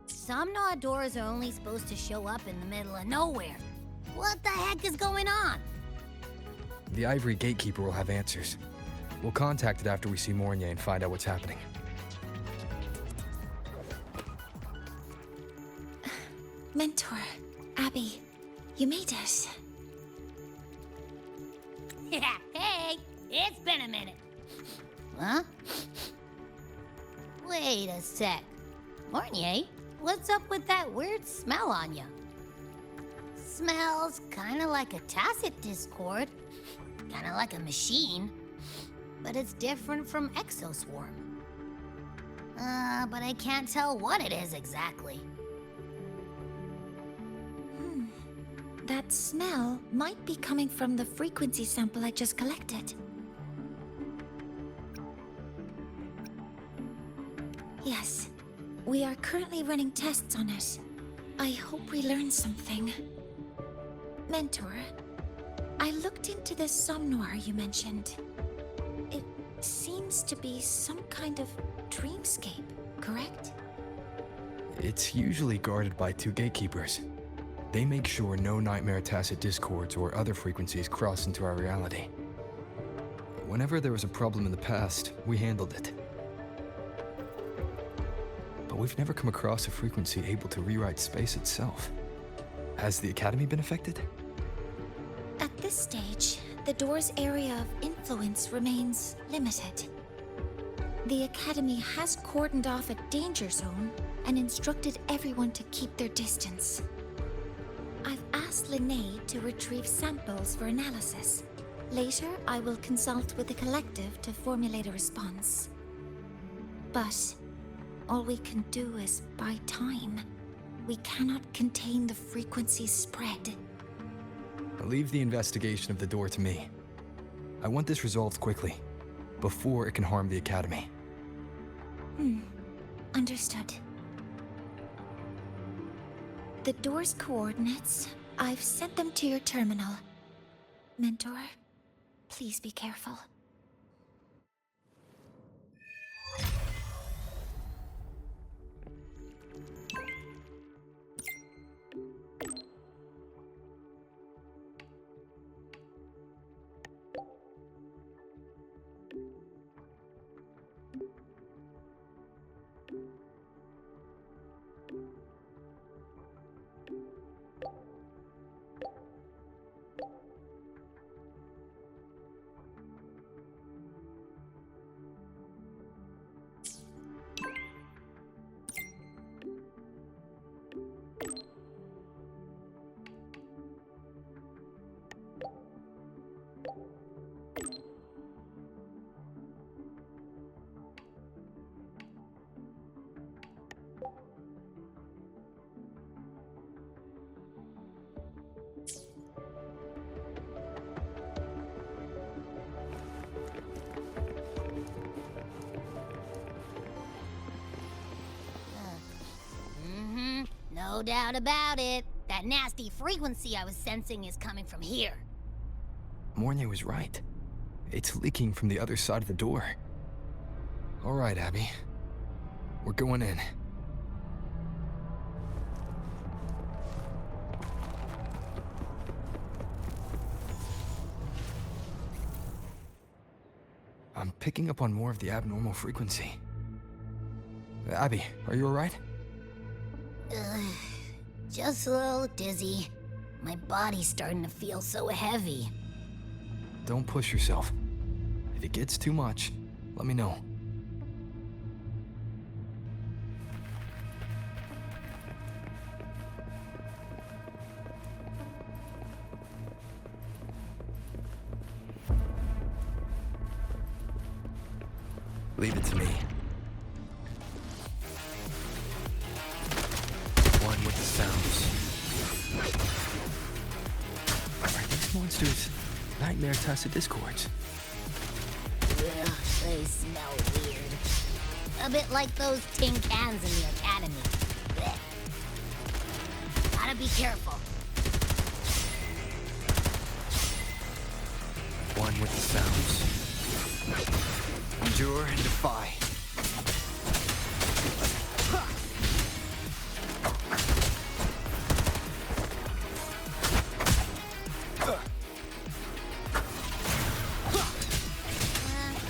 Some Nod doors are only supposed to show up in the middle of nowhere. What the heck is going on? The Ivory Gatekeeper will have answers. We'll contact it after we see Mornier and find out what's happening. Mentor, Abby, you made it. Yeah, hey, it's been a minute. Huh? Wait a sec. Mornier, what's up with that weird smell on you? Smells kinda like a tacit discord. Kinda like a machine. But it's different from Exoswarm. But I can't tell what it is exactly. That smell might be coming from the frequency sample I just collected. Yes, we are currently running tests on it. I hope we learn something. Mentor, I looked into the somnoir you mentioned. It seems to be some kind of dreamscape, correct? It's usually guarded by 2 gatekeepers. They make sure no nightmare tacit discords or other frequencies cross into our reality. Whenever there was a problem in the past, we handled it. But we've never come across a frequency able to rewrite space itself. Has the Academy been affected? At this stage, the door's area of influence remains limited. The Academy has cordoned off a danger zone and instructed everyone to keep their distance. I've asked Linnae to retrieve samples for analysis. Later, I will consult with the collective to formulate a response. But all we can do is buy time. We cannot contain the frequency spread. Leave the investigation of the door to me. I want this resolved quickly, before it can harm the Academy. Understood. The door's coordinates, I've sent them to your terminal. Mentor, please be careful. No doubt about it. That nasty frequency I was sensing is coming from here. Mornier was right. It's leaking from the other side of the door. All right, Abby. We're going in. I'm picking up on more of the abnormal frequency. Abby, are you all right? Just a little dizzy. My body's starting to feel so heavy. Don't push yourself. If it gets too much, let me know. Leave it to me. One with the sounds. Are these monsters nightmare tacit discords? Ugh, they smell weird. A bit like those tin cans in the academy. Blech. Gotta be careful. One with the sounds. Endure and defy.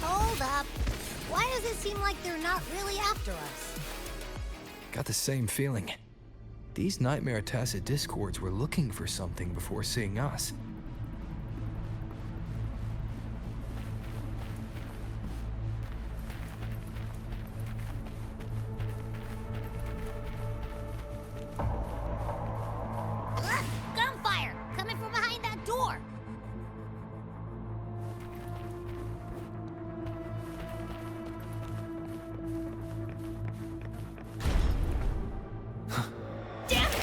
Hold up. Why does it seem like they're not really after us? Got the same feeling. These Nightmare Tacit Discords were looking for something before seeing us. Gunfire! Coming from behind that door! Damn it!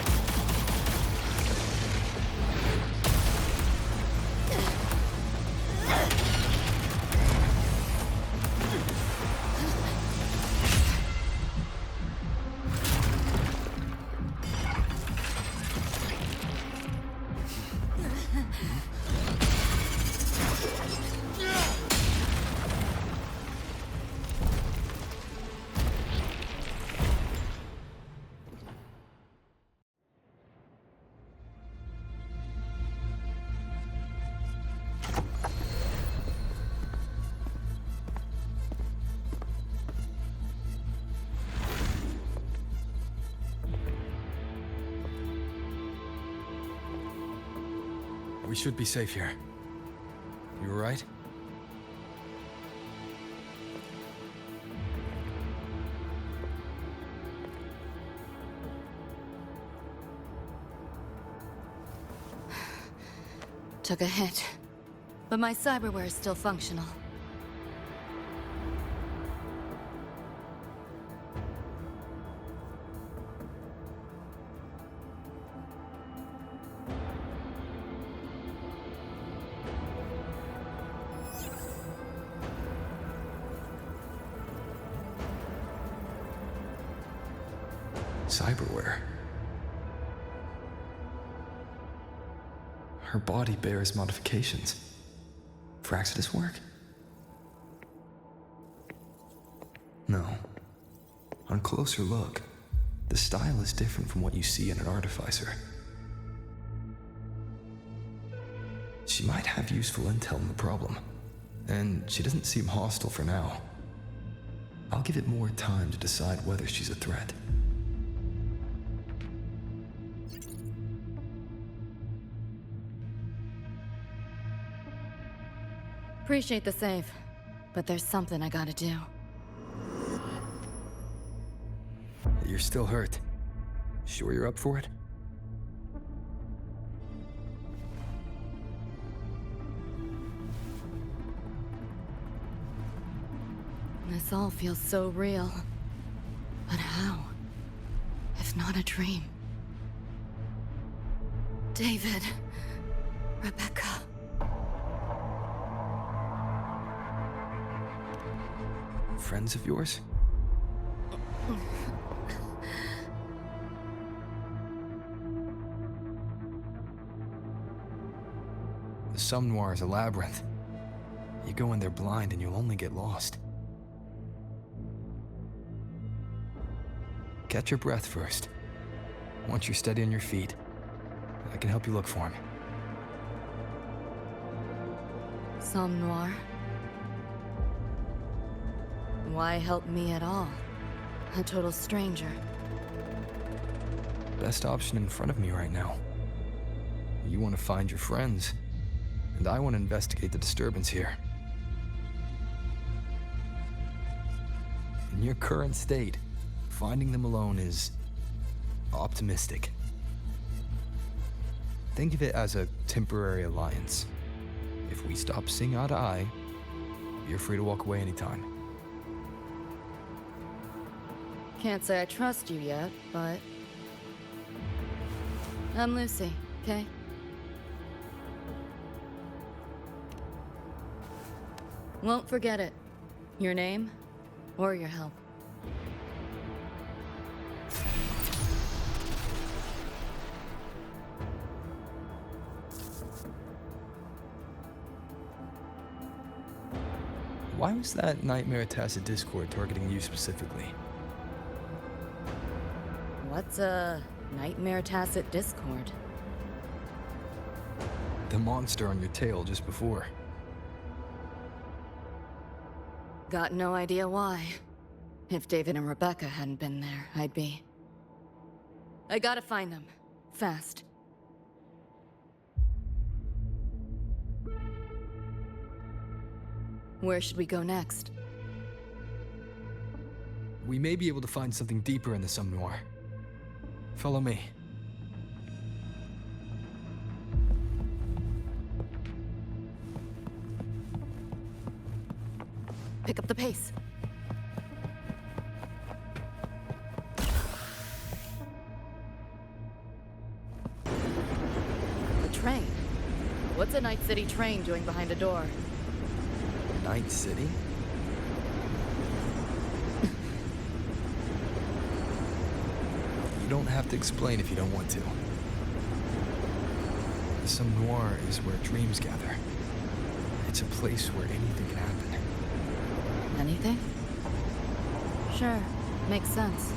We should be safe here. You alright? Took a hit, but my cyberware is still functional. Cyberware. Her body bears modifications. For Exodus work? No. On closer look, the style is different from what you see in an artificer. She might have useful intel on the problem, and she doesn't seem hostile for now. I'll give it more time to decide whether she's a threat. Appreciate the save, but there's something I gotta do. You're still hurt. Sure you're up for it? This all feels so real. But how? If not a dream? David. Rebecca. Friends of yours? The Somme Noir is a labyrinth. You go in there blind and you'll only get lost. Catch your breath first. Once you're steady on your feet, I can help you look for him. Somme Noir. Why help me at all? A total stranger. Best option in front of me right now. You want to find your friends, and I want to investigate the disturbance here. In your current state, finding them alone is optimistic. Think of it as a temporary alliance. If we stop seeing eye to eye, you're free to walk away anytime. Can't say I trust you yet, but... I'm Lucy, okay? Won't forget it. Your name, or your help. Why was that Nightmare Tacit Discord targeting you specifically? What's a Nightmare Tacit Discord? The monster on your tail just before. Got no idea why. If David and Rebecca hadn't been there, I'd be... I gotta find them. Fast. Where should we go next? We may be able to find something deeper in the Somme Noir. Follow me. Pick up the pace. The train. What's a Night City train doing behind a door? Night City? You don't have to explain if you don't want to. The Somme Noir is where dreams gather. It's a place where anything can happen. Anything? Sure, makes sense.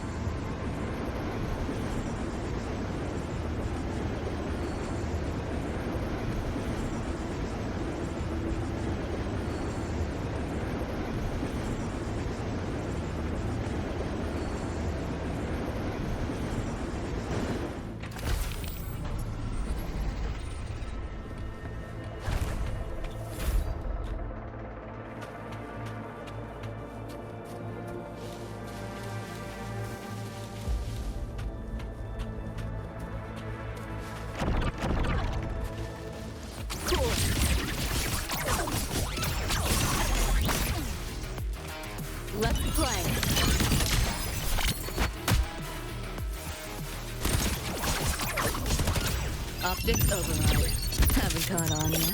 Let's play. Optics override. Haven't caught on yet.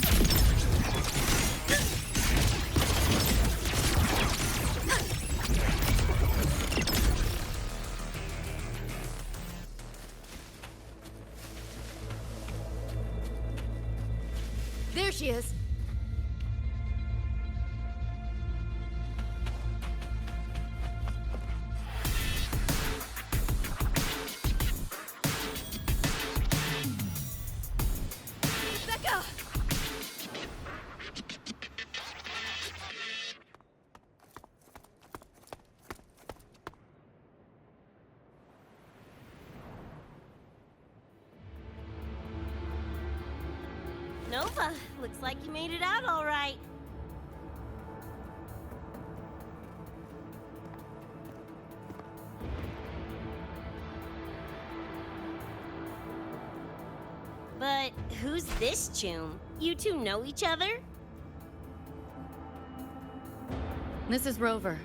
There she is. Becca! Nova, looks like you made it out all right. But who's this Choom? You two know each other? This is Rover.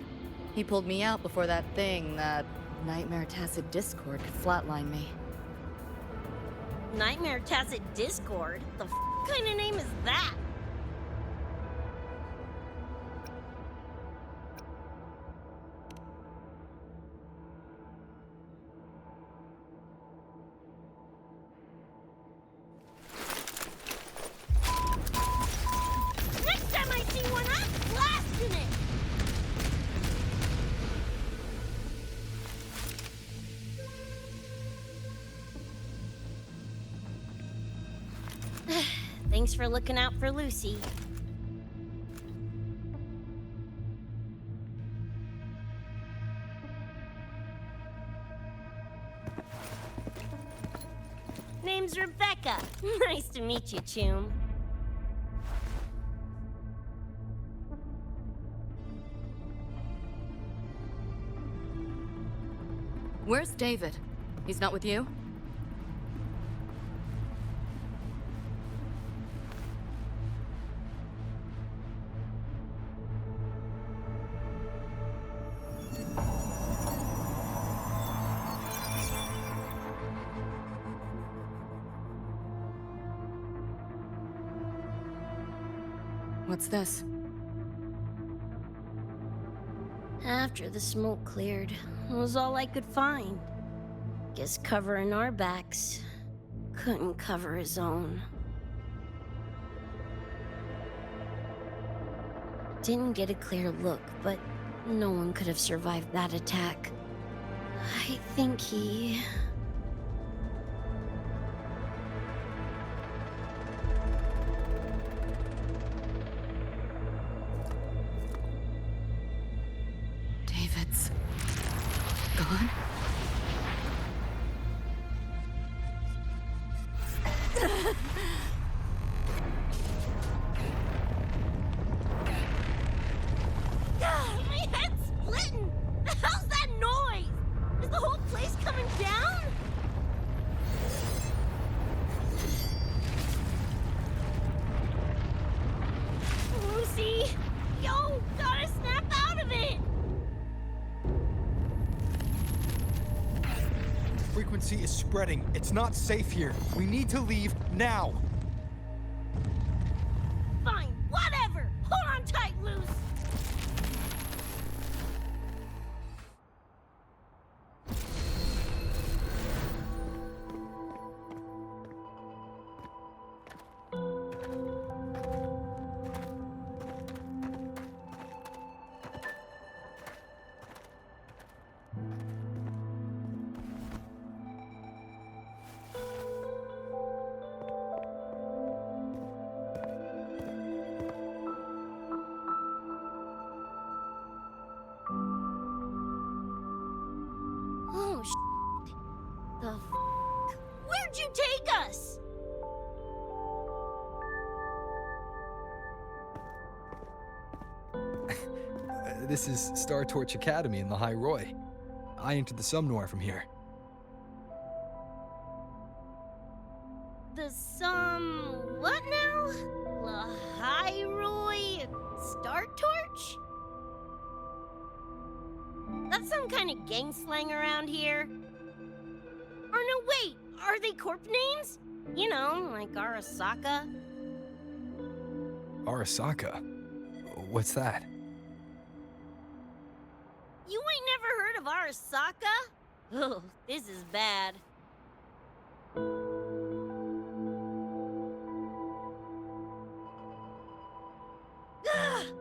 He pulled me out before that thing, that Nightmare Tacit Discord, could flatline me. Nightmare Tacit Discord? The kind of name is that? Next time I see one, I'm blasting it! Thanks for looking out for Lucy. Name's Rebecca. Nice to meet you, Choom. Where's David? He's not with you? What's this? After the smoke cleared, it was all I could find. Guess covering our backs couldn't cover his own. Didn't get a clear look, but no one could have survived that attack. I think he... David's gone? My head's splitting! The hell's that noise? Is the whole place coming down? Lucy! Yo, gotta snap out of it! The frequency is spreading. It's not safe here. We need to leave now. Fine, whatever! Hold on tight, Luce! Oh, shit. The f***? Where'd you take us? This is Star Torch Academy in the High Roy. I entered the Sumnor from here. The what now? The Hyrule Star Torch? That's some kind of gang slang around here. Or no, wait, are they corp names? You know, like Arasaka. Arasaka? What's that? You ain't never heard of Arasaka? Oh, this is bad.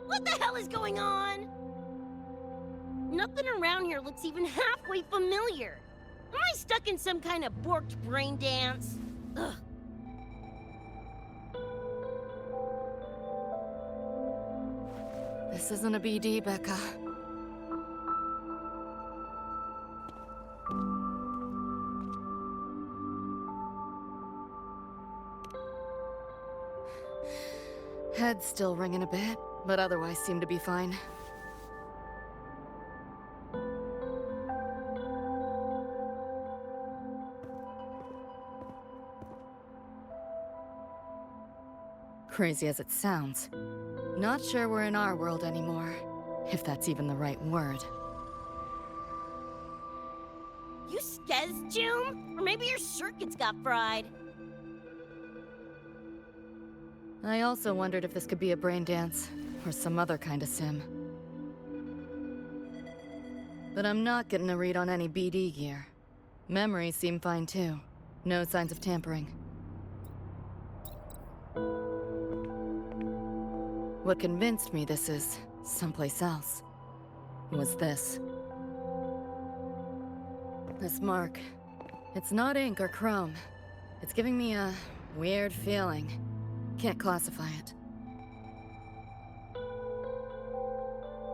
What the hell is going on? Nothing around here looks even halfway familiar. Am I stuck in some kind of borked brain dance? Ugh. This isn't a BD, Becca. Head's still ringing a bit, but otherwise seem to be fine. Crazy as it sounds, not sure we're in our world anymore, if that's even the right word. You skez, June? Or maybe your circuits got fried. I also wondered if this could be a brain dance, or some other kind of sim. But I'm not getting a read on any BD gear. Memories seem fine too. No signs of tampering. What convinced me this is someplace else was this. This mark. It's not ink or chrome. It's giving me a weird feeling. Can't classify it.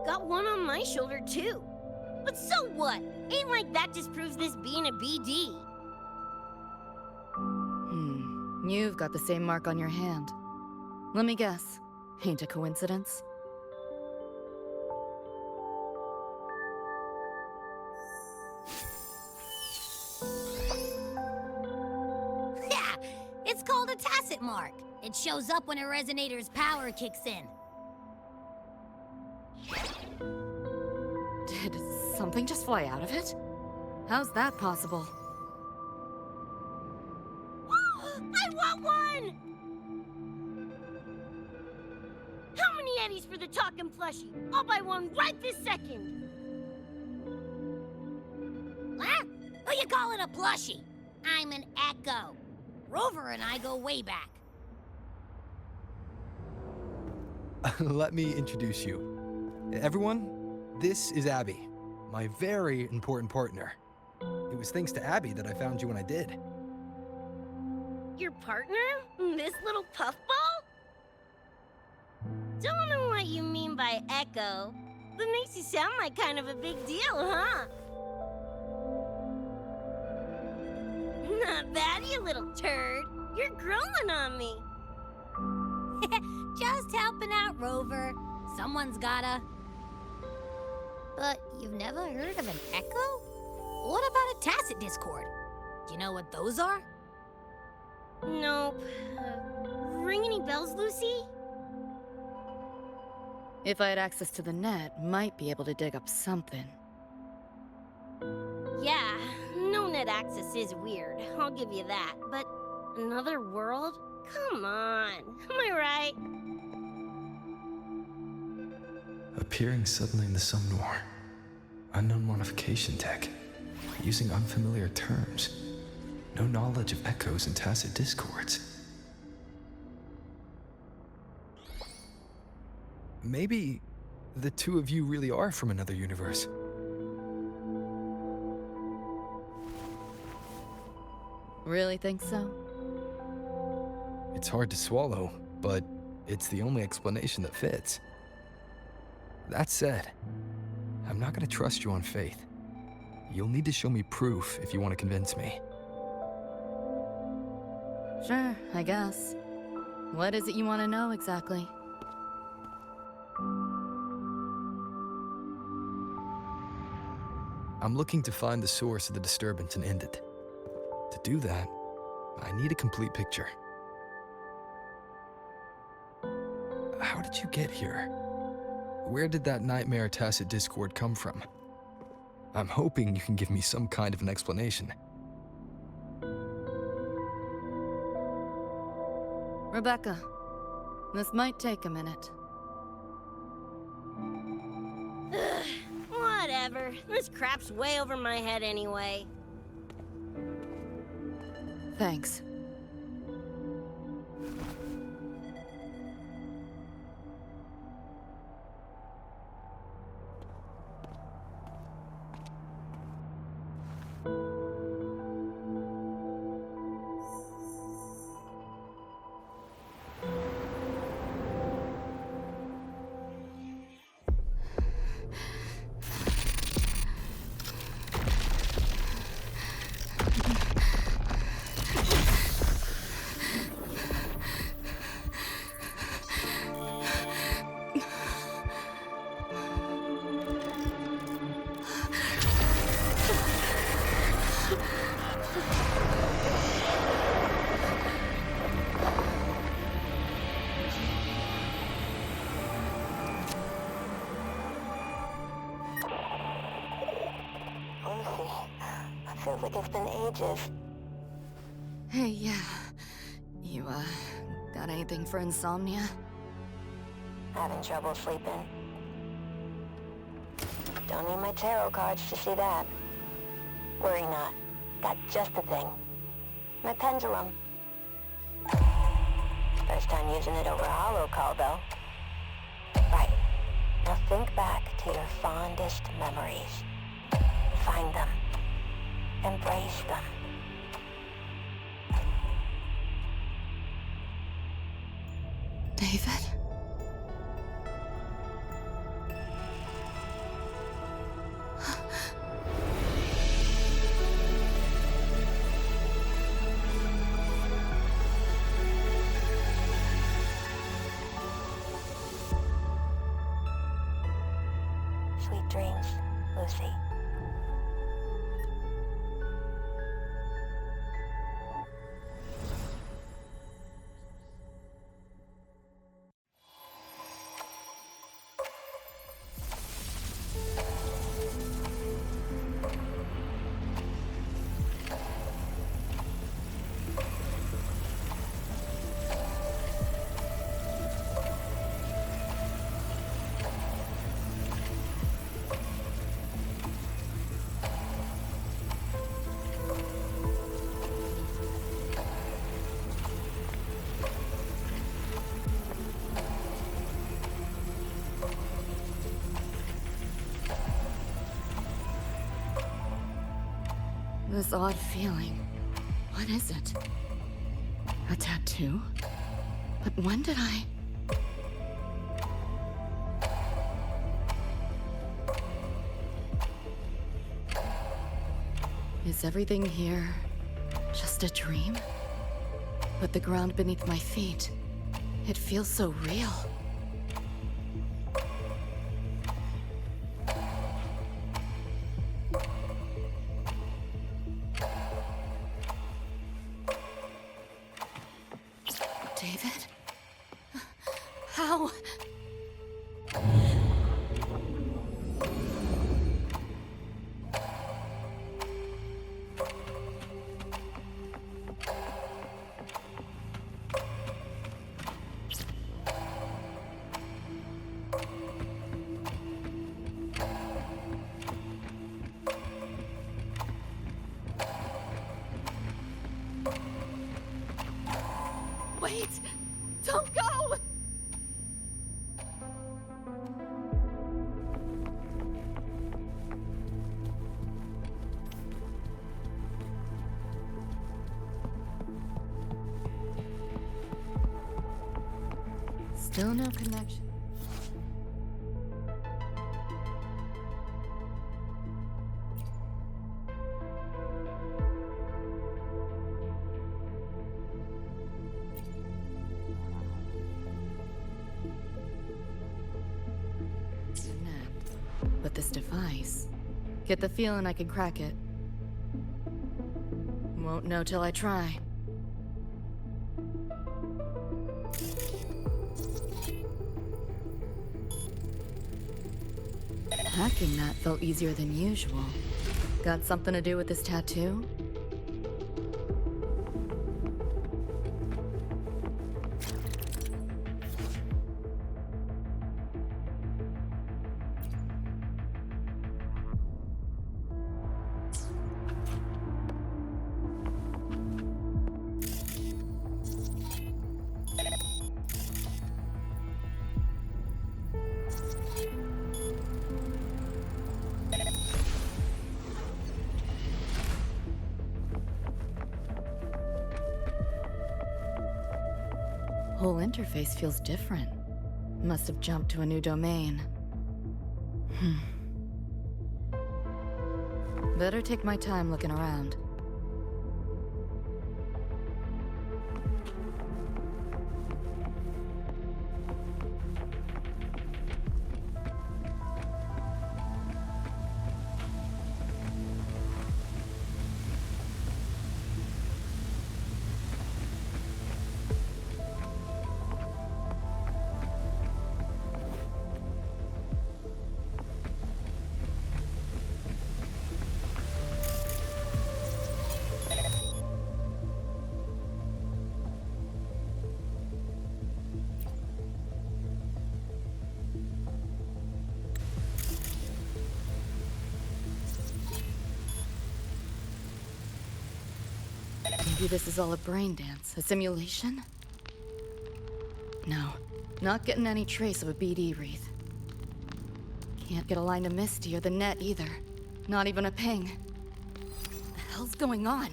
Got one on my shoulder too. But so what? Ain't like that disproves this being a BD. You've got the same mark on your hand. Let me guess. Ain't a coincidence? Yeah, it's called a tacit mark. It shows up when a resonator's power kicks in. Did something just fly out of it? How's that possible? I want one! How many eddies for the talking plushie? I'll buy one right this second. Huh? Who you calling a plushie? I'm an Echo. Rover and I go way back. Let me introduce you. Everyone, this is Abby, my very important partner. It was thanks to Abby that I found you when I did. Your partner? This little puffball? Don't know what you mean by echo. That makes you sound like kind of a big deal, huh? Not bad, you little turd. You're growing on me. Just helping out, Rover. Someone's gotta. But you've never heard of an echo? What about a tacit discord? Do you know what those are? Nope. Ring any bells, Lucy? If I had access to the net, might be able to dig up something. Yeah, no net access is weird. I'll give you that. But another world? Come on. Am I right? Appearing suddenly in the Sumnor. Unknown modification tech. Using unfamiliar terms. No knowledge of echoes and tacit discords. Maybe the two of you really are from another universe. Really think so? It's hard to swallow, but it's the only explanation that fits. That said, I'm not gonna trust you on faith. You'll need to show me proof if you want to convince me. Sure, I guess. What is it you want to know exactly? I'm looking to find the source of the disturbance and end it. To do that, I need a complete picture. How did you get here? Where did that nightmare tacit discord come from? I'm hoping you can give me some kind of an explanation. Rebecca, this might take a minute. Ugh, whatever. This crap's way over my head anyway. Thanks. Feels like it's been ages. Hey, yeah. You, got anything for insomnia? Having trouble sleeping. Don't need my tarot cards to see that. Worry not. Got just the thing. My pendulum. First time using it over holocall, though. Right. Now think back to your fondest memories. Find them. Embrace them. David? Sweet dreams, Lucy. This odd feeling. What is it? A tattoo? But when did I... Is everything here just a dream? But the ground beneath my feet, it feels so real. David? How? Wait! Don't go! Still no connection. But this device, get the feeling I could crack it. Won't know till I try. Hacking that felt easier than usual. Got something to do with this tattoo? Whole interface feels different. Must have jumped to a new domain. Better take my time looking around. Maybe this is all a brain dance, a simulation? No, not getting any trace of a BD wreath. Can't get a line to Misty or the net either. Not even a ping. What the hell's going on?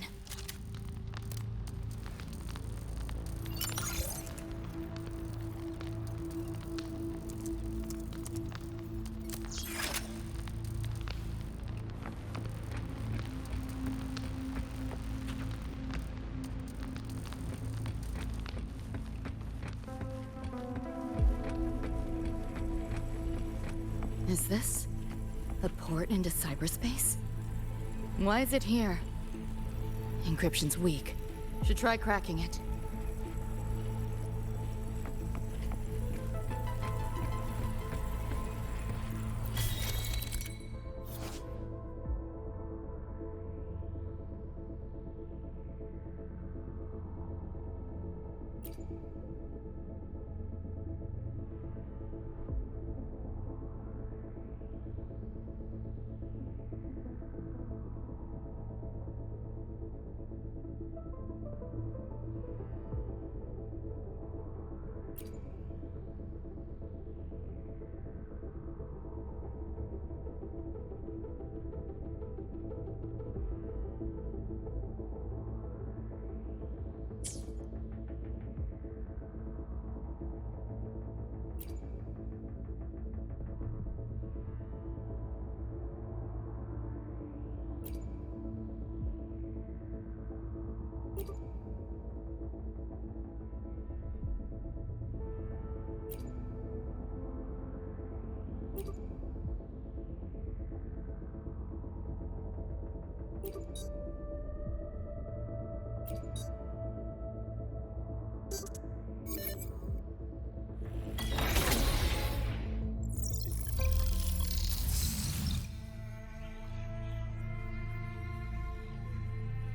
Is this a port into cyberspace? Why is it here? Encryption's weak. Should try cracking it.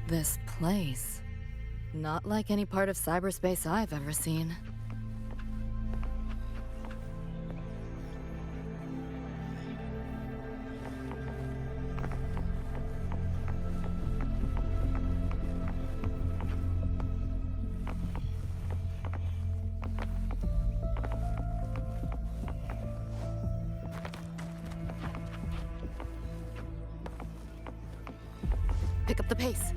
This place. Not like any part of cyberspace I've ever seen. Pick up the pace.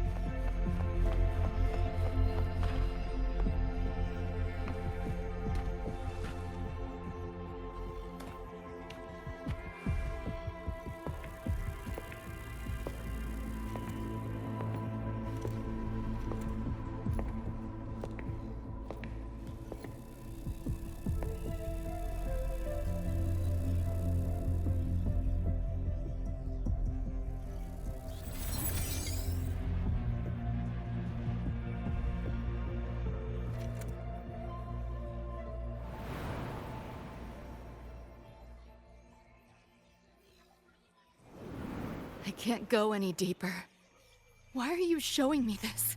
I can't go any deeper. Why are you showing me this?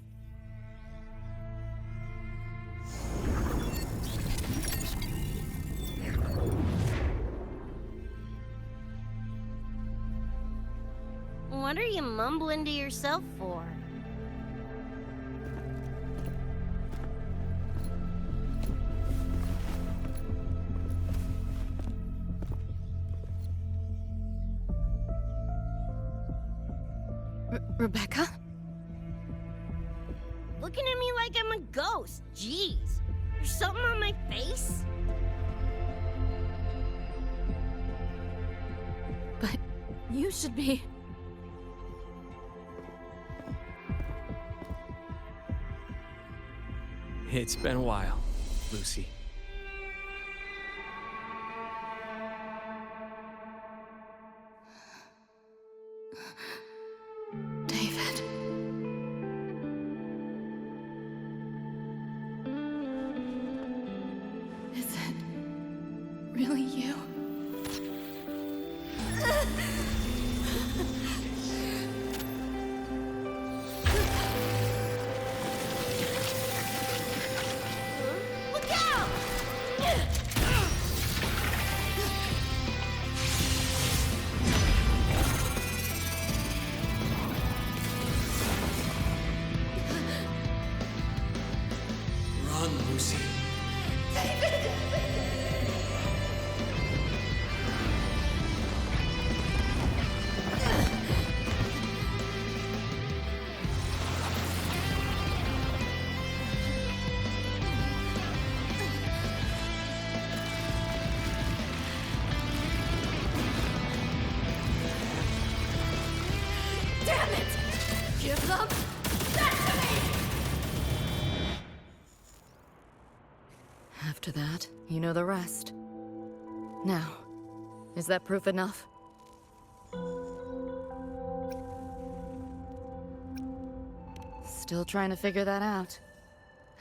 What are you mumbling to yourself for? Rebecca? Looking at me like I'm a ghost. Jeez. There's something on my face? But you should be... It's been a while, Lucy. David. Is it really you? Look out! Run, Lucy. Damn it! Give them that to me! After that, you know the rest. Now, is that proof enough? Still trying to figure that out.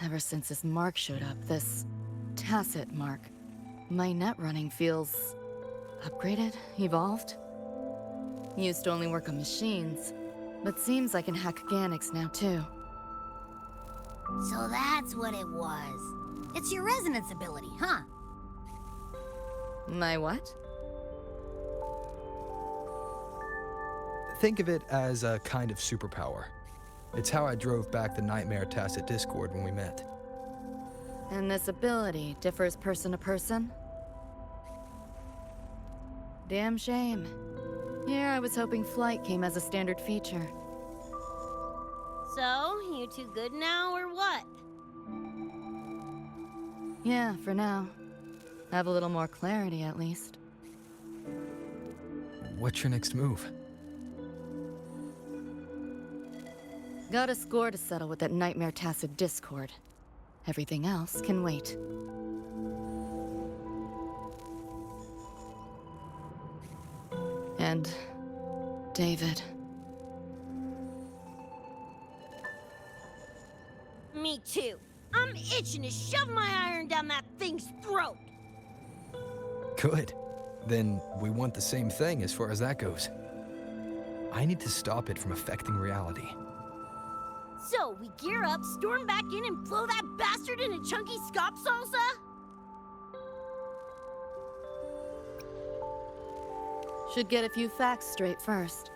Ever since this mark showed up, this tacit mark, my net running feels upgraded, evolved. Used to only work on machines, but seems I can hack organics now too. So that's what it was. It's your resonance ability, huh? My what? Think of it as a kind of superpower. It's how I drove back the Nightmare Tacit Discord when we met. And this ability differs person to person? Damn shame. Here I was hoping flight came as a standard feature. So, you two good now, or what? Yeah, for now. Have a little more clarity, at least. What's your next move? Got a score to settle with that Nightmare Tacit Discord. Everything else can wait. And... David. Me too. I'm itching to shove my iron down that thing's throat. Good. Then we want the same thing as far as that goes. I need to stop it from affecting reality. So, we gear up, storm back in, and blow that bastard in a chunky scop salsa? Should get a few facts straight first.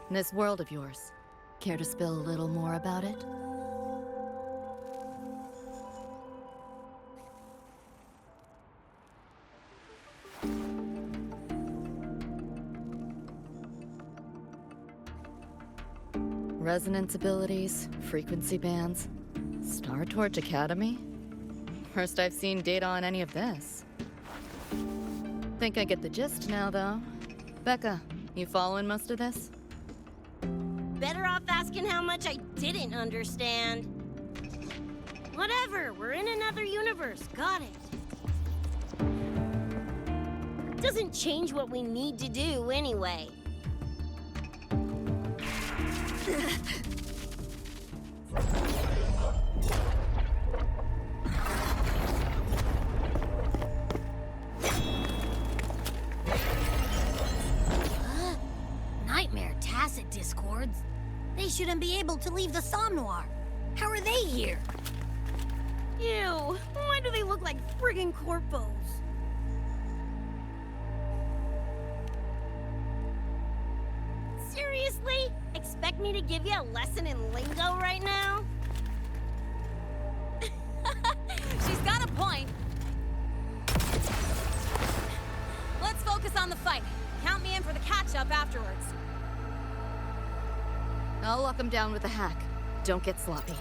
This world of yours. Care to spill a little more about it? Resonance abilities, frequency bands, Star Torch Academy? First I've seen data on any of this. Think I get the gist now, though. Becca, you following most of this? Better off asking how much I didn't understand. Whatever, we're in another universe. Got it. Doesn't change what we need to do anyway. Nightmare tacit discords? They shouldn't be able to leave the Somnoir. How are they here? Ew, why do they look like friggin' corpos? Seriously? Expect me to give you a lesson in lingo right now? She's got a point. Let's focus on the fight. Count me in for the catch-up afterwards. I'll lock him down with a hack. Don't get sloppy.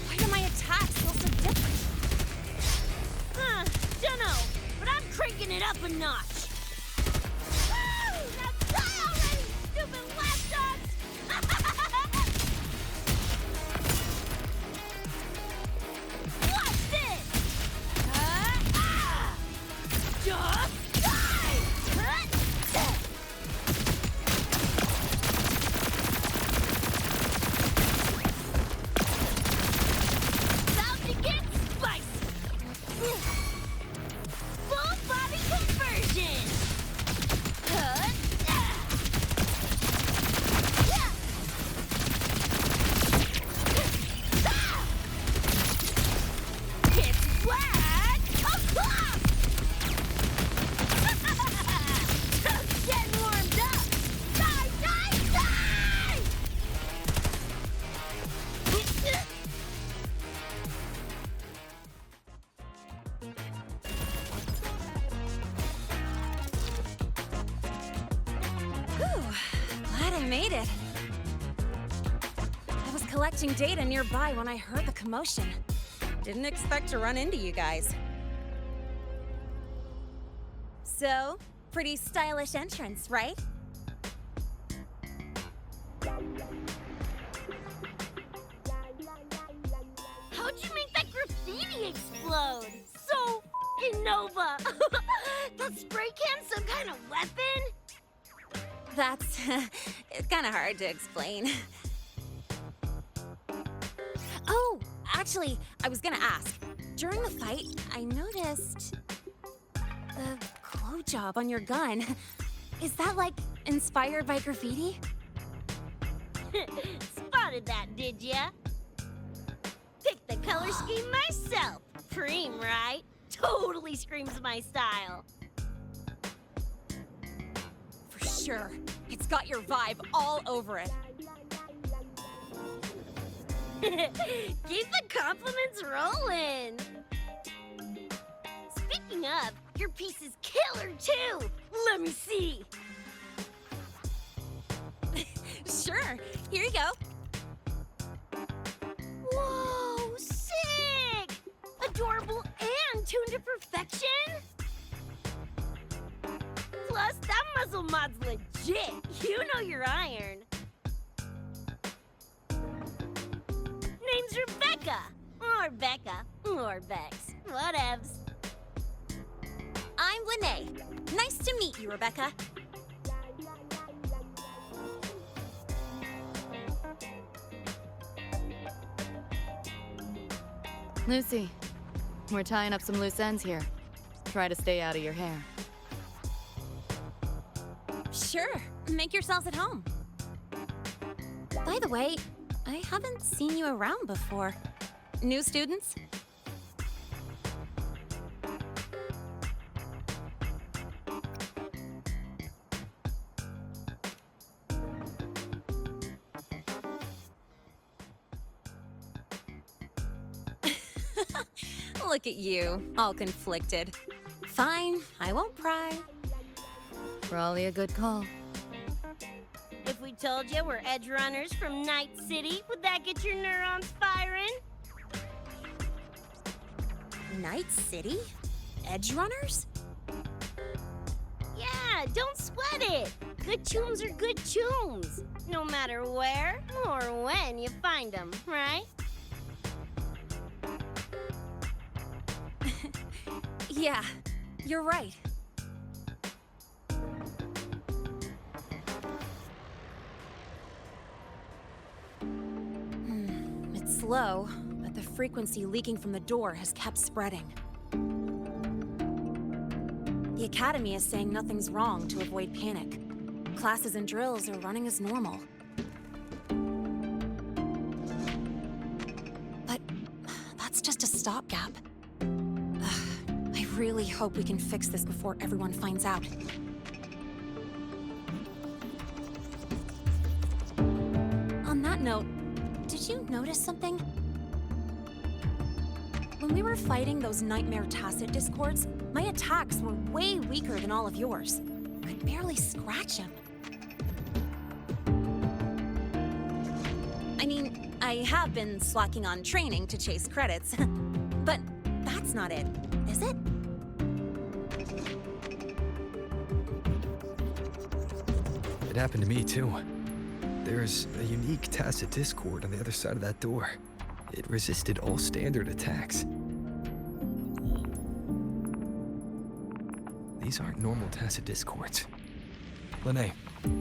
Why do my attacks feel so different? Dunno, but I'm cranking it up a notch. Woo! Now die already, stupid lapdogs! Watch this! Just die! About to get spicy! Full body conversion! It's whack! Just getting warmed up! Die, die, die! Glad I made it. I was collecting data nearby when I heard the commotion. Didn't expect to run into you guys. So, pretty stylish entrance, right? How'd you make that graffiti explode? So f***ing Nova! That spray can some kind of weapon? That's it's kind of hard to explain. Oh, actually, I was gonna ask. During the fight, I noticed the glow job on your gun. Is that like inspired by graffiti? Spotted that, did ya? Picked the color scheme myself. Preem, right? Totally screams my style. For sure. It's got your vibe all over it. Keep the compliments rolling. Speaking of, your piece is killer too. Let me see. Sure. Here you go. Whoa, sick! Adorable and tuned to perfection? Plus, that muzzle mod's legit. You know your iron. name's Rebecca. Or Becca. Or Bex. Whatevs. I'm Lene. Nice to meet you, Rebecca. Lucy, we're tying up some loose ends here. Try to stay out of your hair. Sure, make yourselves at home. By the way, I haven't seen you around before. New students? Look at you, all conflicted. Fine, I won't pry. Probably a good call. If we told you we're Edgerunners from Night City, would that get your neurons firing? Night City? Edgerunners? Yeah, don't sweat it. Good tunes are good tunes. No matter where or when you find them, right? Yeah, you're right. It's slow, but the frequency leaking from the door has kept spreading. The Academy is saying nothing's wrong to avoid panic. Classes and drills are running as normal. But that's just a stopgap. I really hope we can fix this before everyone finds out. On that note, did you notice something? When we were fighting those nightmare tacit discords, my attacks were way weaker than all of yours. Could barely scratch him. I mean, I have been slacking on training to chase credits, but that's not it, is it? It happened to me too. There's a unique tacit discord on the other side of that door. It resisted all standard attacks. These aren't normal tacit discords. Lene,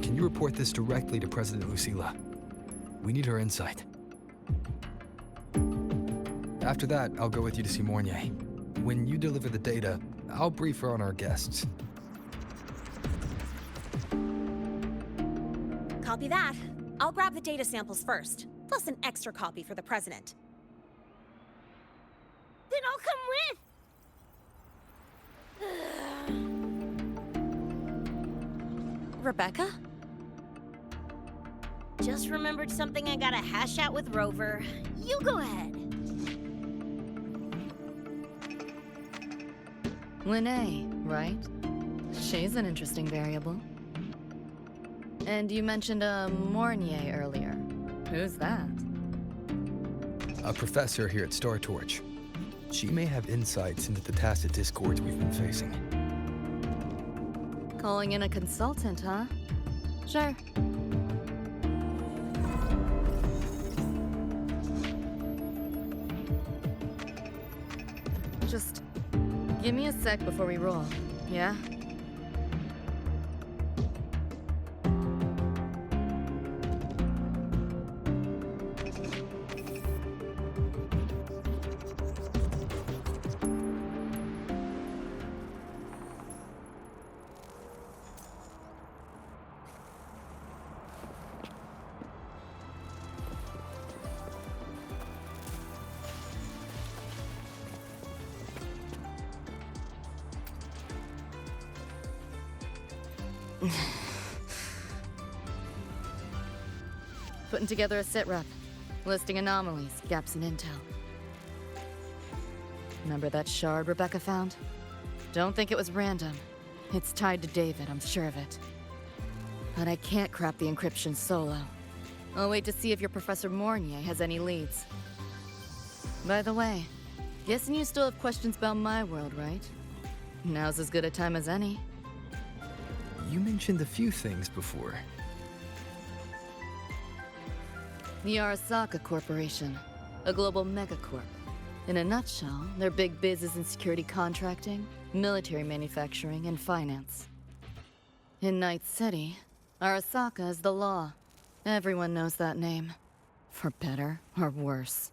can you report this directly to President Lucilla? We need her insight. After that, I'll go with you to see Mornier. When you deliver the data, I'll brief her on our guests. Copy that. I'll grab the data samples first, plus an extra copy for the president. Then I'll come with. Rebecca? Just remembered something I gotta hash out with Rover. You go ahead. Lene, right? She's an interesting variable. And you mentioned a Mornier earlier. Who's that? A professor here at Star Torch. She may have insights into the tacit discords we've been facing. Calling in a consultant, huh? Sure. Just give me a sec before we roll, yeah? Putting together a sit rep, listing anomalies, gaps in intel. Remember that shard Rebecca found? Don't think it was random. It's tied to David, I'm sure of it. But I can't crack the encryption solo. I'll wait to see if your Professor Mornier has any leads. By the way, guessing you still have questions about my world, right? Now's as good a time as any. You mentioned a few things before. The Arasaka Corporation. a global megacorp. In a nutshell, their big biz is in security contracting, military manufacturing, and finance. In Night City, Arasaka is the law. Everyone knows that name. For better or worse.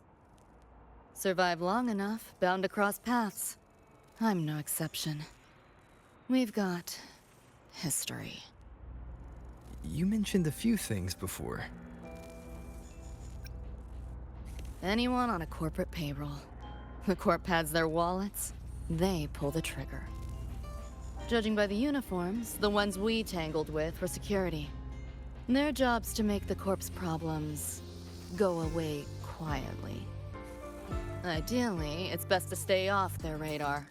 Survive long enough, bound to cross paths. I'm no exception. We've got history. You mentioned a few things before. Anyone on a corporate payroll. The corp pads their wallets, they pull the trigger. Judging by the uniforms, the ones we tangled with were security. Their job's to make the corp's problems go away quietly. Ideally, it's best to stay off their radar.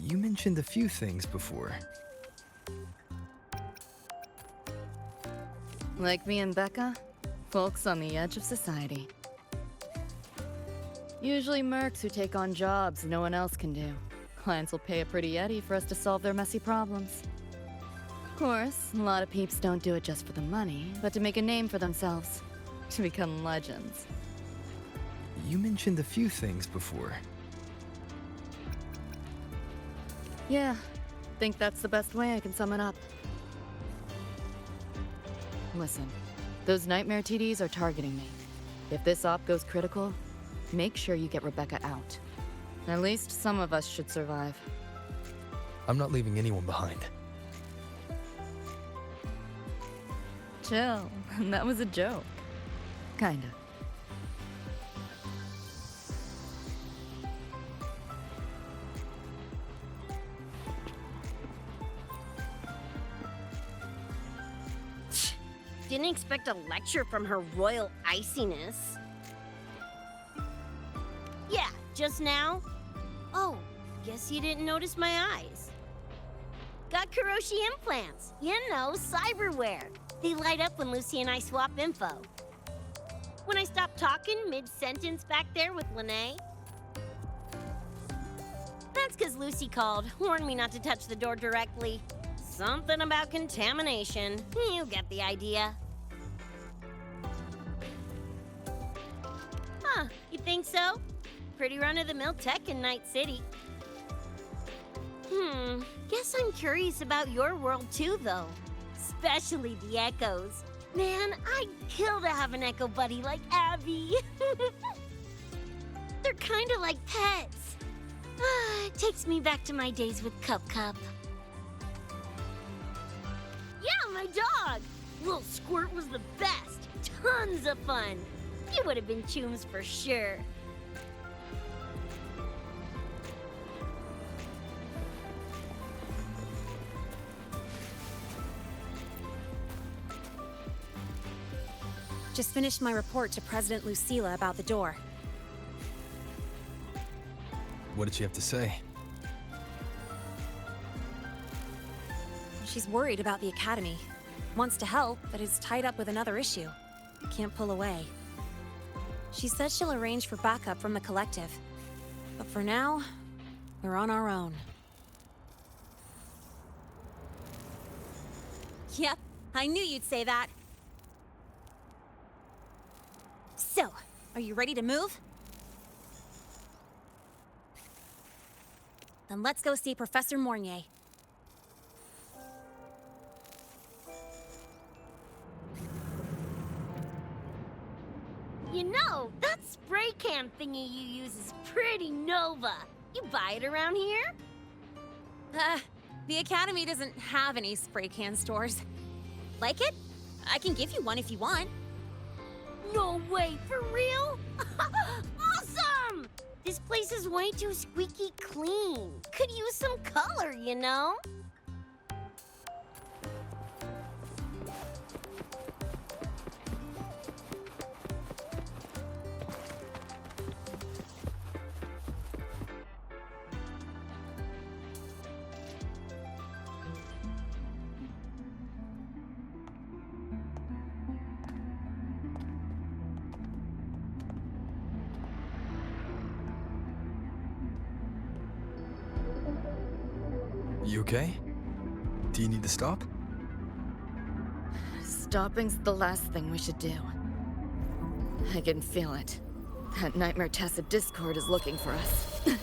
You mentioned a few things before. Like me and Becca, folks on the edge of society. Usually mercs who take on jobs no one else can do. Clients will pay a pretty eddy for us to solve their messy problems. Of course, a lot of peeps don't do it just for the money, but to make a name for themselves. To become legends. You mentioned a few things before. Yeah, think that's the best way I can sum it up. Listen, those nightmare TDs are targeting me. If this op goes critical, make sure you get Rebecca out. At least some of us should survive. I'm not leaving anyone behind. Chill, that was a joke. Kinda. Didn't expect a lecture from her royal iciness. Yeah, just now? Oh, guess you didn't notice my eyes. Got Kuroshi implants. You know, cyberware. They light up when Lucy and I swap info. When I stop talking mid-sentence back there with Lene. That's because Lucy called, warned me not to touch the door directly. Something about contamination. You get the idea. Huh, you think so? Pretty run-of-the-mill tech in Night City. Guess I'm curious about your world too, though. Especially the echoes. Man, I'd kill to have an echo buddy like Abby. They're kind of like pets. It takes me back to my days with Cup Cup. Yeah, my dog! Little Squirt was the best. Tons of fun. You would have been chooms for sure. Just finished my report to President Lucilla about the door. What did she have to say? She's worried about the Academy. Wants to help, but is tied up with another issue. Can't pull away. She said she'll arrange for backup from the collective. But for now, we're on our own. Yep, I knew you'd say that. So, are you ready to move? Then let's go see Professor Mornier. You know, that spray can thingy you use is pretty Nova. You buy it around here? The Academy doesn't have any spray can stores. Like it? I can give you one if you want. No way, for real? Awesome! This place is way too squeaky clean. Could use some color, you know? You okay? Do you need to stop? Stopping's the last thing we should do. I can feel it. That Nightmare Tacit Discord is looking for us. Lucy!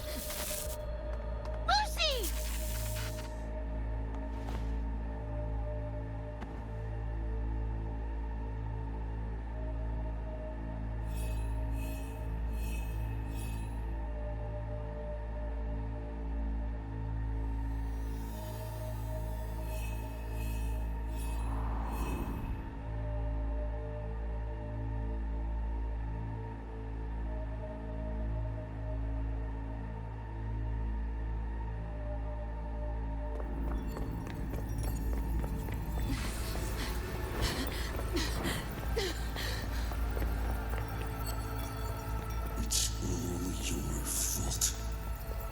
It's all your fault.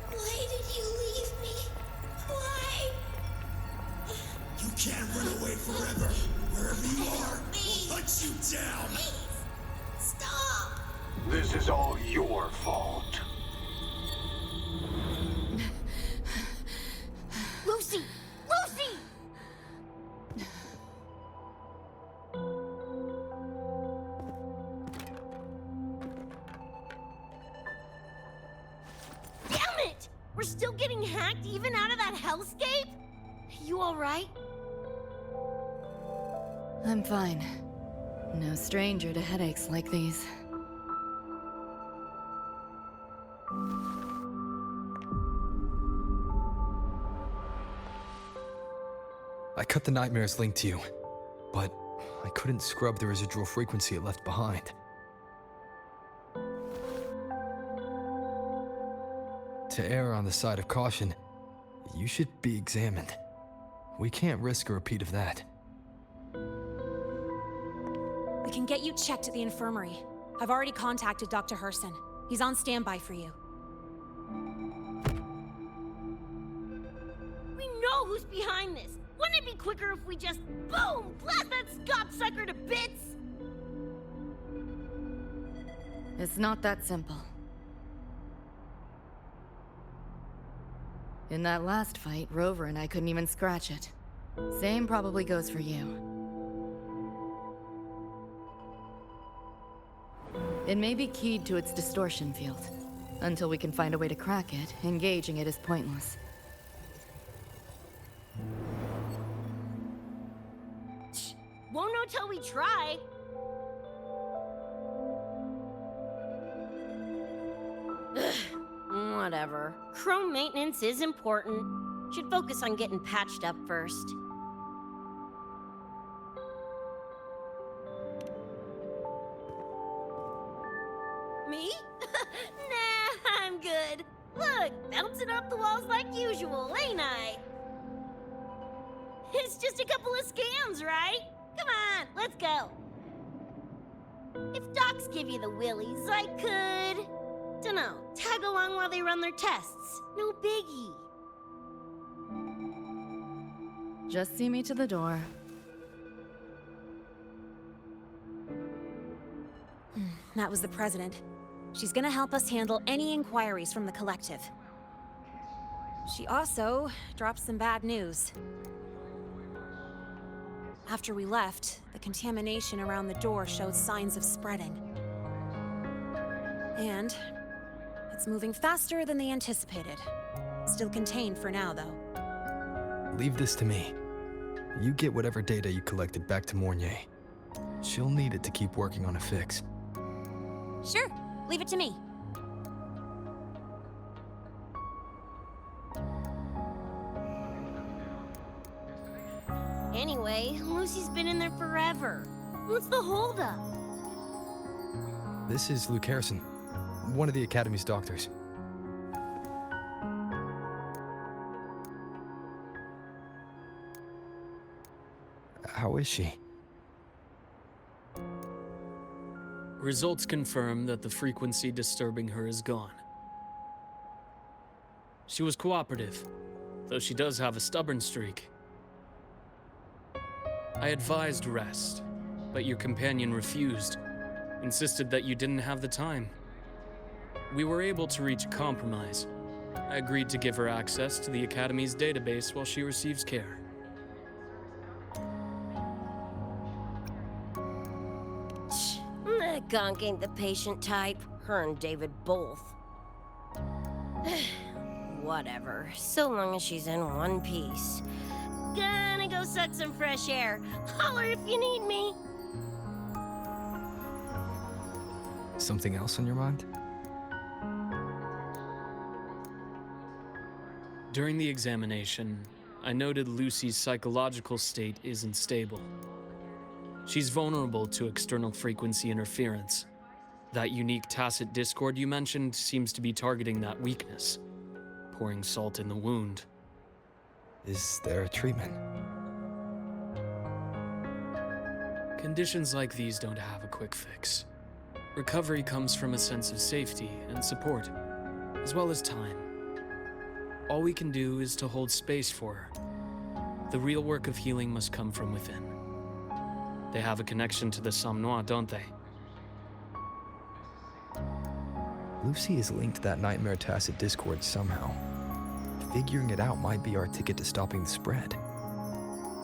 Why did you leave me? Why? You can't run away forever. Wherever you are, we'll hunt you down. Please, stop! This is all your fault. Lucy! Lucy! Damn it! We're still getting hacked even out of that hellscape? You alright? I'm fine. No stranger to headaches like these. I cut the nightmare's link to you, but I couldn't scrub the residual frequency it left behind. To err on the side of caution, you should be examined. We can't risk a repeat of that. We can get you checked at the infirmary. I've already contacted Dr. Herson. He's on standby for you. We know who's behind this! Wouldn't it be quicker if we just, boom, blast that Scott sucker to bits? It's not that simple. In that last fight, Rover and I couldn't even scratch it. Same probably goes for you. It may be keyed to its distortion field. Until we can find a way to crack it, engaging it is pointless. Won't know till we try. Ugh, whatever. Chrome maintenance is important. Should focus on getting patched up first. Me? Nah, I'm good. Look, bouncing off the walls like usual, ain't I? It's just a couple of scams, right? Come on, let's go. If docs give you the willies, I could... dunno, tag along while they run their tests. No biggie. Just see me to the door. That was the president. She's gonna help us handle any inquiries from the collective. She also dropped some bad news. After we left, the contamination around the door showed signs of spreading. And it's moving faster than they anticipated. Still contained for now, though. Leave this to me. You get whatever data you collected back to Mornier. She'll need it to keep working on a fix. Sure, leave it to me. Anyway, Lucy's been in there forever. What's the holdup? This is Luke Harrison, one of the Academy's doctors. How is she? Results confirm that the frequency disturbing her is gone. She was cooperative, though she does have a stubborn streak. I advised rest, but your companion refused, insisted that you didn't have the time. We were able to reach a compromise. I agreed to give her access to the Academy's database while she receives care. The Gonk ain't the patient type. Her and David both. Whatever, so long as she's in one piece. Gonna go suck some fresh air. Holler if you need me. Something else on your mind? During the examination, I noted Lucy's psychological state isn't stable. She's vulnerable to external frequency interference. That unique tacit discord you mentioned seems to be targeting that weakness, pouring salt in the wound. Is there a treatment? Conditions like these don't have a quick fix. Recovery comes from a sense of safety and support, as well as time. All we can do is to hold space for her. The real work of healing must come from within. They have a connection to the Somnois, don't they? Lucy is linked to that nightmare tacit discord somehow. Figuring it out might be our ticket to stopping the spread.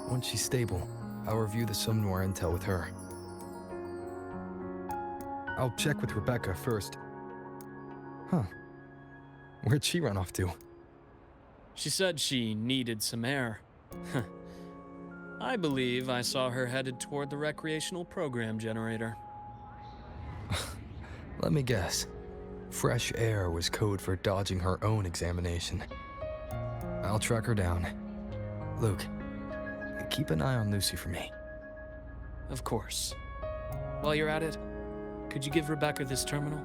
Once she's stable, I'll review the Somnoir intel with her. I'll check with Rebecca first. Huh. Where'd she run off to? She said she needed some air. I believe I saw her headed toward the recreational program generator. Let me guess. Fresh air was code for dodging her own examination. I'll track her down. Luke, keep an eye on Lucy for me. Of course. While you're at it, could you give Rebecca this terminal?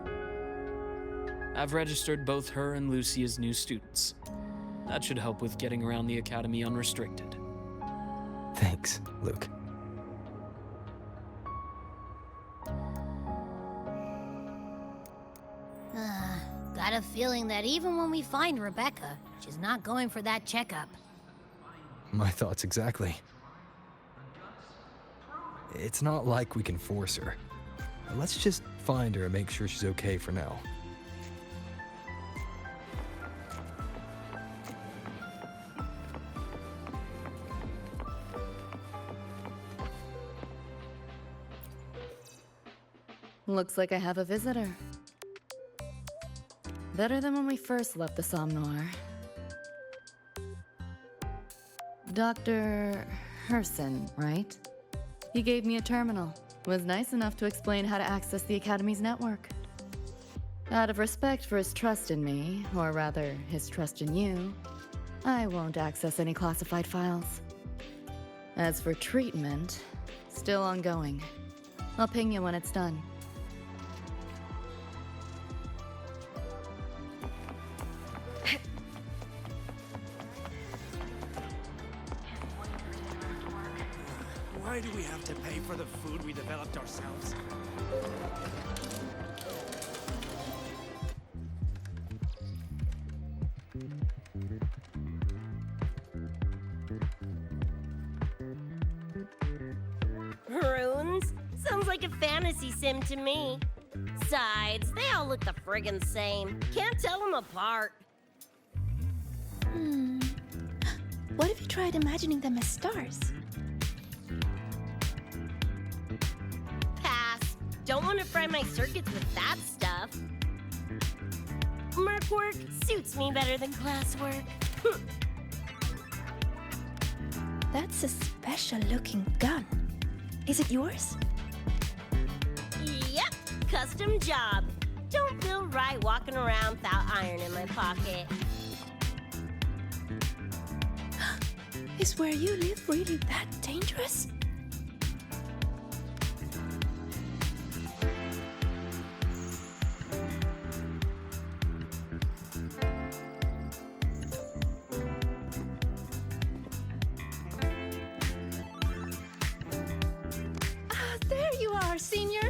I've registered both her and Lucy as new students. That should help with getting around the academy unrestricted. Thanks, Luke. Got a feeling that even when we find Rebecca, she's not going for that checkup. My thoughts exactly. It's not like we can force her. Let's just find her and make sure she's okay for now. Looks like I have a visitor. Better than when we first left the Somnoir. Dr. Herson, right? He gave me a terminal. Was nice enough to explain how to access the Academy's network. Out of respect for his trust in me, or rather, his trust in you, I won't access any classified files. As for treatment, still ongoing. I'll ping you when it's done. Why do we have to pay for the food we developed ourselves? Runes? Sounds like a fantasy sim to me. Besides, they all look the friggin' same. Can't tell them apart. What if you tried imagining them as stars? Pass. Don't want to fry my circuits with that stuff. Merc work suits me better than classwork. That's a special looking gun. Is it yours? Yep, custom job. Don't feel right walking around without iron in my pocket. Is where you live really that dangerous? Ah, there you are, Senior.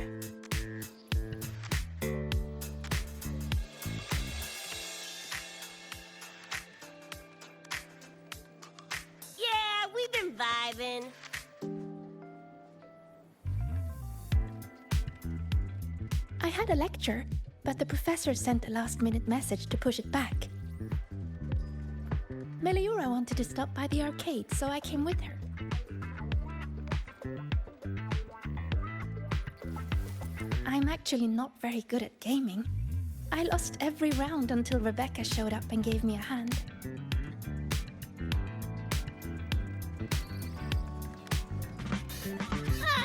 Yeah, we've been vibing. I had a lecture, but the professor sent a last-minute message to push it back. Meliora wanted to stop by the arcade, so I came with her. I'm actually not very good at gaming. I lost every round until Rebecca showed up and gave me a hand.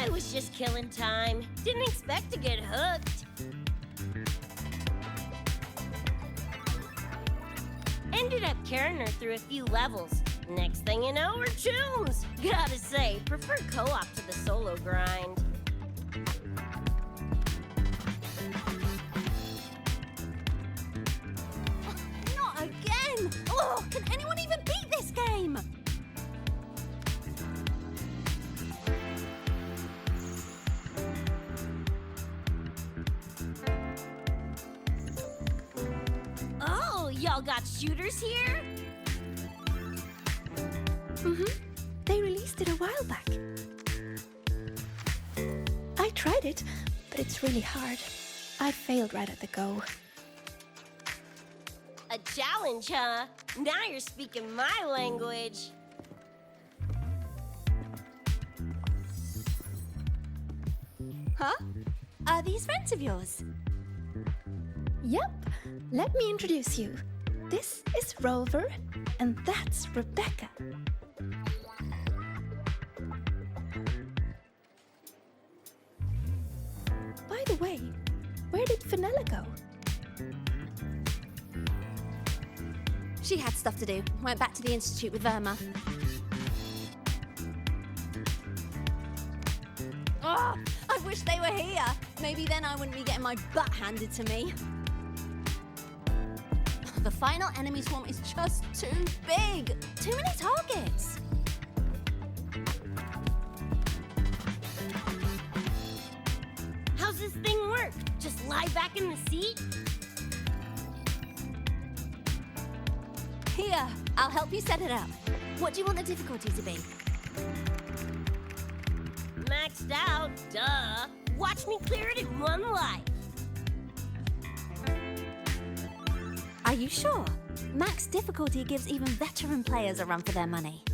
I was just killing time. Didn't expect to get hooked. Ended up carrying her through a few levels. Next thing you know, we're chums. Gotta say, prefer co-op to the solo grind. Not again! Oh, can anyone even beat this game? Oh, y'all got shooters here? They released it a while back. I tried it, but it's really hard. I failed right at the go. A challenge, huh? Now you're speaking my language. Huh? Are these friends of yours? Yep, let me introduce you. This is Rover, and that's Rebecca. By the way, where did Fenella go? She had stuff to do. Went back to the Institute with Verma. Oh, I wish they were here. Maybe then I wouldn't be getting my butt handed to me. The final enemy swarm is just too big. Too many targets. How's this thing work? Just lie back in the seat? Here, I'll help you set it up. What do you want the difficulty to be? Maxed out, duh. Watch me clear it in one life. Are you sure? Max difficulty gives even veteran players a run for their money.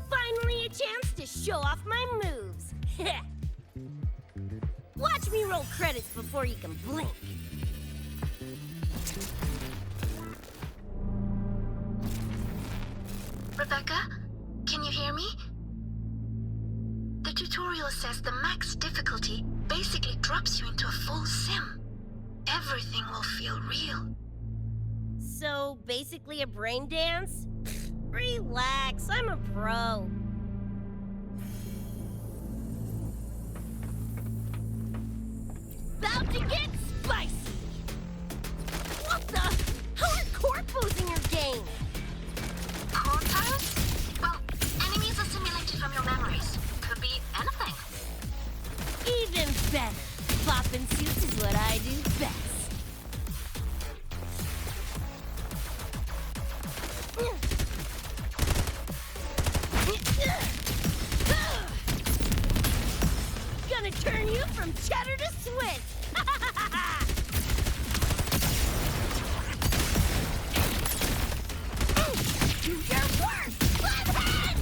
Finally a chance to show off my moves. Watch me roll credits before you can blink. Rebecca, can you hear me? The tutorial says the max difficulty basically drops you into a full sim. Everything will feel real. So, basically a brain dance? Relax, I'm a pro. About to get spicy! What the? How are core posing your game? Core pose? Well, enemies are simulated from your memories. Could be anything. Even better. Poppin' suits is what I do best. Gonna turn you from cheddar to Swiss. Do your worst! Left hand!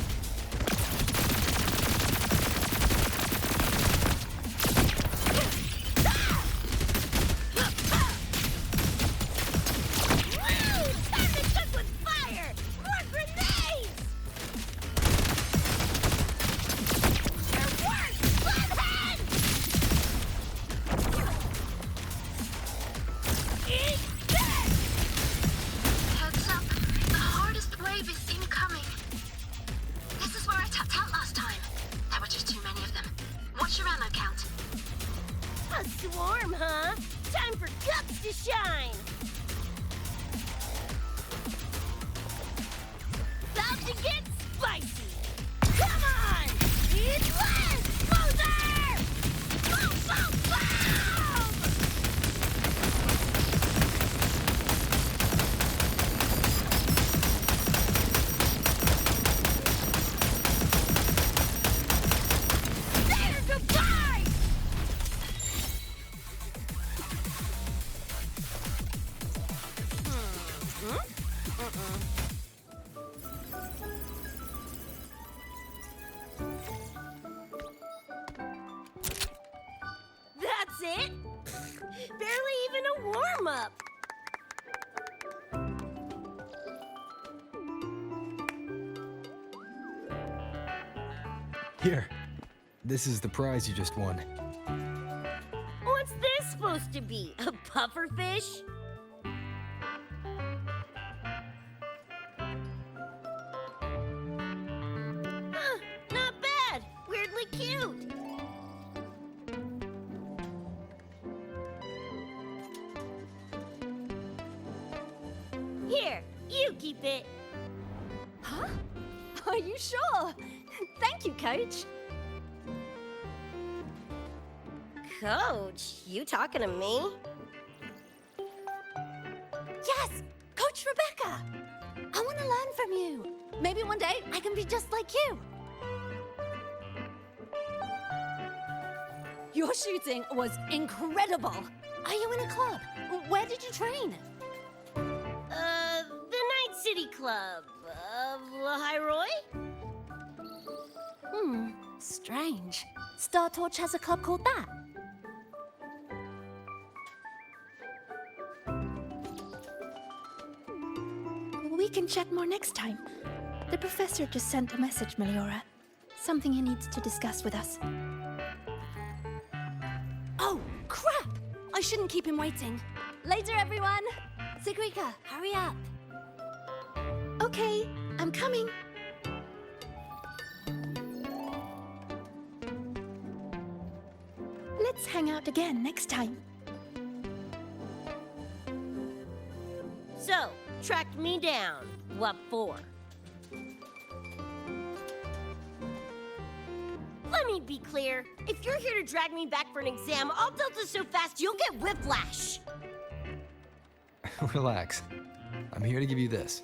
Woo! Time to cook with fire! More grenades! Your worst! Left hand! That's it? Barely even a warm-up. Here, this is the prize you just won. What's this supposed to be? A pufferfish? Huh, not bad. Weirdly cute. Here, you keep it. Huh? Are you sure? Thank you, Coach. Coach, you talking to me? Yes! Coach Rebecca! I want to learn from you. Maybe one day I can be just like you. Your shooting was incredible. Are you in a club? Where did you train? The Night City Club of Lahiroy? Strange. Star Torch has a club called that. We can chat more next time. The professor just sent a message, Meliora. Something he needs to discuss with us. Oh, crap! I shouldn't keep him waiting. Later, everyone. Sigrika, hurry up. Okay, I'm coming. Let's hang out again next time. So, tracked me down. What for? Let me be clear. If you're here to drag me back for an exam, I'll delta so fast you'll get whiplash. Relax. I'm here to give you this.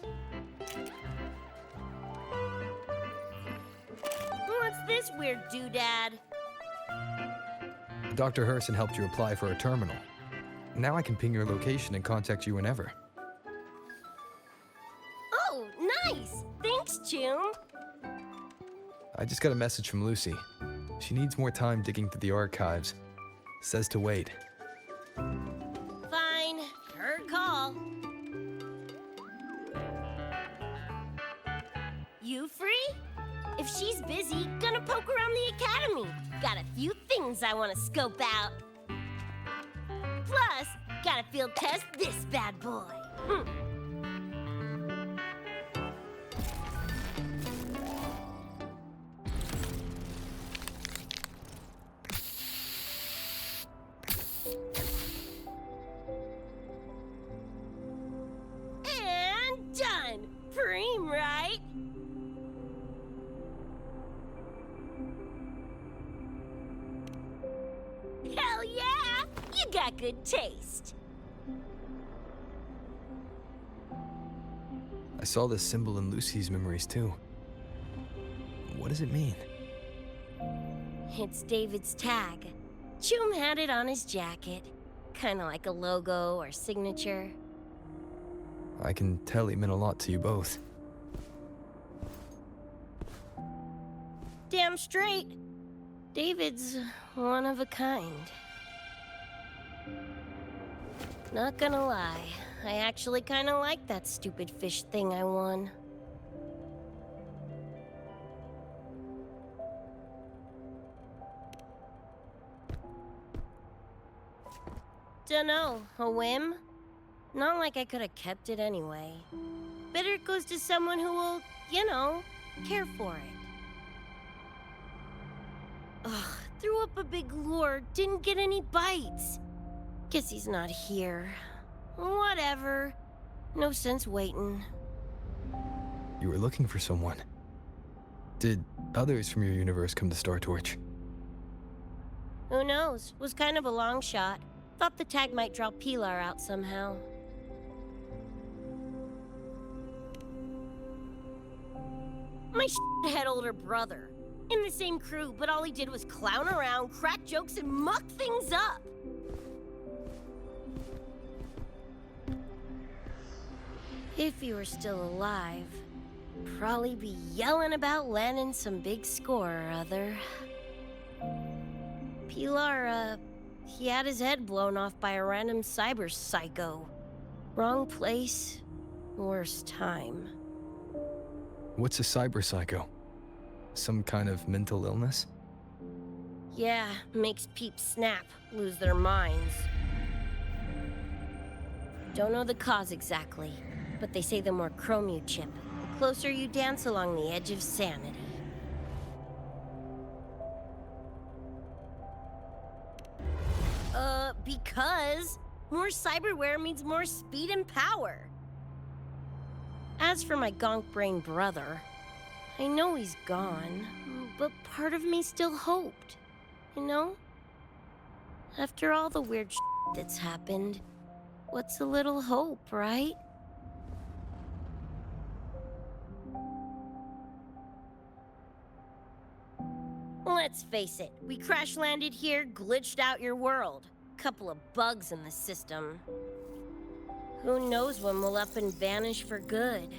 What's this weird doodad? Dr. Herson helped you apply for a terminal. Now I can ping your location and contact you whenever. Oh, nice! Thanks, Chum. I just got a message from Lucy. She needs more time digging through the archives. Says to wait. Fine. Her call. You free? If she's busy, gonna poke around the academy. Got a few things I want to scope out. Plus, gotta field test this bad boy. And done. Preem, right? Hell yeah! You got good taste. I saw this symbol in Lucy's memories too. What does it mean? It's David's tag. Chum had it on his jacket. Kinda like a logo or signature. I can tell he meant a lot to you both. Damn straight. David's one of a kind. Not gonna lie, I actually kinda like that stupid fish thing I won. Dunno, a whim? Not like I could have kept it anyway. Better it goes to someone who will, you know, care for it. Ugh, threw up a big lure, didn't get any bites. Guess he's not here. Whatever. No sense waiting. You were looking for someone. Did others from your universe come to Star Torch? Who knows? Was kind of a long shot. Thought the tag might draw Pilar out somehow. My shithead older brother. In the same crew, but all he did was clown around, crack jokes, and muck things up. If he were still alive, probably be yelling about landing some big score or other. Pilar, he had his head blown off by a random cyber psycho. Wrong place, worst time. What's a cyber psycho? Some kind of mental illness? Yeah, makes peeps snap, lose their minds. Don't know the cause exactly, but they say the more chrome you chip, the closer you dance along the edge of sanity. Because more cyberware means more speed and power. As for my gonk-brain brother, I know he's gone, but part of me still hoped, you know? After all the weird shit that's happened, what's a little hope, right? Let's face it, we crash-landed here, glitched out your world. Couple of bugs in the system. Who knows when we'll up and vanish for good?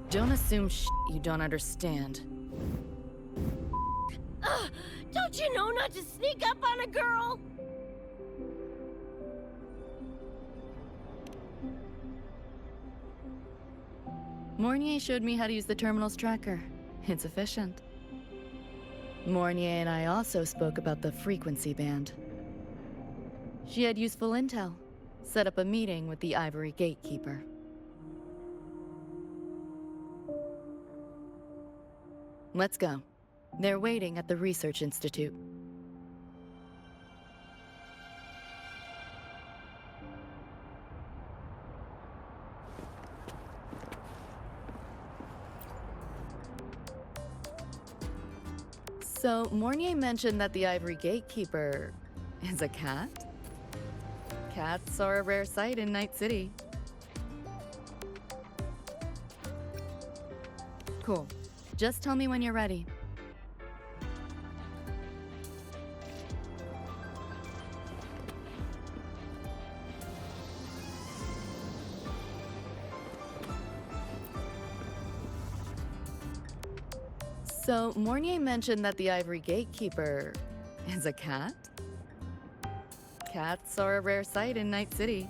Don't assume you don't understand. Don't you know not to sneak up on a girl? Mornier showed me how to use the terminal's tracker. It's efficient. Mornier and I also spoke about the frequency band. She had useful intel. Set up a meeting with the Ivory Gatekeeper. Let's go. They're waiting at the Research Institute. So, Mornier mentioned that the Ivory Gatekeeper is a cat? Cats are a rare sight in Night City. Cool. Just tell me when you're ready. So, Mornier mentioned that the Ivory Gatekeeper is a cat? Cats are a rare sight in Night City.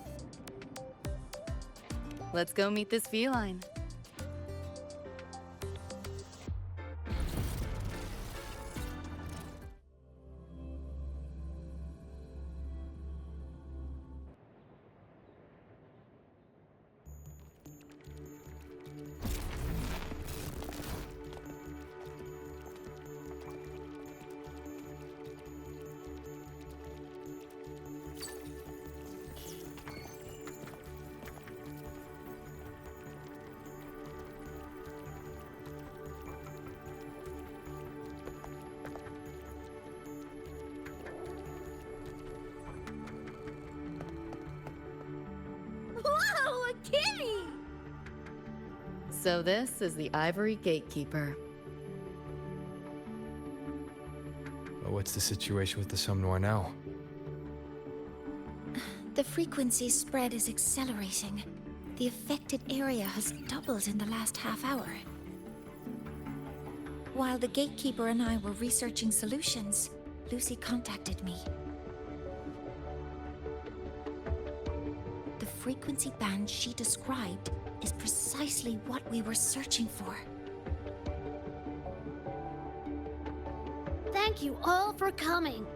Let's go meet this feline. Whoa, a kitty! So this is the Ivory Gatekeeper. Well, what's the situation with the Somnoir now? The frequency spread is accelerating. The affected area has doubled in the last half hour. While the Gatekeeper and I were researching solutions, Lucy contacted me. The frequency band she described is precisely what we were searching for. Thank you all for coming.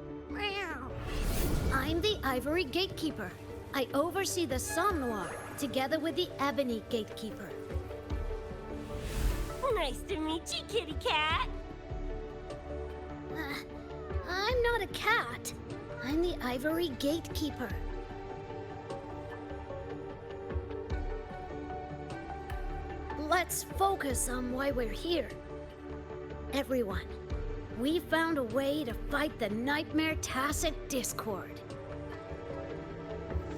I'm the Ivory Gatekeeper. I oversee the Somnoir, together with the Ebony Gatekeeper. Nice to meet you, kitty cat. I'm not a cat. I'm the Ivory Gatekeeper. Let's focus on why we're here. Everyone, we found a way to fight the Nightmare Tacit Discord.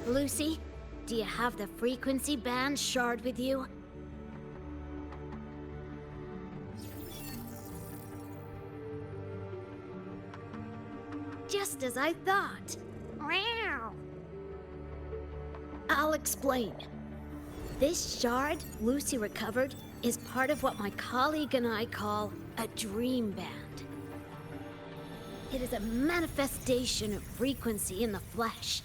Lucy, do you have the frequency band shard with you? Just as I thought. I'll explain. This shard Lucy recovered is part of what my colleague and I call a dream band. It is a manifestation of frequency in the flesh.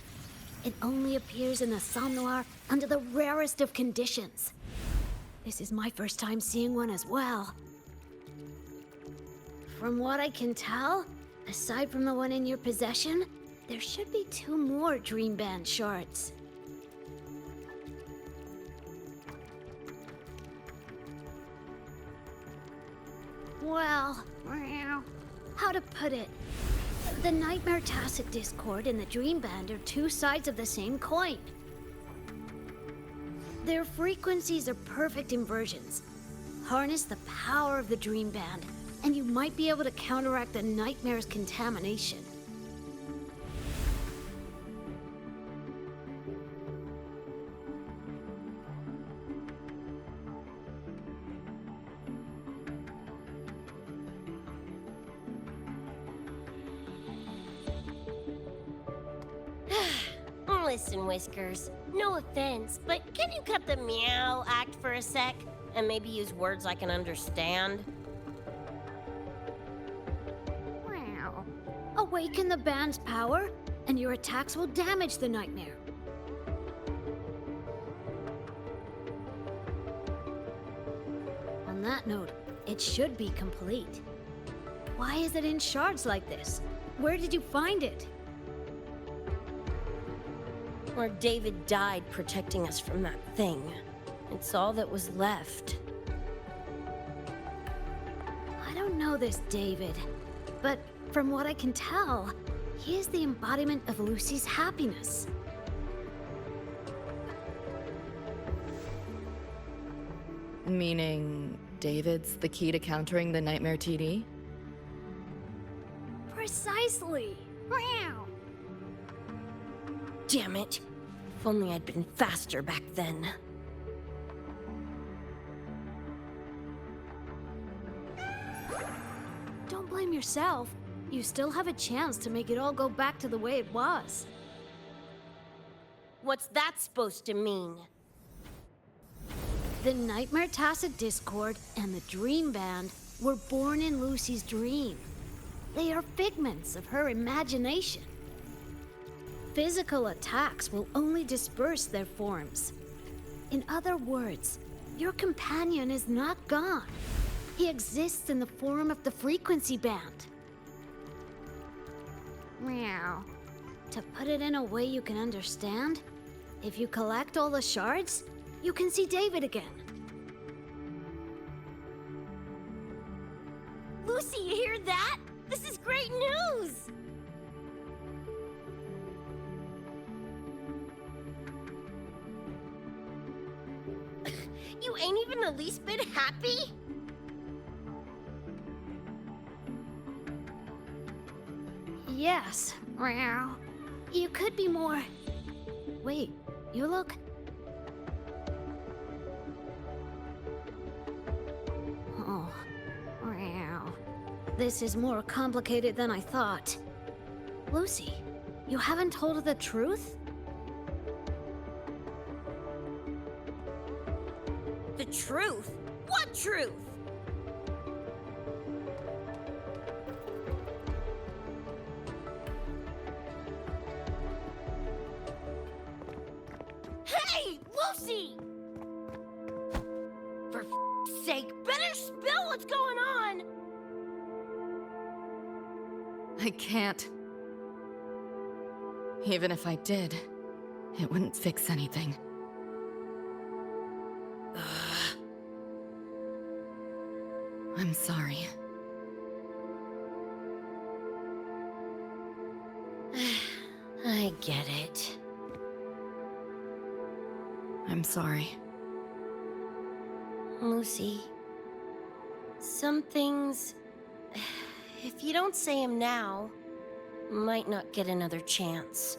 It only appears in the somnoir under the rarest of conditions. This is my first time seeing one as well. From what I can tell, aside from the one in your possession, there should be 2 more dream band shards. Well, how to put it? The Nightmare Tacit Discord and the Dream Band are 2 sides of the same coin. Their frequencies are perfect inversions. Harness the power of the Dream Band, and you might be able to counteract the Nightmare's contamination. Listen, Whiskers, no offense, but can you cut the meow act for a sec? And maybe use words I can understand? Wow. Awaken the band's power, and your attacks will damage the Nightmare. On that note, it should be complete. Why is it in shards like this? Where did you find it? Or David died protecting us from that thing. It's all that was left. I don't know this David, but from what I can tell, he is the embodiment of Lucy's happiness. Meaning, David's the key to countering the Nightmare TD? Precisely! Meow. Damn it. If only I'd been faster back then. Don't blame yourself. You still have a chance to make it all go back to the way it was. What's that supposed to mean? The Nightmare Tacit Discord and the Dream Band were born in Lucy's dream. They are figments of her imagination. Physical attacks will only disperse their forms. In other words, your companion is not gone. He exists in the form of the frequency band. Meow. To put it in a way you can understand, if you collect all the shards, you can see David again. Lucy, you hear that? This is great news! You ain't even the least bit happy? Yes. Meow. You could be more... Wait, you look... Oh. Meow. This is more complicated than I thought. Lucy, you haven't told her the truth? The truth? What truth? Hey, Lucy! For f***'s sake, better spill what's going on! I can't. Even if I did, it wouldn't fix anything. I'm sorry. I get it. I'm sorry. Lucy, some things, if you don't say them now, might not get another chance.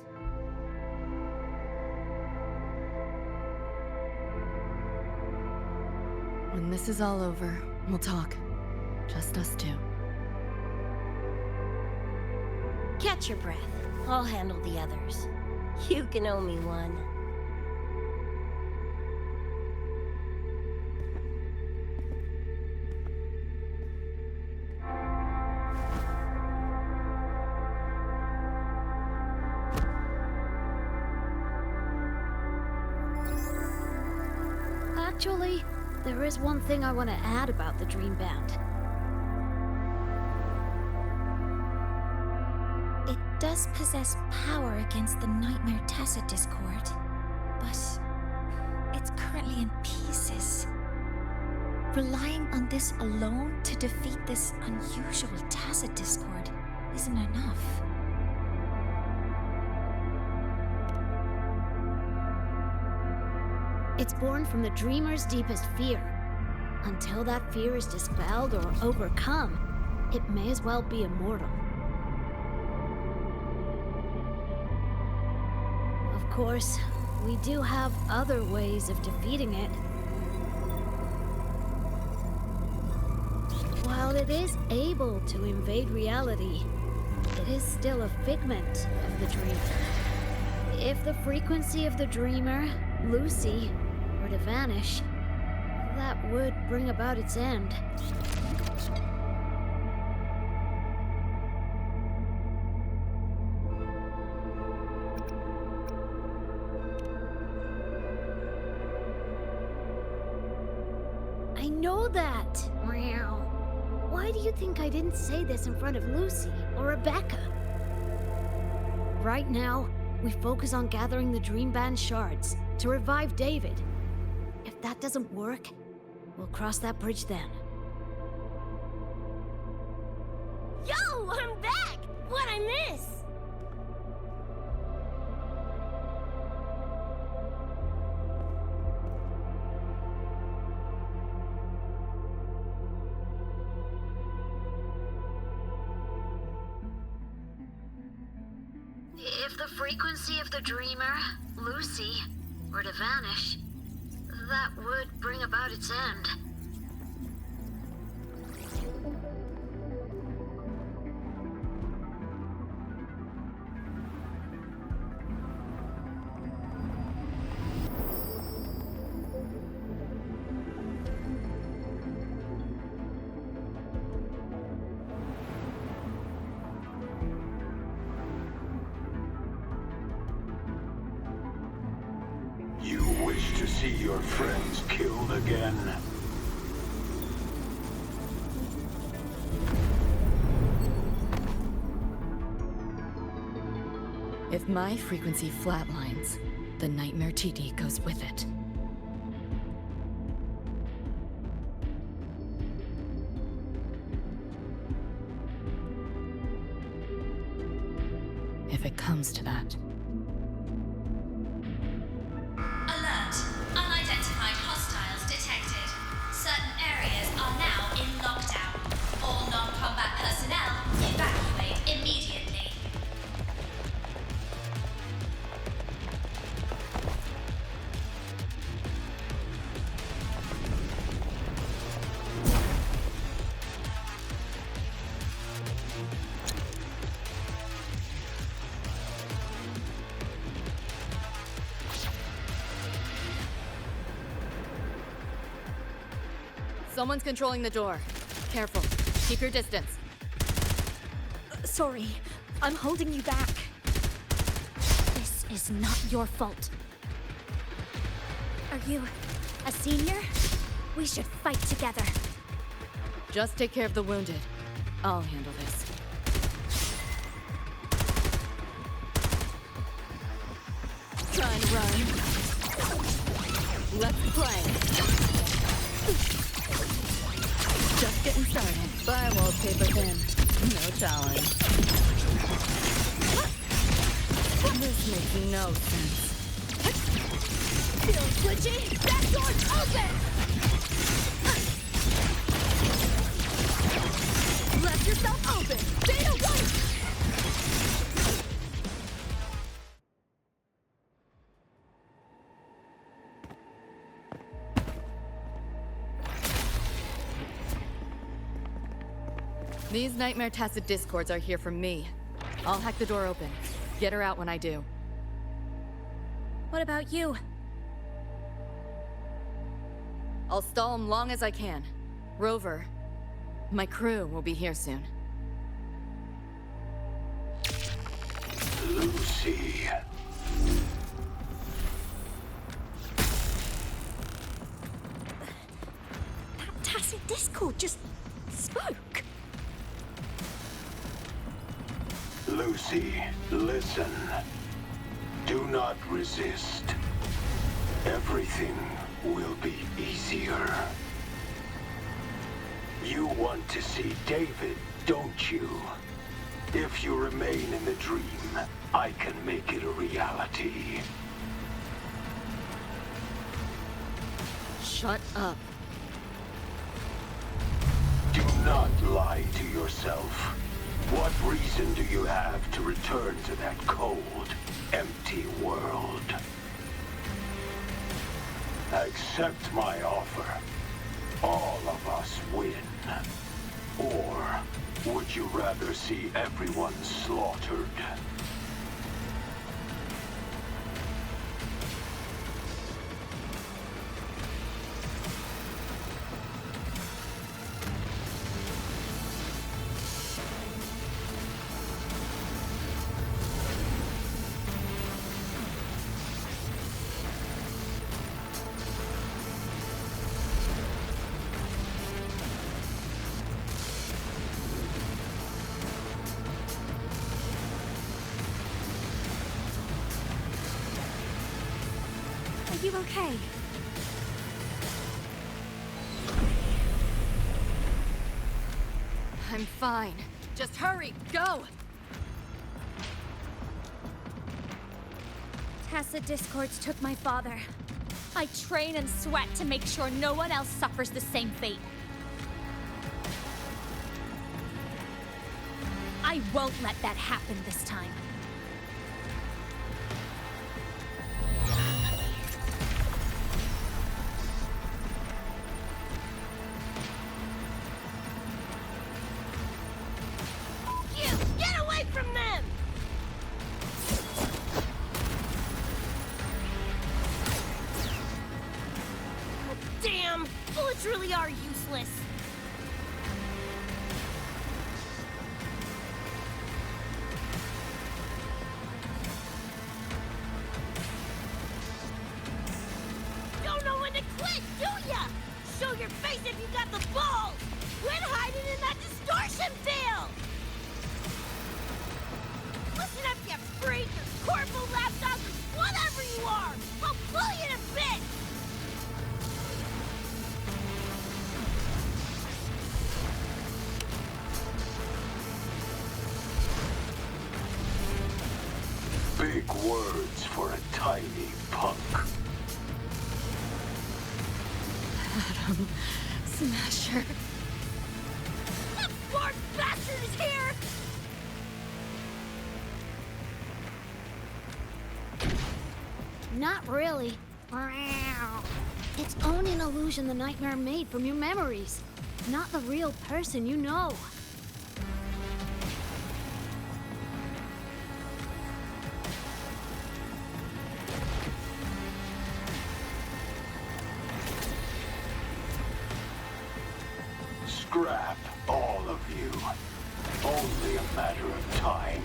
When this is all over, we'll talk. Just us two. Catch your breath. I'll handle the others. You can owe me one. Actually, there is one thing I want to add about the Dream Band. It does possess power against the Nightmare Tacit Discord, but it's currently in pieces. Relying on this alone to defeat this unusual Tacit Discord isn't enough. It's born from the dreamer's deepest fear. Until that fear is dispelled or overcome, it may as well be immortal. Of course, we do have other ways of defeating it. While it is able to invade reality, it is still a figment of the dreamer. If the frequency of the dreamer, Lucy, were to vanish, that would bring about its end. I know that! Meow. Why do you think I didn't say this in front of Lucy or Rebecca? Right now, we focus on gathering the Dream Band shards to revive David. If that doesn't work, we'll cross that bridge then. Yo, I'm back! What'd I miss? If the frequency of the dreamer, Lucy, were to vanish, that would bring about its end. You wish to see your friends killed again? If my frequency flatlines, the Nightmare TD goes with it. If it comes to that. Alert! Unidentified hostiles detected. Certain areas are now in lockdown. All non-combat personnel evacuate immediately. Someone's controlling the door. Careful. Keep your distance. Sorry, I'm holding you back. This is not your fault. Are you a senior? We should fight together. Just take care of the wounded. I'll handle this. Try and run. Let's play. Just getting started. Firewall paper thin. No challenge. This makes no sense. Feeling glitchy? That door's open! Left yourself open! Beta 1! These Nightmare Tacit Discords are here for me. I'll hack the door open. Get her out when I do. What about you? I'll stall them long as I can. Rover, my crew will be here soon. Lucy. tacit discord just spoke. Lucy, listen. Do not resist. Everything will be easier. You want to see David, don't you? If you remain in the dream, I can make it a reality. Shut up. Do not lie to yourself. What reason do you have to return to that cold, empty world? Accept my offer. All of us win. Or would you rather see everyone slaughtered? Are you okay? I'm fine. Just hurry, go! Tacit discords took my father. I train and sweat to make sure no one else suffers the same fate. I won't let that happen this time. Get away from them! Oh, damn! Bullets really are useless. Don't know when to quit, do ya? Show your face if you got the balls! Quit hiding in that distortion field! Listen up, you freak! Corporal lapdog, whatever you are! I'll pull you to bits! Big words for a tiny punk. Adam Smasher. That poor bastard is here! Not really. Its own an illusion the nightmare made from your memories. Not the real person you know. Scrap, all of you. Only a matter of time.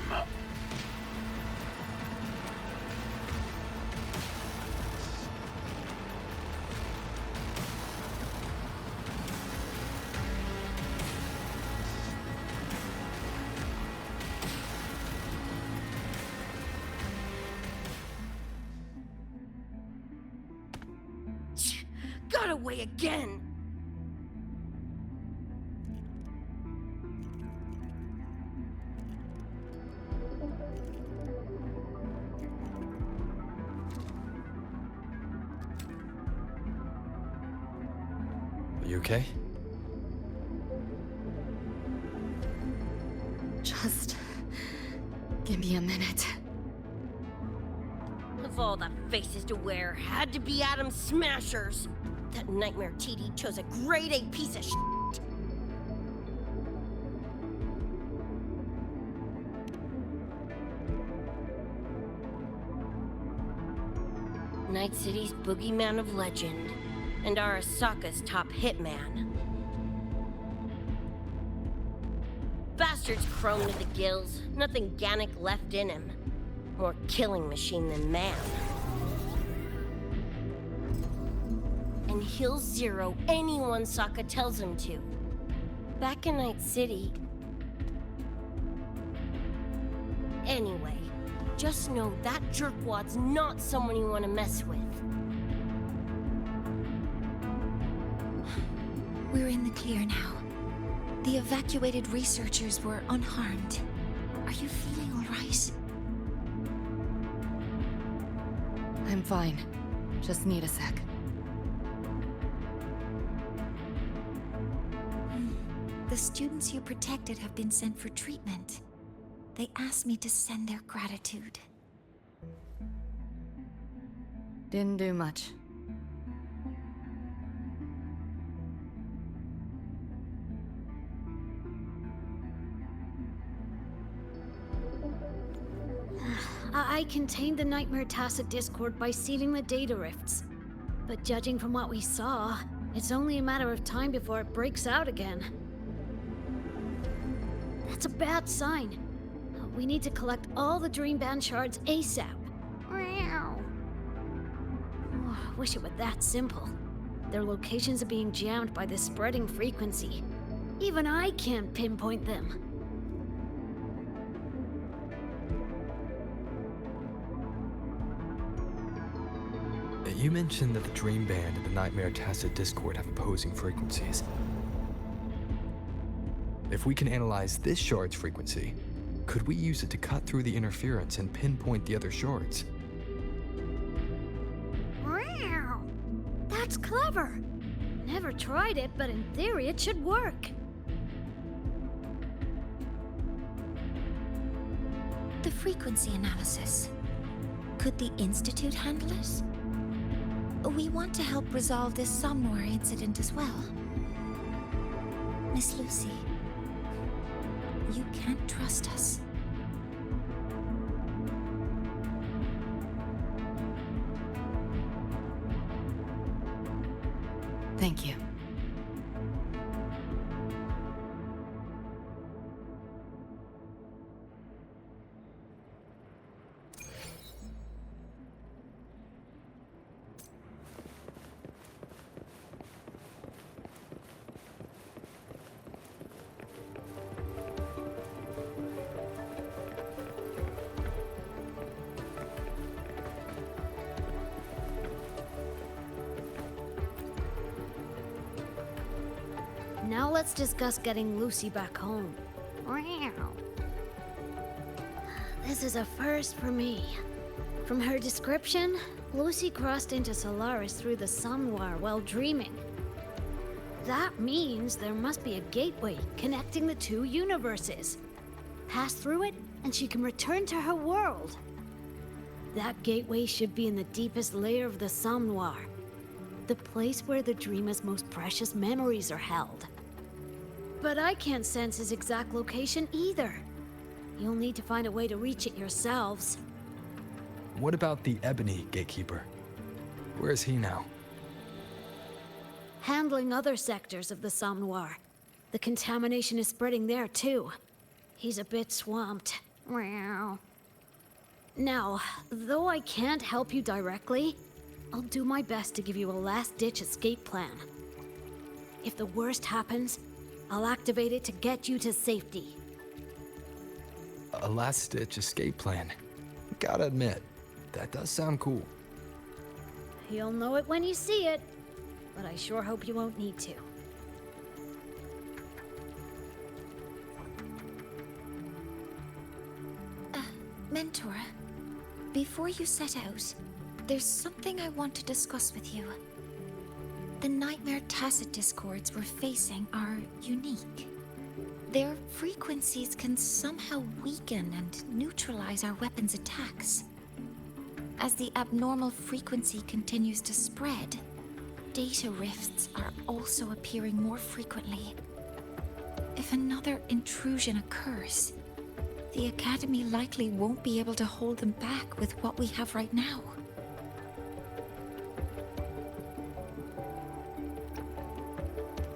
Got away again! Are you okay? Just give me a minute. Of all the faces to wear, had to be Adam Smashers. That nightmare TD chose a grade A piece of shit. Night City's boogeyman of legend, and Arasaka's top hitman. Bastard's chrome to the gills, nothing Gannic left in him. More killing machine than man. And in Hill Zero anyone Sokka tells him to. Back in Night City... Anyway, just know that jerkwad's not someone you want to mess with. We're in the clear now. The evacuated researchers were unharmed. Are you feeling all right? I'm fine. Just need a sec. The students you protected have been sent for treatment. They asked me to send their gratitude. Didn't do much. I contained the Nightmare Tacit Discord by sealing the data rifts. But judging from what we saw, it's only a matter of time before it breaks out again. That's a bad sign. We need to collect all the Dream Band shards ASAP. Wish it were that simple. Their locations are being jammed by the spreading frequency. Even I can't pinpoint them. You mentioned that the Dream Band and the Nightmare Tacit Discord have opposing frequencies. If we can analyze this shard's frequency, could we use it to cut through the interference and pinpoint the other shards? That's clever! Never tried it, but in theory it should work. The frequency analysis. Could the Institute handle it? We want to help resolve this Somnwar incident as well. Miss Lucy, you can't trust us. Thank you. Now let's discuss getting Lucy back home. This is a first for me. From her description, Lucy crossed into Solaris through the Somnwar while dreaming. That means there must be a gateway connecting the two universes. Pass through it, and she can return to her world. That gateway should be in the deepest layer of the Somnwar, the place where the dreamer's most precious memories are held. But I can't sense his exact location either. You'll need to find a way to reach it yourselves. What about the Ebony Gatekeeper? Where is he now? Handling other sectors of the Somnwar. The contamination is spreading there too. He's a bit swamped. Now, though I can't help you directly, I'll do my best to give you a last-ditch escape plan. If the worst happens, I'll activate it to get you to safety. A last-ditch escape plan. Gotta admit, that does sound cool. You'll know it when you see it, but I sure hope you won't need to. Mentor, before you set out, there's something I want to discuss with you. The Nightmare Tacit Discords we're facing are unique. Their frequencies can somehow weaken and neutralize our weapons' attacks. As the abnormal frequency continues to spread, data rifts are also appearing more frequently. If another intrusion occurs, the Academy likely won't be able to hold them back with what we have right now.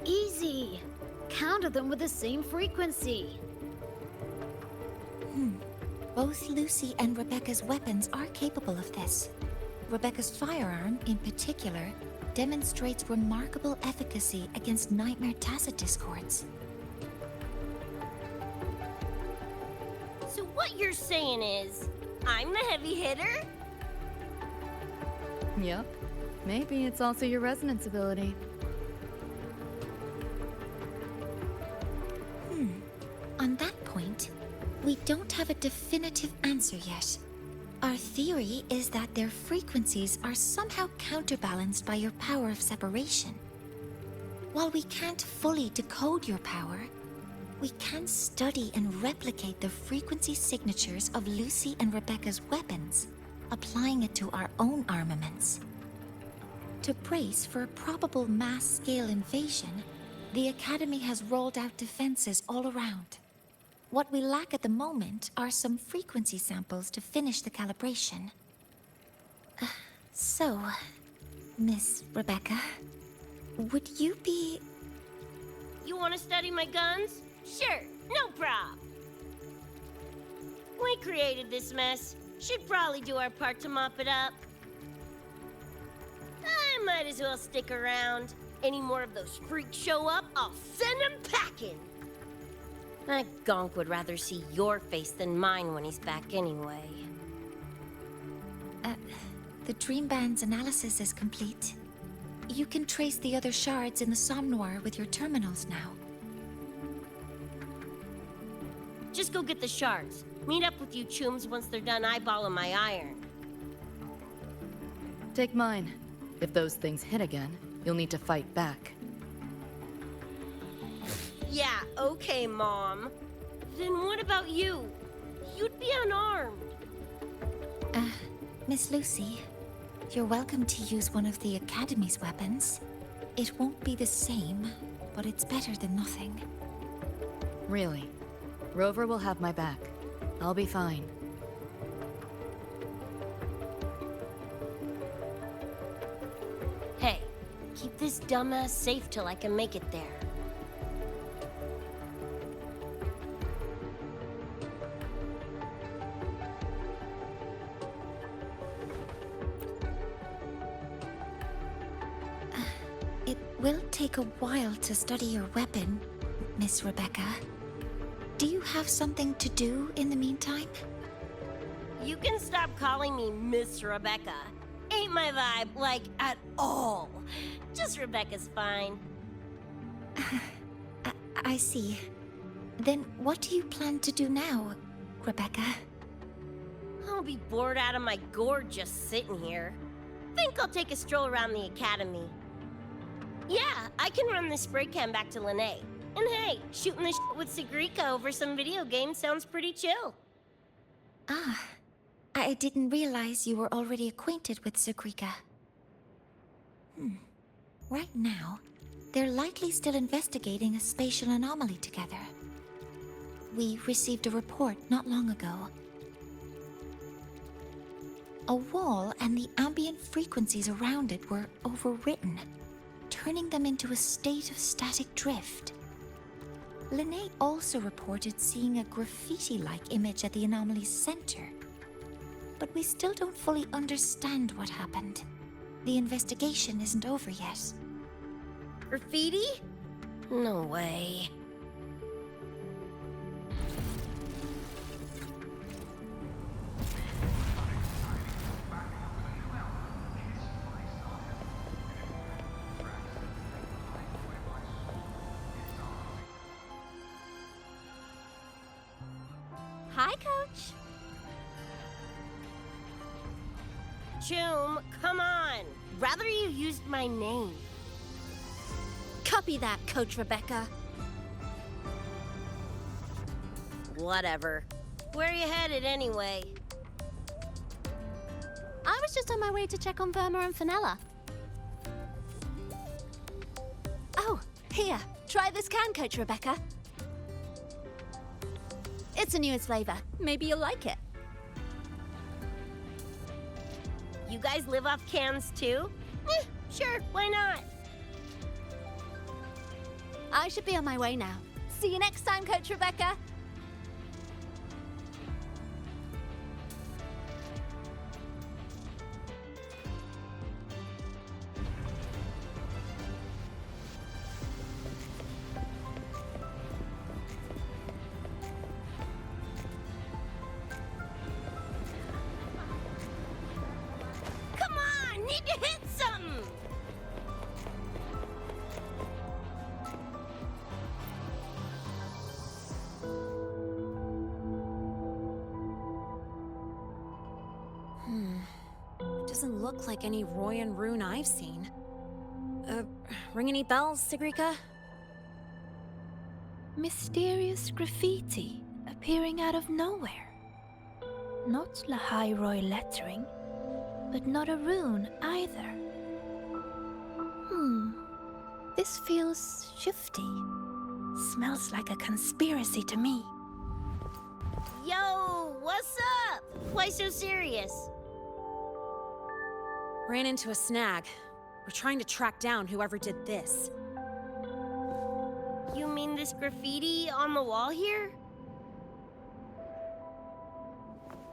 Easy! Counter them with the same frequency. Both Lucy and Rebecca's weapons are capable of this. Rebecca's firearm, in particular, demonstrates remarkable efficacy against nightmare tacit discords. So what you're saying is, I'm the heavy hitter? Yep. Maybe it's also your resonance ability. On that point, we don't have a definitive answer yet. Our theory is that their frequencies are somehow counterbalanced by your power of separation. While we can't fully decode your power, we can study and replicate the frequency signatures of Lucy and Rebecca's weapons, applying it to our own armaments. To brace for a probable mass-scale invasion, the Academy has rolled out defenses all around. What we lack at the moment are some frequency samples to finish the calibration. So, Miss Rebecca, would you be... You want to study my guns? Sure, no prob. We created this mess. Should probably do our part to mop it up. I might as well stick around. Any more of those freaks show up, I'll send them packing. That gonk would rather see your face than mine when he's back anyway. The Dream Band's analysis is complete. You can trace the other shards in the Somnoir with your terminals now. Just go get the shards. Meet up with you chooms once they're done eyeballing my iron. Take mine. If those things hit again, you'll need to fight back. Yeah, okay, Mom. Then what about you? You'd be unarmed. Miss Lucy, you're welcome to use one of the Academy's weapons. It won't be the same, but it's better than nothing. Really? Rover will have my back. I'll be fine. Hey, keep this dumbass safe till I can make it there. It will take a while to study your weapon, Miss Rebecca. Do you have something to do in the meantime? You can stop calling me Miss Rebecca. Ain't my vibe, like, at all. Just Rebecca's fine. I see. Then what do you plan to do now, Rebecca? I'll be bored out of my gourd just sitting here. Think I'll take a stroll around the Academy. Yeah, I can run this spray can back to Lene. And hey, shooting the shit with Sigrika over some video games sounds pretty chill. Ah, I didn't realize you were already acquainted with Sigrika. Right now, they're likely still investigating a spatial anomaly together. We received a report not long ago. A wall and the ambient frequencies around it were overwritten, turning them into a state of static drift. Lene also reported seeing a graffiti-like image at the anomaly's center. But we still don't fully understand what happened. The investigation isn't over yet. Graffiti? No way. Hi, Coach. Choom, come on. Rather you used my name. Copy that, Coach Rebecca. Whatever. Where are you headed anyway? I was just on my way to check on Verma and Fenella. Oh, here. Try this can, Coach Rebecca. It's a newest flavor. Maybe you'll like it. You guys live off cans too? Sure, why not? I should be on my way now. See you next time, Coach Rebecca. need to hit something! Doesn't look like any Royan rune I've seen. Ring any bells, Sigrika? Mysterious graffiti appearing out of nowhere. Not Lahairoi lettering, but not a rune either. This feels shifty. Smells like a conspiracy to me. Yo, what's up? Why so serious? Ran into a snag. We're trying to track down whoever did this. You mean this graffiti on the wall here?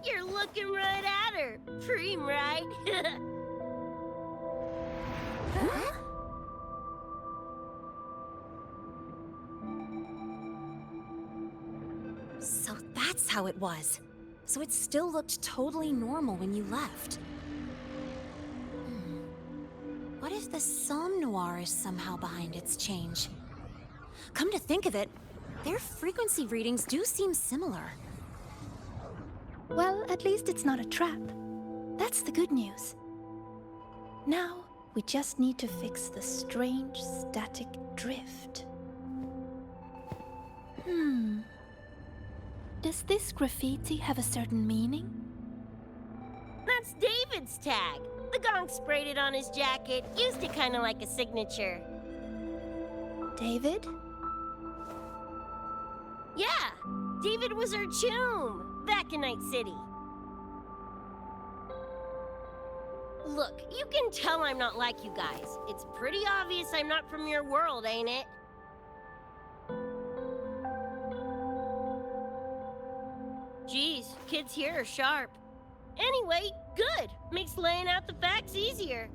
You're looking right at her. Preem, right? Huh? So that's how it was. So it still looked totally normal when you left. What if the Somme Noir is somehow behind its change? Come to think of it, their frequency readings do seem similar. Well, at least it's not a trap. That's the good news. Now, we just need to fix the strange static drift. Does this graffiti have a certain meaning? That's David's tag. The gong sprayed it on his jacket, used it kind of like a signature. David? Yeah, David was our choom back in Night City. Look, you can tell I'm not like you guys. It's pretty obvious I'm not from your world, ain't it? Geez, kids here are sharp. Anyway, good. Makes laying out the facts easier.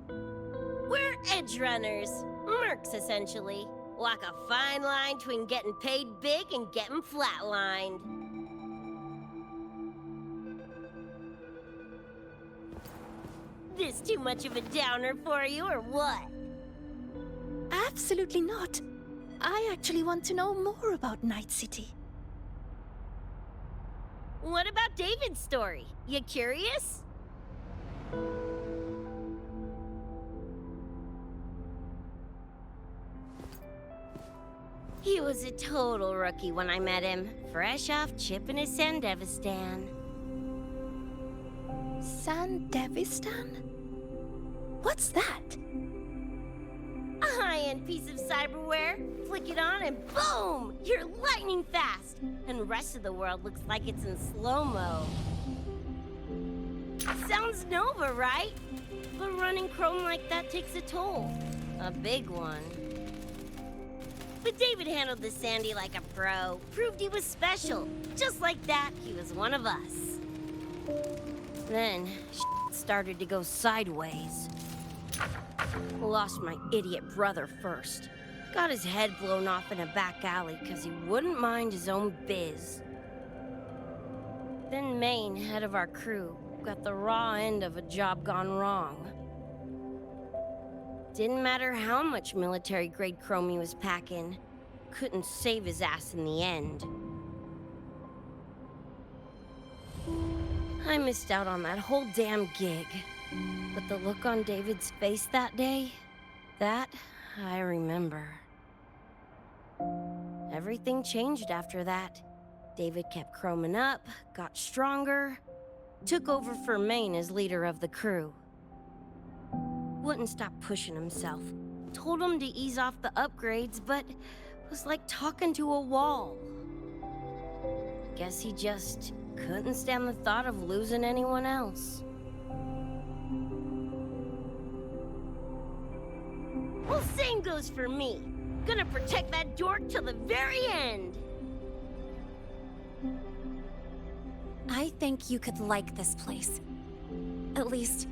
We're Edgerunners. Mercs, essentially. Walk a fine line between getting paid big and getting flatlined. This too much of a downer for you, or what? Absolutely not. I actually want to know more about Night City. What about David's story? You curious? He was a total rookie when I met him, fresh off chipping his Sandevistan. Sandevistan? What's that? A high-end piece of cyberware. Flick it on and boom! You're lightning fast! And the rest of the world looks like it's in slow-mo. Sounds Nova, right? But running chrome like that takes a toll. A big one. But David handled the Sandy like a pro. Proved he was special. Just like that, he was one of us. Then, started to go sideways. Lost my idiot brother first. Got his head blown off in a back alley because he wouldn't mind his own biz. Then Maine, head of our crew, got the raw end of a job gone wrong. Didn't matter how much military-grade chrome he was packing. Couldn't save his ass in the end. I missed out on that whole damn gig. But the look on David's face that day, that I remember. Everything changed after that. David kept chroming up, got stronger, took over for Maine as leader of the crew. Wouldn't stop pushing himself. Told him to ease off the upgrades, but was like talking to a wall. Guess he just couldn't stand the thought of losing anyone else. Well, same goes for me. Gonna protect that dork till the very end. I think you could like this place. At least,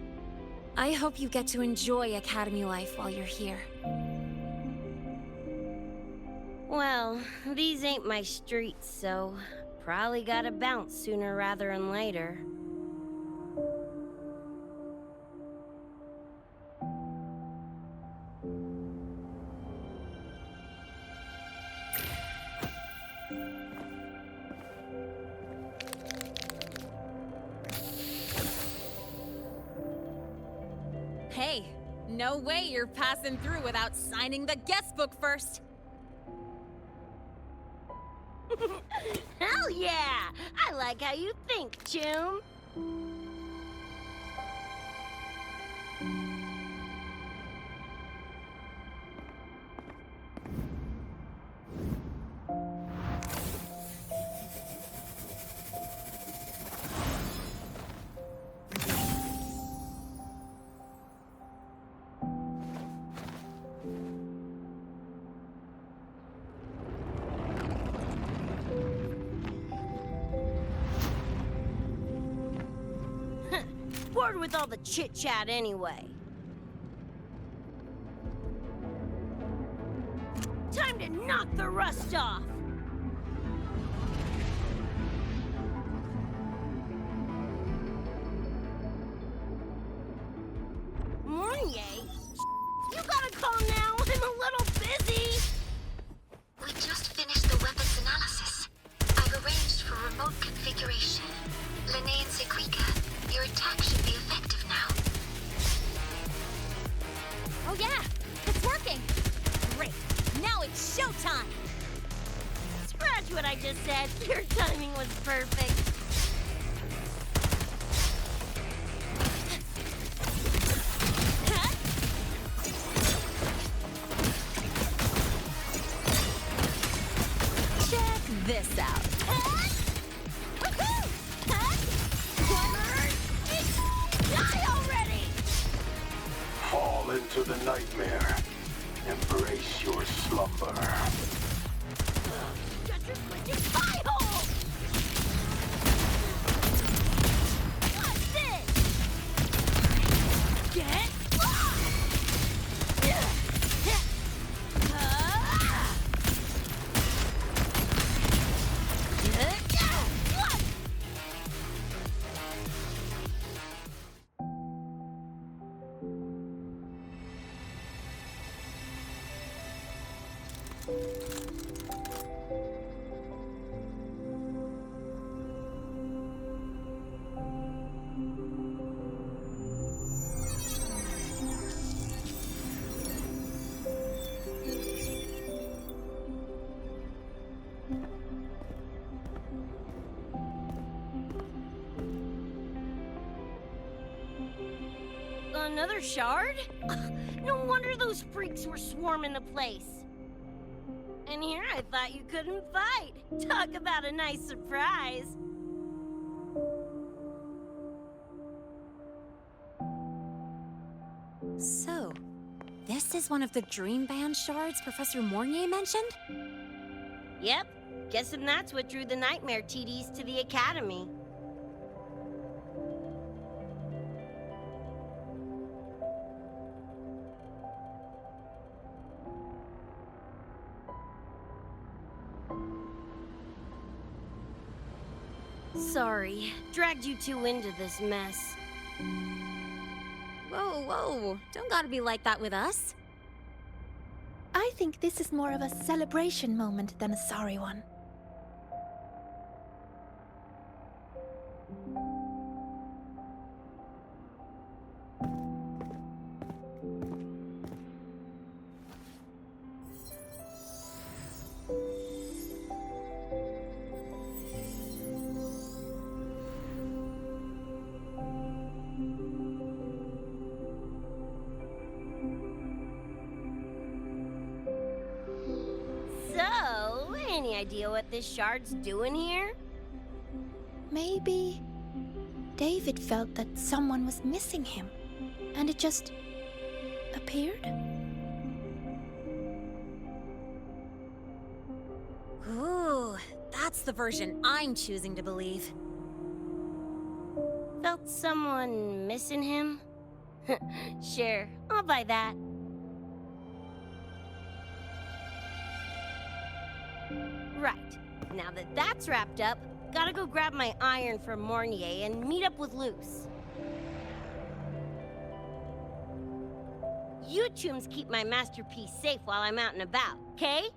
I hope you get to enjoy Academy life while you're here. Well, these ain't my streets, so probably gotta bounce sooner rather than later. no way you're passing through without signing the guest book first. Hell yeah! I like how you think, Choom. Bored with all the chit-chat anyway. Time to knock the rust off! Mornier? You gotta call now, I'm a little busy! We just finished the weapons analysis. I've arranged for remote configuration. Lene and Sequika, your attack should be effective now. Oh yeah, it's working. Great, now it's showtime. Scratch what I just said, your timing was perfect. Check this out. Die already! Fall into the nightmare. Embrace your slumber. Shut your freaking pie hole! What's this? Get lost! Another shard? No wonder those freaks were swarming the place. And here I thought you couldn't fight. Talk about a nice surprise. So, this is one of the Dream Band shards Professor Mornier mentioned? Yep. Guessing that's what drew the Nightmare TDs to the Academy. Sorry, dragged you two into this mess. Whoa, whoa, don't gotta be like that with us. I think this is more of a celebration moment than a sorry one. So, any idea what this shard's doing here? Maybe David felt that someone was missing him, and it just appeared? Ooh, that's the version I'm choosing to believe. Felt someone missing him? Sure, I'll buy that. Right, now that that's wrapped up, gotta go grab my iron from Mornier and meet up with Luce. You chooms keep my masterpiece safe while I'm out and about, okay?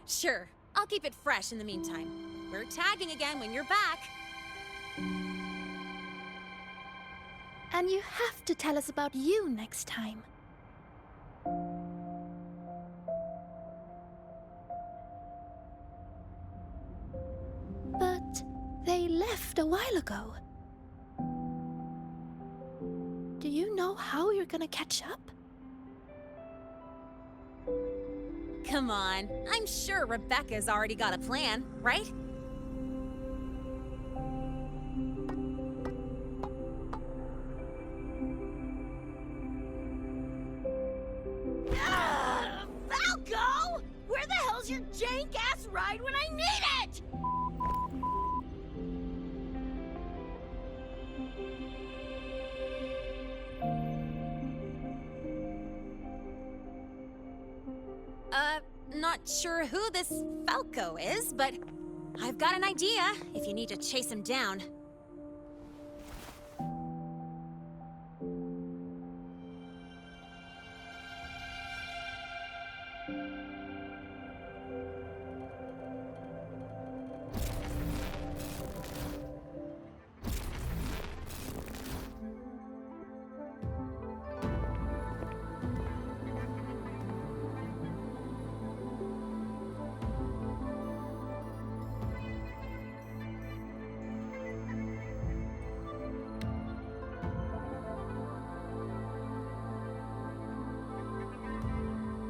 Sure, I'll keep it fresh in the meantime. We're tagging again when you're back. And you have to tell us about you next time. But they left a while ago. Do you know how you're gonna catch up? Come on, I'm sure Rebecca's already got a plan, right? Falco! Where the hell's your jank-ass ride when I need it? Not sure who this Falco is, but I've got an idea if you need to chase him down.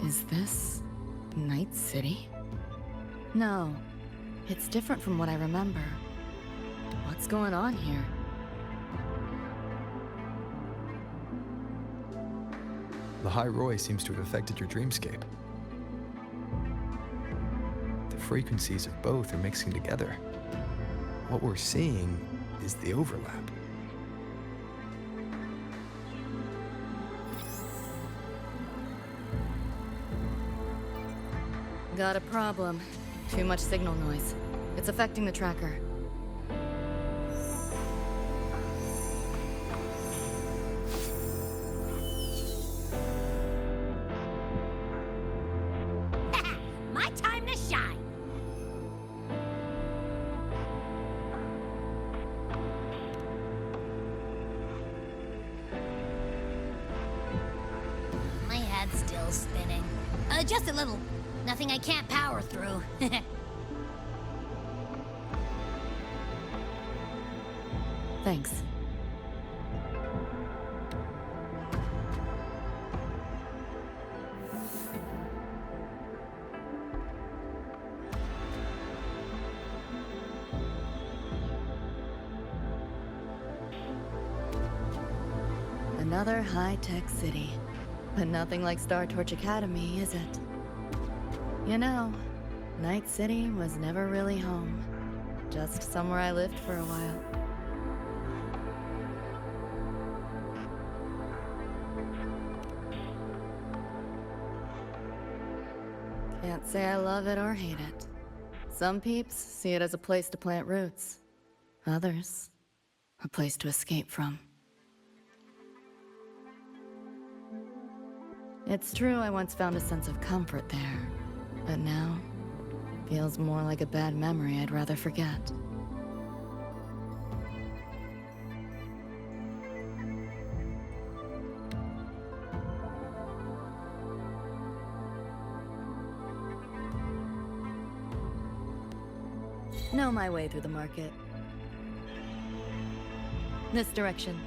Is this Night City? No, it's different from what I remember. What's going on here? The High Roy seems to have affected your dreamscape. The frequencies of both are mixing together. What we're seeing is the overlap. Got a problem. Too much signal noise. It's affecting the tracker. My time to shine! My head's still spinning. Just a little. Nothing I can't power through. Thanks. Another high-tech city. But nothing like Star Torch Academy, is it? You know, Night City was never really home. Just somewhere I lived for a while. Can't say I love it or hate it. Some peeps see it as a place to plant roots. Others, a place to escape from. It's true I once found a sense of comfort there, but now, feels more like a bad memory I'd rather forget. Know my way through the market. This direction.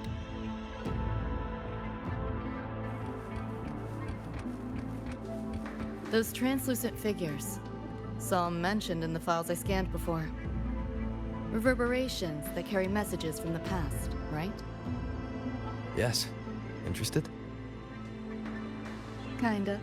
Those translucent figures. Saw them mentioned in the files I scanned before. Reverberations that carry messages from the past, right? Yes. Interested? Kinda.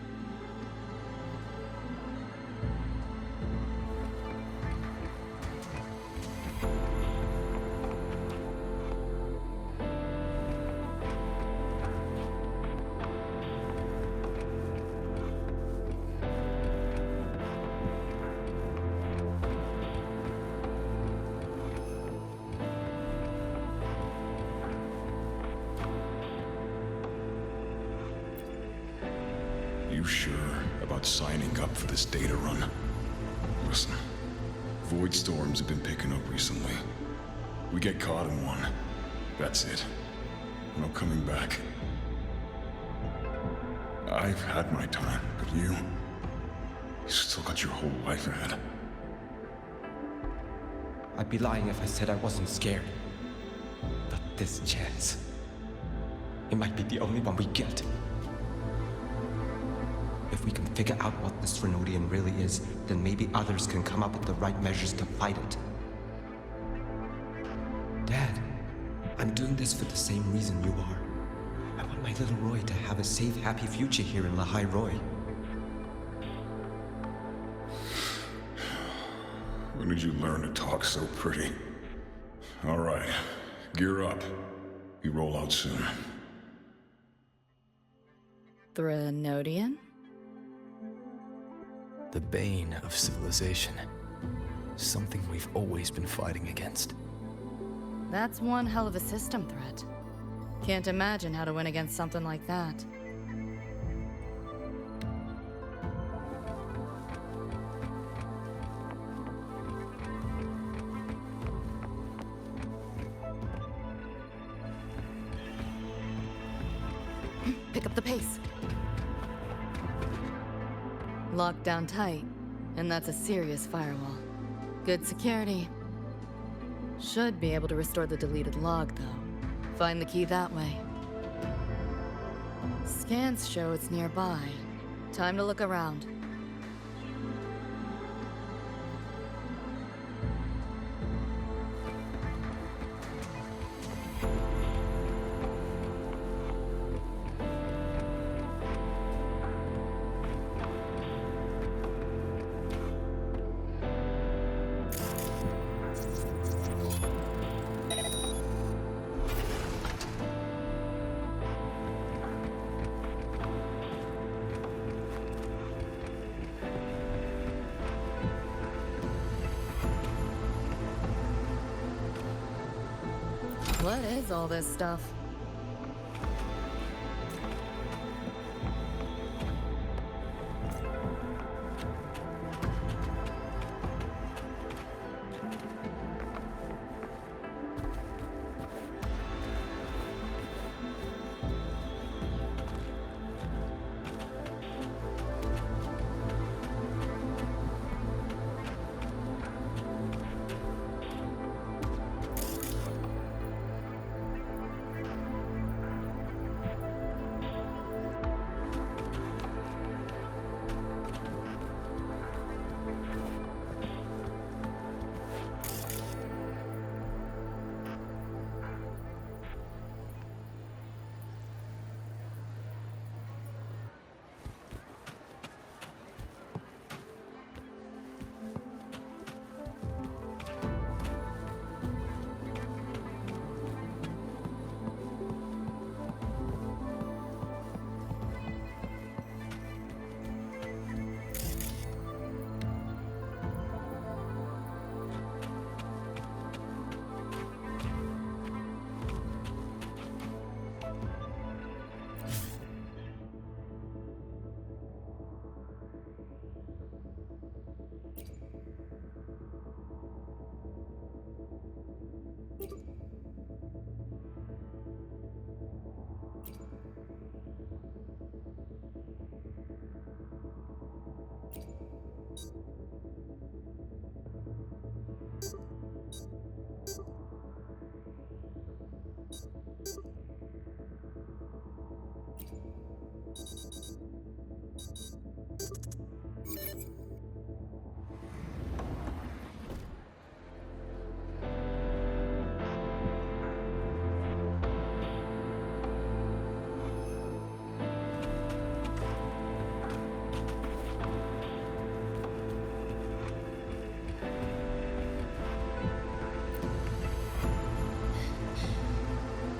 You sure about signing up for this data run? Listen, void storms have been picking up recently. We get caught in one. That's it. No coming back. I've had my time, but you still got your whole life ahead. I'd be lying if I said I wasn't scared. But this chance, it might be the only one we get. If we can figure out what this Renodian really is, then maybe others can come up with the right measures to fight it. Dad, I'm doing this for the same reason you are. I want my little Roy to have a safe, happy future here in Lahai Roy. When did you learn to talk so pretty? All right, gear up. We roll out soon. Renodian? The bane of civilization. Something we've always been fighting against. That's one hell of a system threat. Can't imagine how to win against something like that. Pick up the pace. Locked down tight, and that's a serious firewall. Good security. Should be able to restore the deleted log, though. Find the key that way. Scans show it's nearby. Time to look around. What is all this stuff?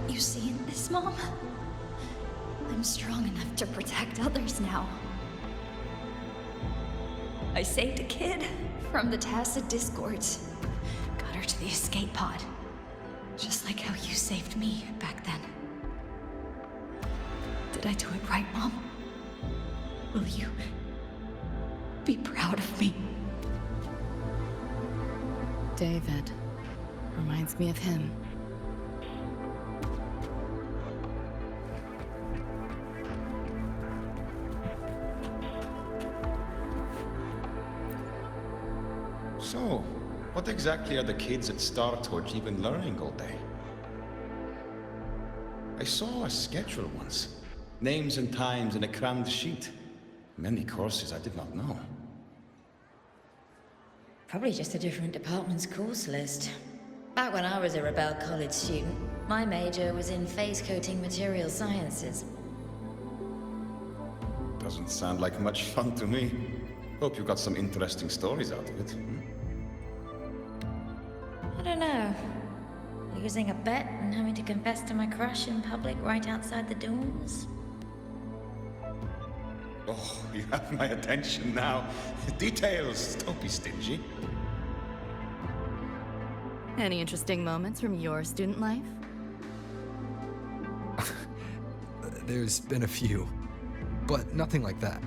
You seeing this, Mom? I'm strong enough to protect others now. I saved a kid from the Tacit Discords. Got her to the escape pod. Just like how you saved me back then. Did I do it right, Mom? Will you be proud of me? David. Reminds me of him. So, what exactly are the kids at Star Torch even learning all day? I saw a schedule once. Names and times in a crammed sheet. Many courses I did not know. Probably just a different department's course list. Back when I was a Rebel College student, my major was in phase coating material sciences. Doesn't sound like much fun to me. Hope you got some interesting stories out of it. I don't know. Losing a bet and having to confess to my crush in public right outside the doors. Oh, you have my attention now. Details, don't be stingy. Any interesting moments from your student life? There's been a few, but nothing like that.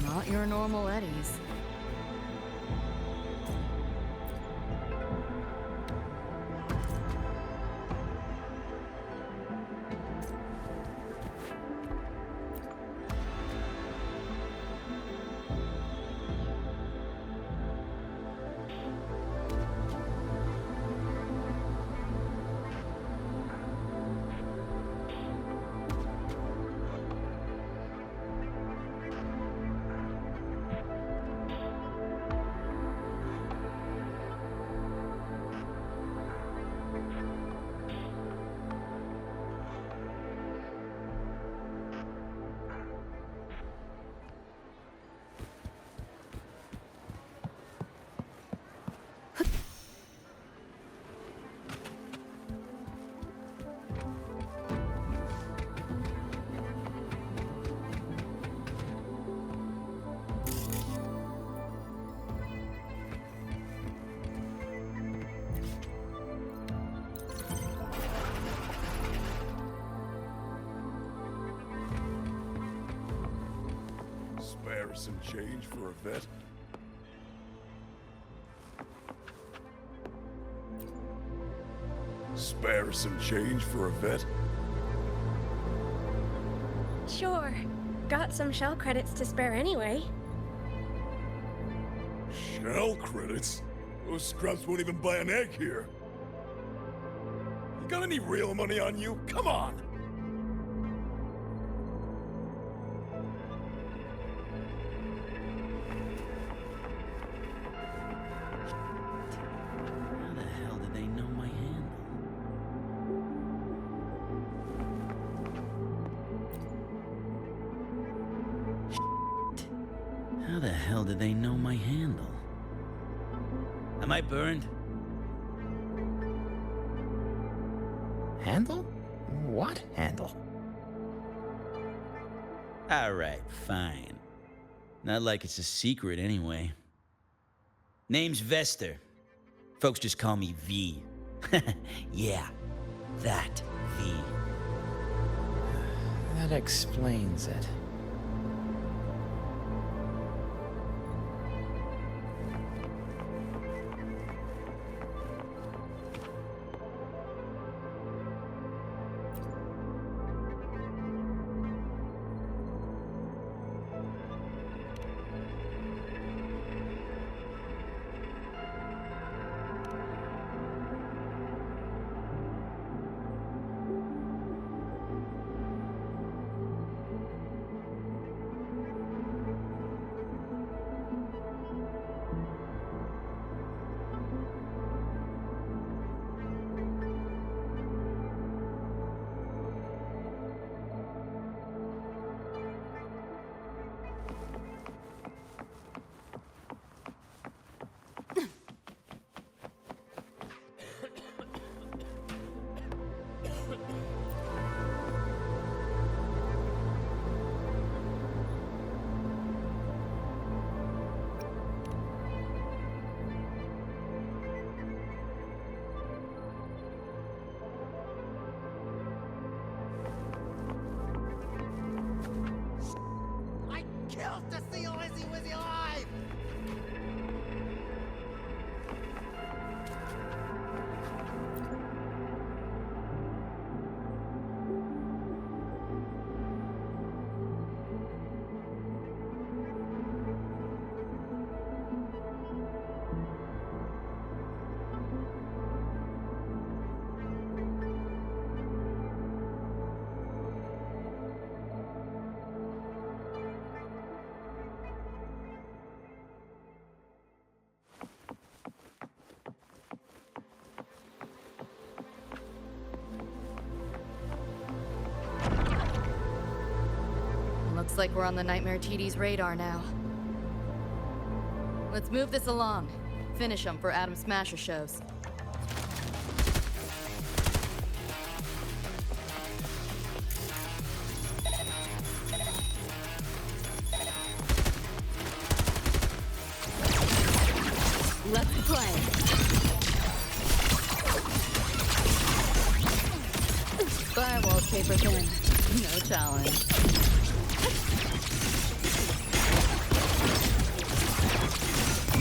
Not your normal Eddies. Spare some change for a vet? Spare some change for a vet? Sure. Got some shell credits to spare anyway. Shell credits? Those scrubs won't even buy an egg here. You got any real money on you? Come on! How the hell did they know my handle? How the hell did they know my handle? Am I burned? Handle? What handle? Alright, fine. Not like it's a secret anyway. Name's Vester. Folks just call me V. Yeah, that V. That explains it. is he alive? Looks like we're on the Nightmare TD's radar now. Let's move this along. Finish them for Adam Smasher shows. Let's play. Firewall's paper thin. No challenge.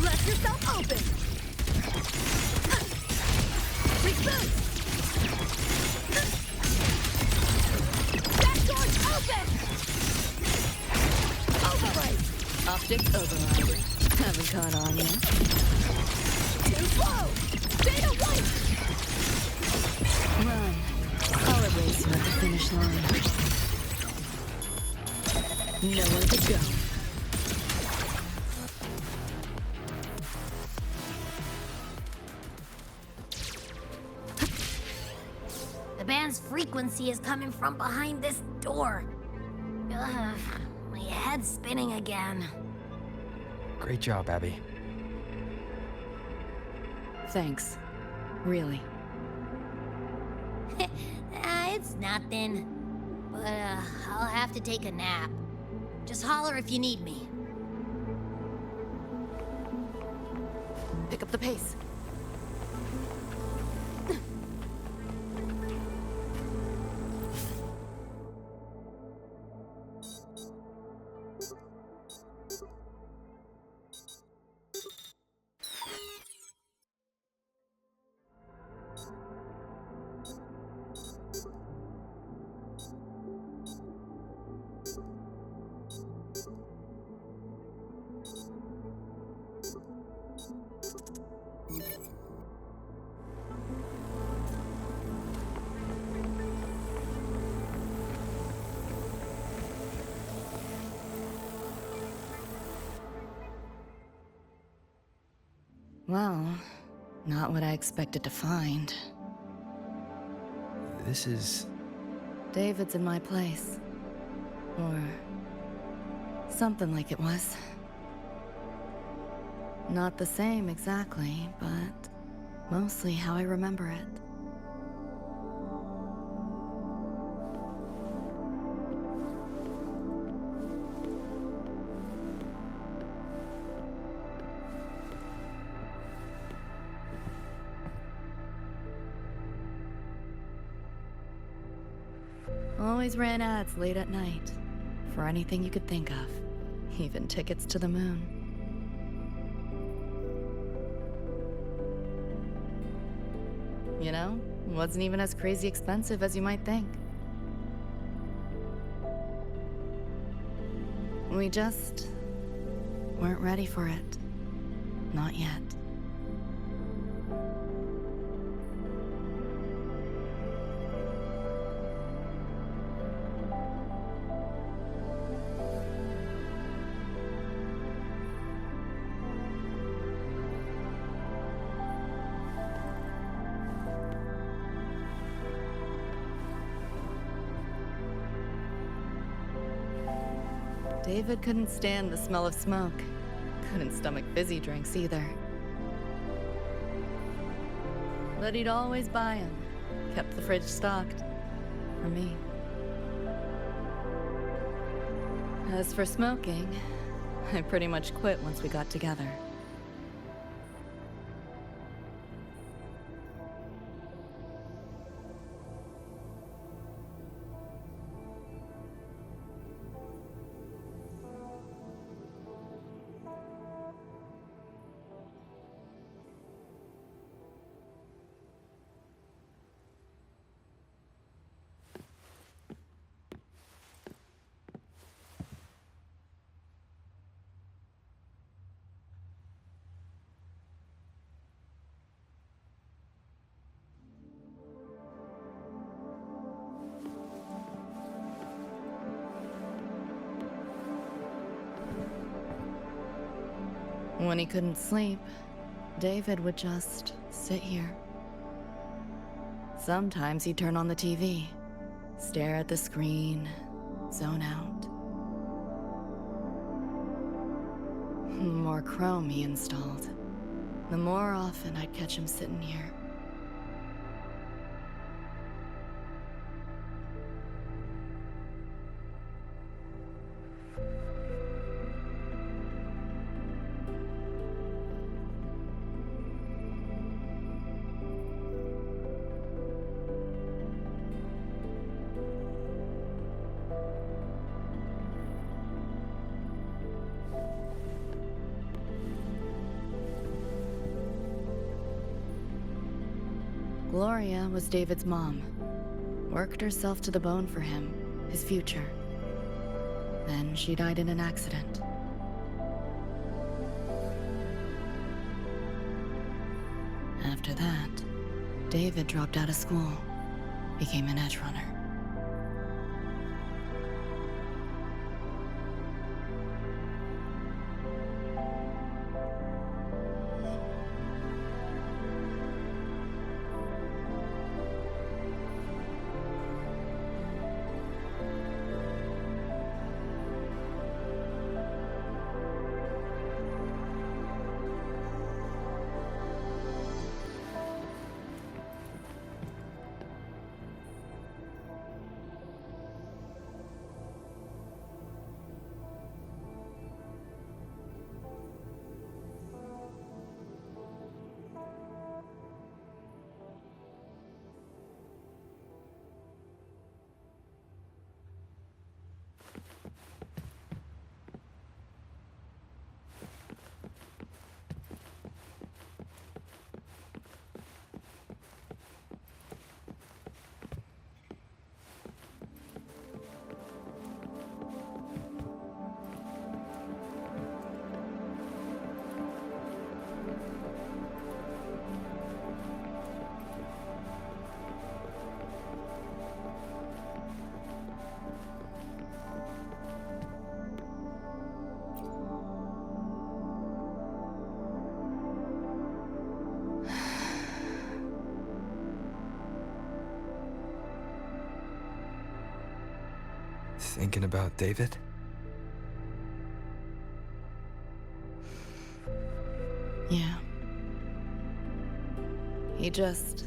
Let yourself open! Reboot! Back door's open! Override! Optics override. Haven't caught on yet. Too slow! Data white! Run. I'll erase you at the finish line. Nowhere to go. The band's frequency is coming from behind this door. Ugh, my head's spinning again. Great job, Abby. Thanks. Really. It's nothing. But, I'll have to take a nap. Just holler if you need me. Pick up the pace. Well, not what I expected to find. This is... David's in my place. Or... something like it was. Not the same exactly, but mostly how I remember it. Always ran ads late at night, for anything you could think of, even tickets to the moon. You know, wasn't even as crazy expensive as you might think. We just weren't ready for it. Not yet. David couldn't stand the smell of smoke. Couldn't stomach fizzy drinks either. But he'd always buy them. Kept the fridge stocked. For me. As for smoking, I pretty much quit once we got together. When he couldn't sleep, David would just sit here. Sometimes he'd turn on the TV, stare at the screen, zone out. The more Chrome he installed, the more often I'd catch him sitting here. Gloria was David's mom. Worked herself to the bone for him, his future. Then she died in an accident. After that, David dropped out of school, became an Edgerunner. Thinking about David? Yeah. He just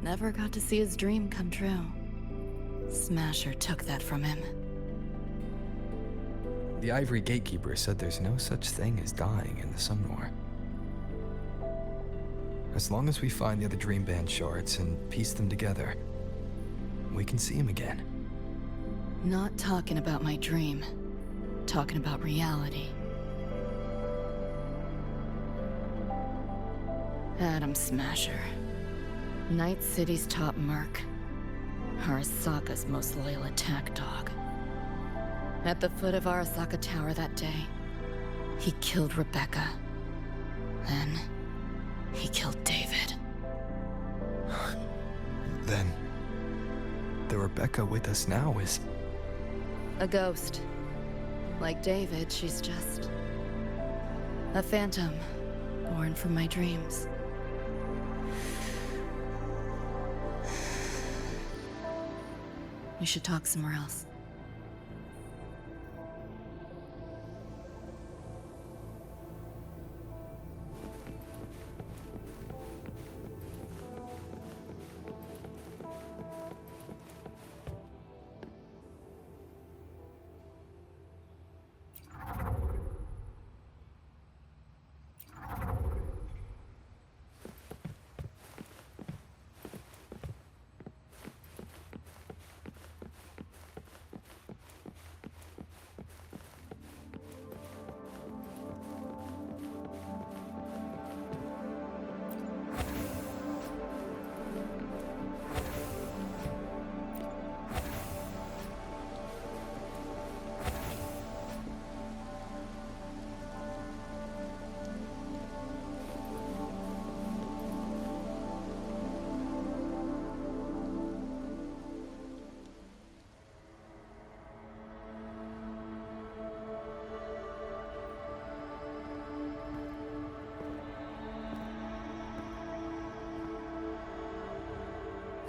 never got to see his dream come true. Smasher took that from him. The Ivory Gatekeeper said there's no such thing as dying in the Sumnor. As long as we find the other Dream Band shards and piece them together, we can see him again. Not talking about my dream. Talking about reality. Adam Smasher. Night City's top merc. Arasaka's most loyal attack dog. At the foot of Arasaka Tower that day, he killed Rebecca. Then, he killed David. Then, the Rebecca with us now is... a ghost. Like David, she's just... a phantom, born from my dreams. We should talk somewhere else.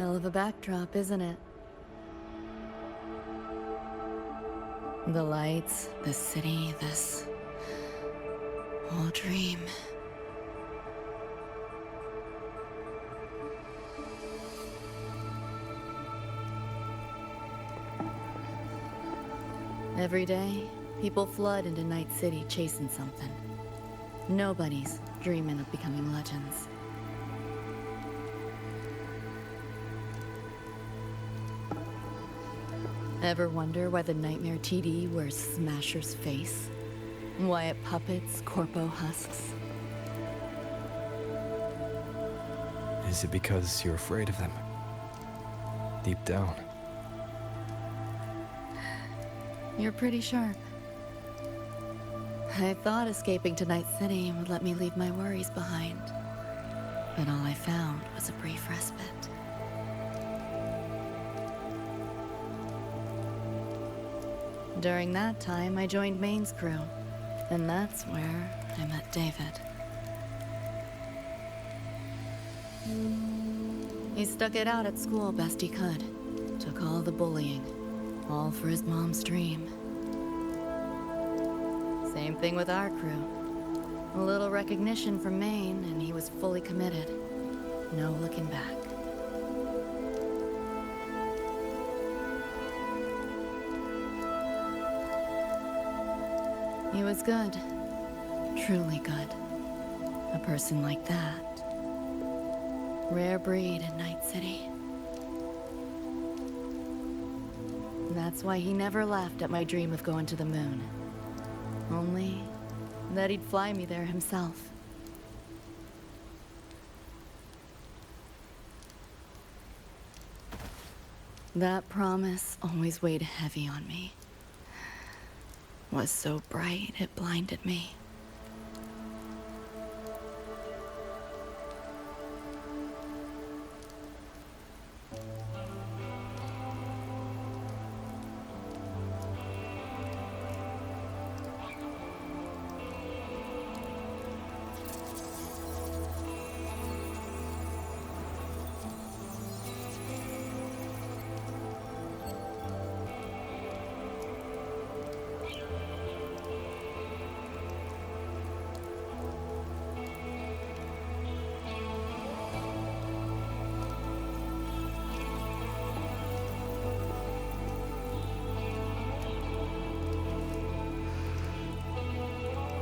Hell of a backdrop, isn't it? The lights, the city, this whole dream. Every day, people flood into Night City chasing something. Nobody's dreaming of becoming legends. Ever wonder why the Nightmare TD wears Smasher's face? Why it puppets Corpo husks? Is it because you're afraid of them? Deep down. You're pretty sharp. I thought escaping to Night City would let me leave my worries behind. But all I found was a brief respite. During that time, I joined Maine's crew. And that's where I met David. He stuck it out at school best he could. Took all the bullying. All for his mom's dream. Same thing with our crew. A little recognition from Maine, and he was fully committed. No looking back. He was good. Truly good. A person like that. Rare breed in Night City. That's why he never laughed at my dream of going to the moon. Only that he'd fly me there himself. That promise always weighed heavy on me. Was so bright it blinded me.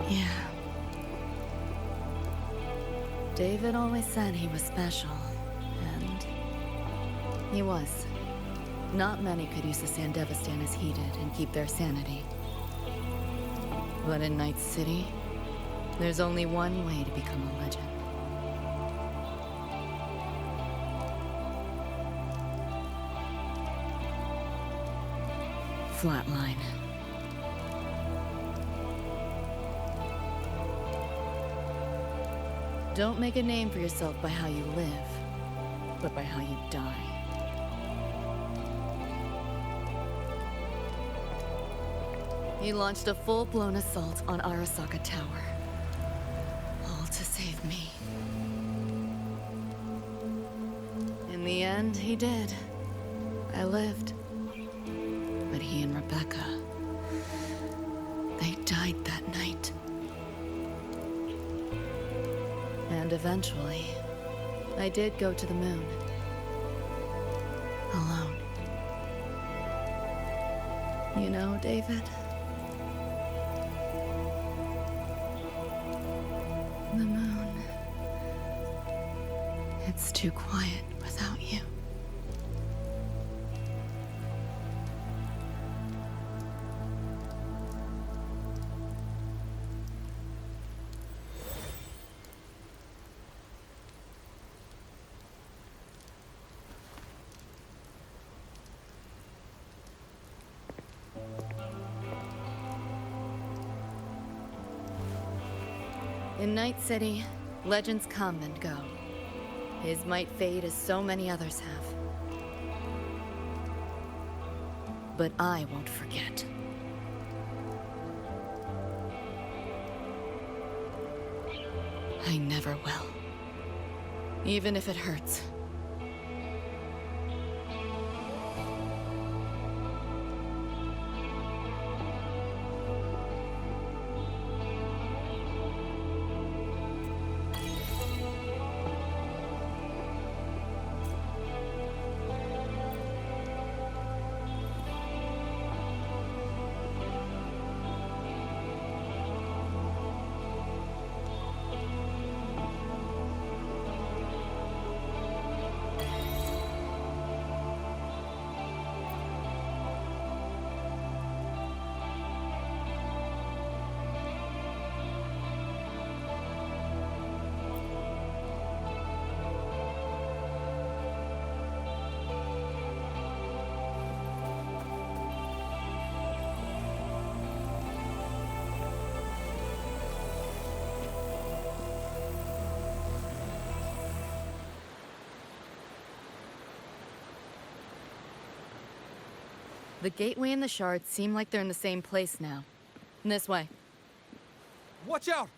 Yeah. David always said he was special, and he was. Not many could use the Sandevistan as he did and keep their sanity. But in Night City, there's only one way to become a legend. Flatline. Don't make a name for yourself by how you live, but by how you die. He launched a full-blown assault on Arasaka Tower. All to save me. In the end, he did. I lived. But he and Rebecca, they died that night. And eventually, I did go to the moon. Alone. You know, David? The moon. It's too quiet without you. In Night City, legends come and go. His might fade as so many others have. But I won't forget. I never will. Even if it hurts. The gateway and the shards seem like they're in the same place now. This way. Watch out!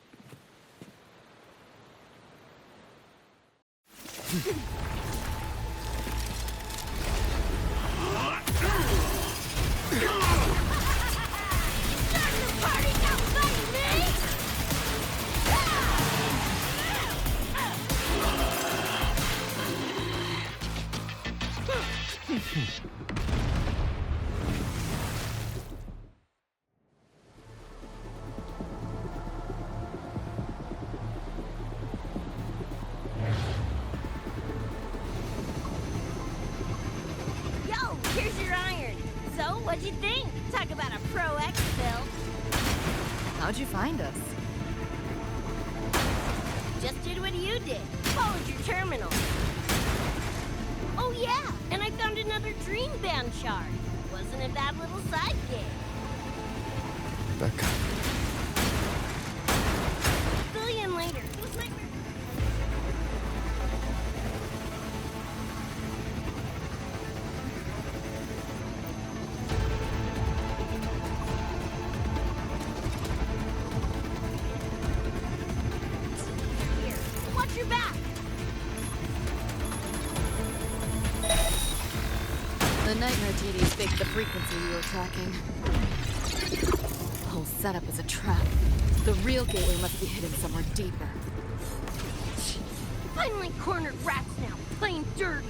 Yo, here's your iron. So, what'd you think? Talk about a Pro X build. How'd you find us? Just did what you did. Followed your terminal. Oh yeah, and I found another Dream Band shard. Wasn't a bad little side gig. Becca. Fill you in later. It was my... Here, watch your back. The nightmare TDs faked the frequency we were tracking. The whole setup is a trap. The real gateway must be hidden somewhere deeper. Finally cornered rats now, playing dirt.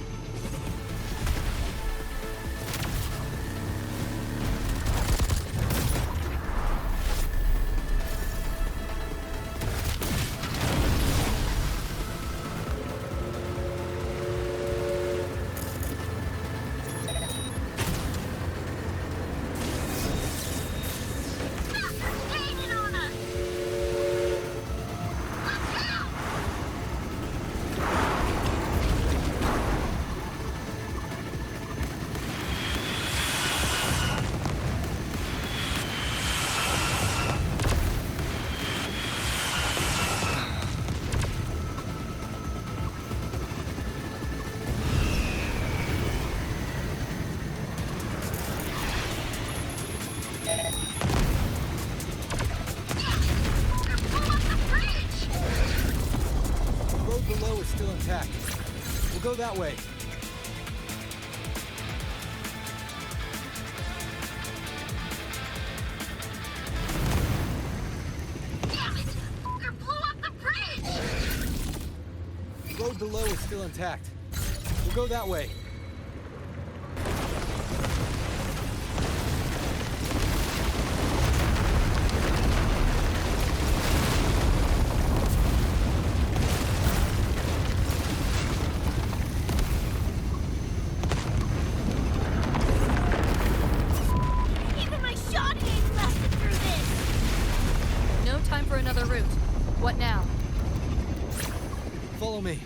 Go that way. Damn it! Fucker blew up the bridge! The road below is still intact. We'll go that way. What now? Follow me.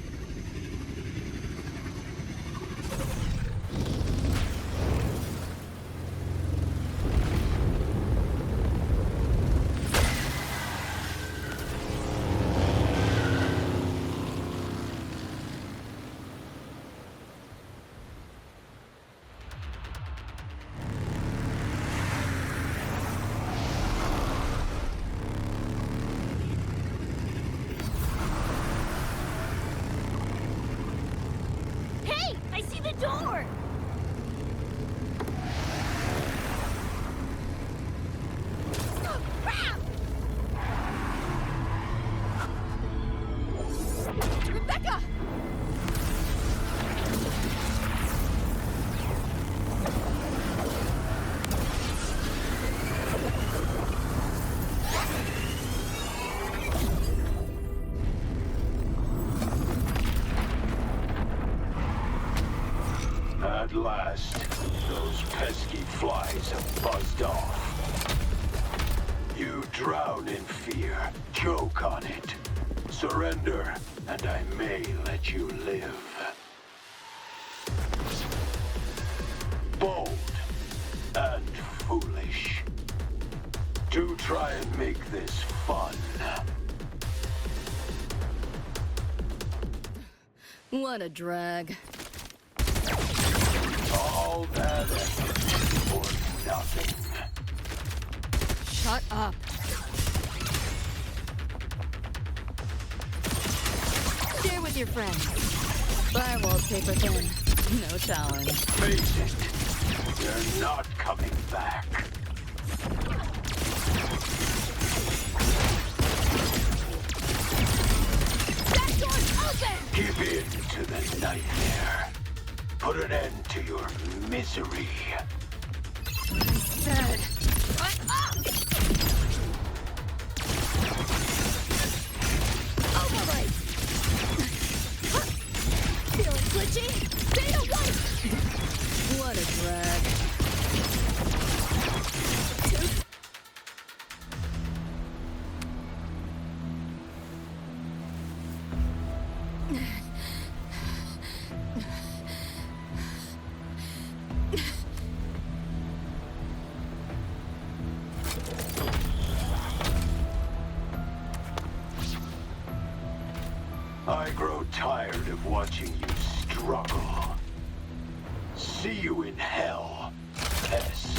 Door! Oh, crap! Rebecca! At last, those pesky flies have buzzed off. You drown in fear, choke on it. Surrender, and I may let you live. Bold and foolish. Do try and make this fun. What a drag. All that effort for nothing. Shut up. Share with your friends. Firewall's paper thin. No challenge. Face it, you're not coming back. That door's open! Give in to the nightmare. Put an end to your misery. Said. Override! Feeling glitchy? Data white! What a drag. I grow tired of watching you struggle. See you in hell, pest.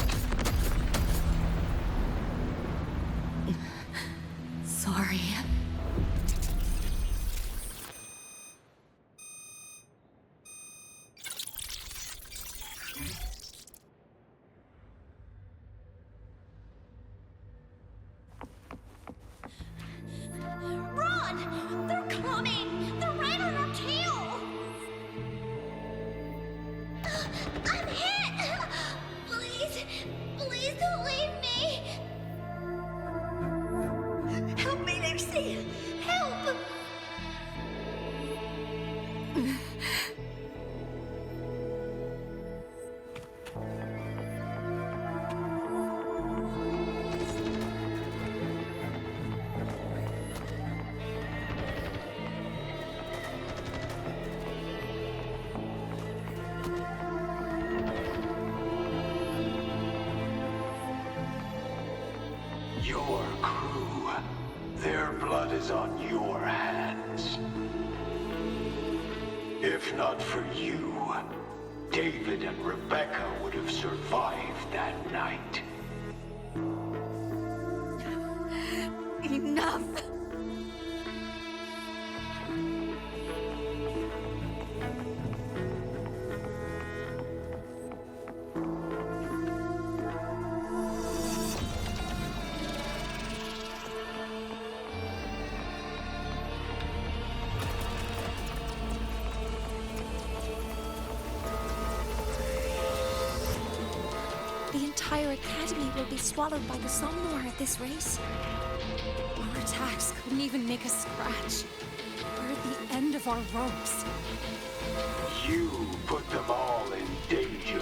Sorry. Run! They're coming! They're right on our tail! I'm hit! Please, please don't leave me! Help me, Lucy! Help! Your crew, their blood is on your hands. If not for you, David and Rebecca would have survived that night. Enough! The entire academy will be swallowed by the Somnor at this race. Our attacks couldn't even make a scratch. We're at the end of our ropes. You put them all in danger.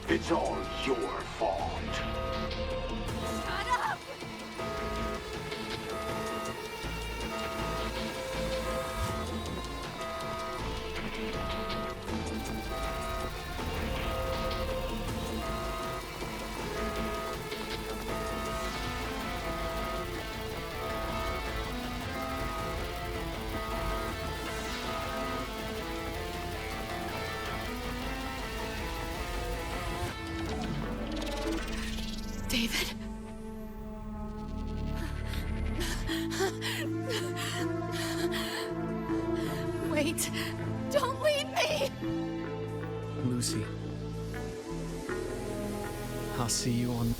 It's all your fault. Shut up! David. Wait. Don't leave me! Lucy. I'll see you on...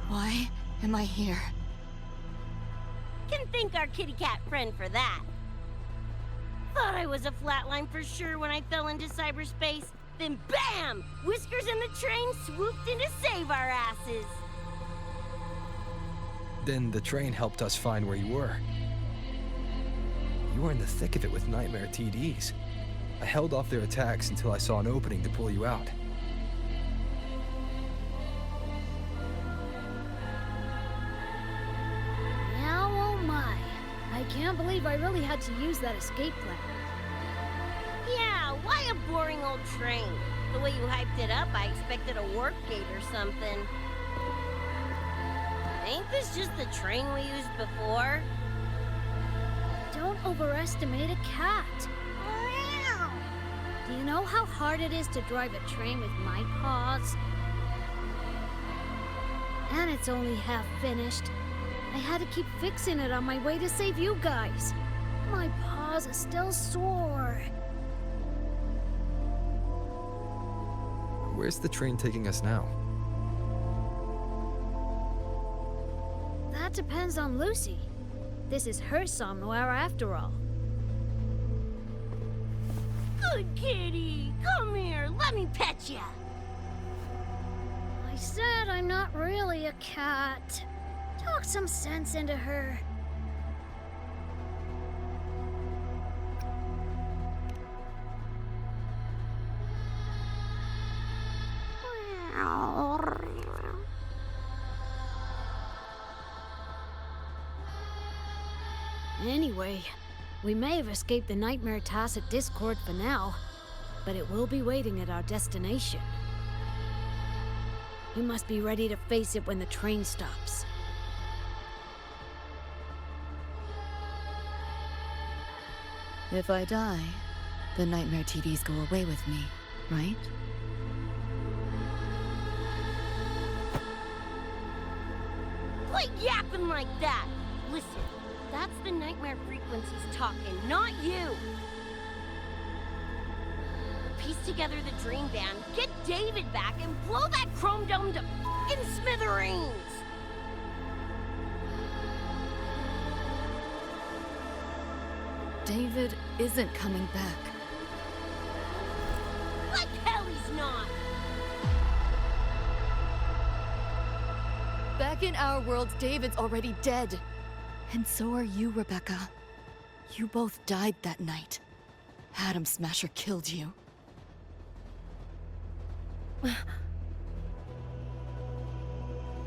Why am I here? Can thank our kitty cat friend for that. Thought I was a flatline for sure when I fell into cyberspace. Then bam! Whiskers and the train swooped in to save our asses. Then the train helped us find where you were. You were in the thick of it with Nightmare TDs. I held off their attacks until I saw an opening to pull you out. Now, oh my. I can't believe I really had to use that escape plan. Yeah, why a boring old train? The way you hyped it up, I expected a warp gate or something. Ain't this just the train we used before? Don't overestimate a cat. Do you know how hard it is to drive a train with my paws? And it's only half finished. I had to keep fixing it on my way to save you guys. My paws are still sore. Where's the train taking us now? That depends on Lucy. This is her somewhere after all. Good kitty, come here, let me pet ya. I said I'm not really a cat. Talk some sense into her. Anyway, we may have escaped the Nightmare Tacit Discord for now, but it will be waiting at our destination. You must be ready to face it when the train stops. If I die, the Nightmare TDs go away with me, right? Quit yapping like that! Listen, that's the nightmare frequencies talking, not you! Piece together the dream band, get David back, and blow that chrome dome to f***ing smithereens! David isn't coming back. Like hell he's not! Back in our world, David's already dead. And so are you, Rebecca. You both died that night. Atom Smasher killed you.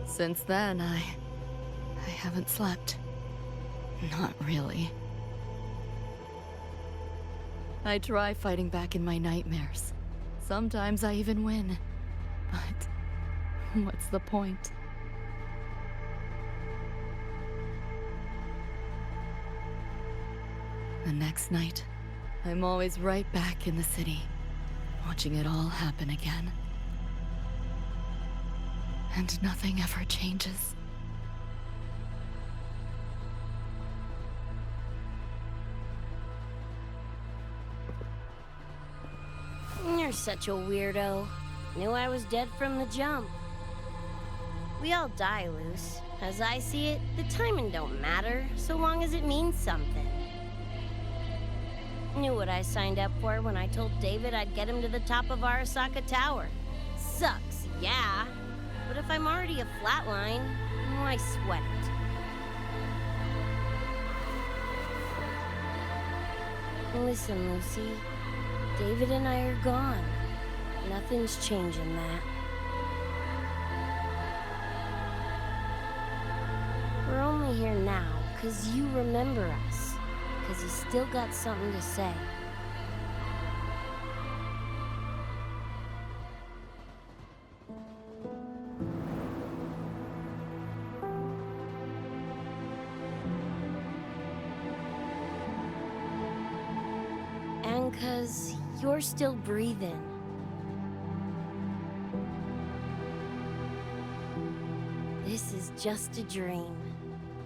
Since then, I haven't slept. Not really. I try fighting back in my nightmares. Sometimes I even win. But what's the point? The next night, I'm always right back in the city, watching it all happen again. And nothing ever changes. You're such a weirdo. Knew I was dead from the jump. We all die, Luce. As I see it, the timing don't matter, so long as it means something. Knew what I signed up for when I told David I'd get him to the top of Arasaka Tower. Sucks, yeah. But if I'm already a flatline, why sweat it? Listen, Lucy. David and I are gone. Nothing's changing that. We're only here now because you remember us. Because you still got something to say. And because you're still breathing. This is just a dream.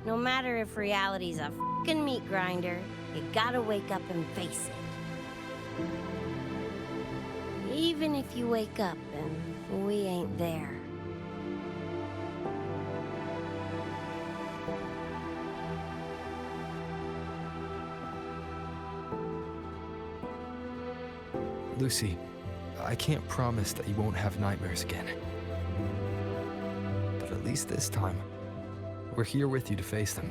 No matter if reality's a f***ing meat grinder, you gotta wake up and face it. Even if you wake up and we ain't there. Lucy, I can't promise that you won't have nightmares again. But at least this time, we're here with you to face them.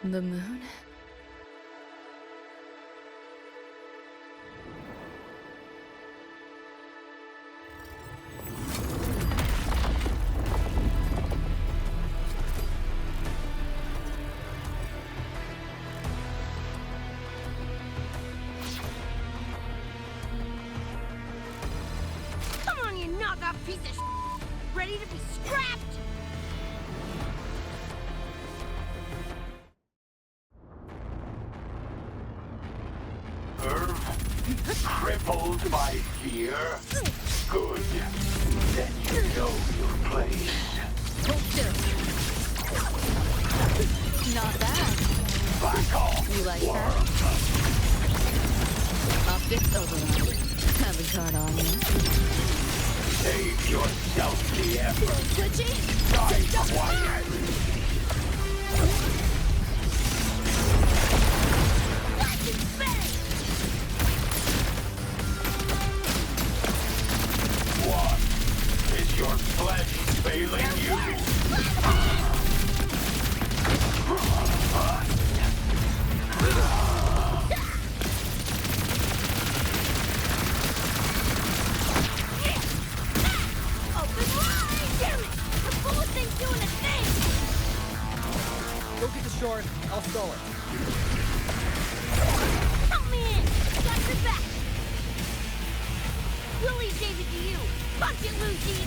The moon? Come on, you knockoff piece of ready to be scrapped! Crippled by fear? Good. Then you know your place. Hold still. Not bad. Back off, You like world. that? Optics overload. Haven't caught on yet. Save yourself the effort. Twitchy? Die quiet. What? Is your flesh failing you? Open wide! Damn it! The bullet thing's doing a thing! Go get the short. I'll stall it. Help me in! Got your back! Willie gave it to you! Punch it, Lucy!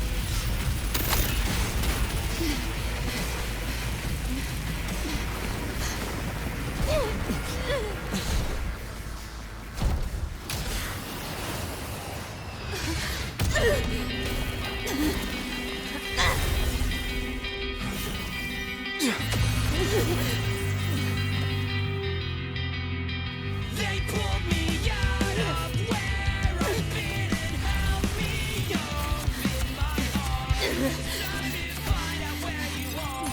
They pulled me out of where I've been and held me up in my arms. Time to find out where you are.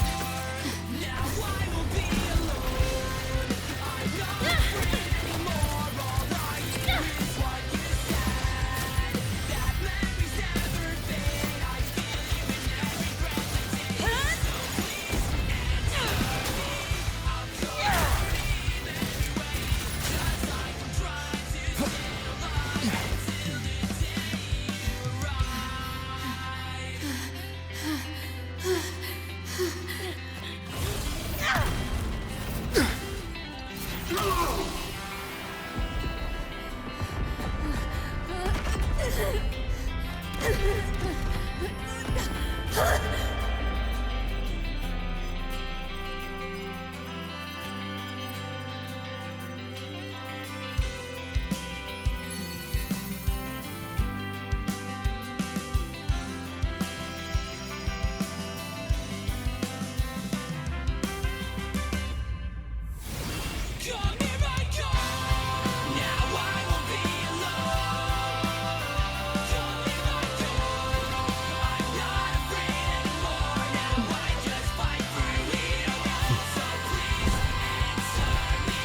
Now I will be alone. I'm not afraid anymore. Alright, here's what you said. That memories never fade. I feel you in every breath I take. So please answer me. I'll go leave anyway. Just like I'm trying to stay alive until the day you Come here I come. Now I won't be alone. Come here I come. I'm not afraid anymore. Now I just fight through it all. So please answer me.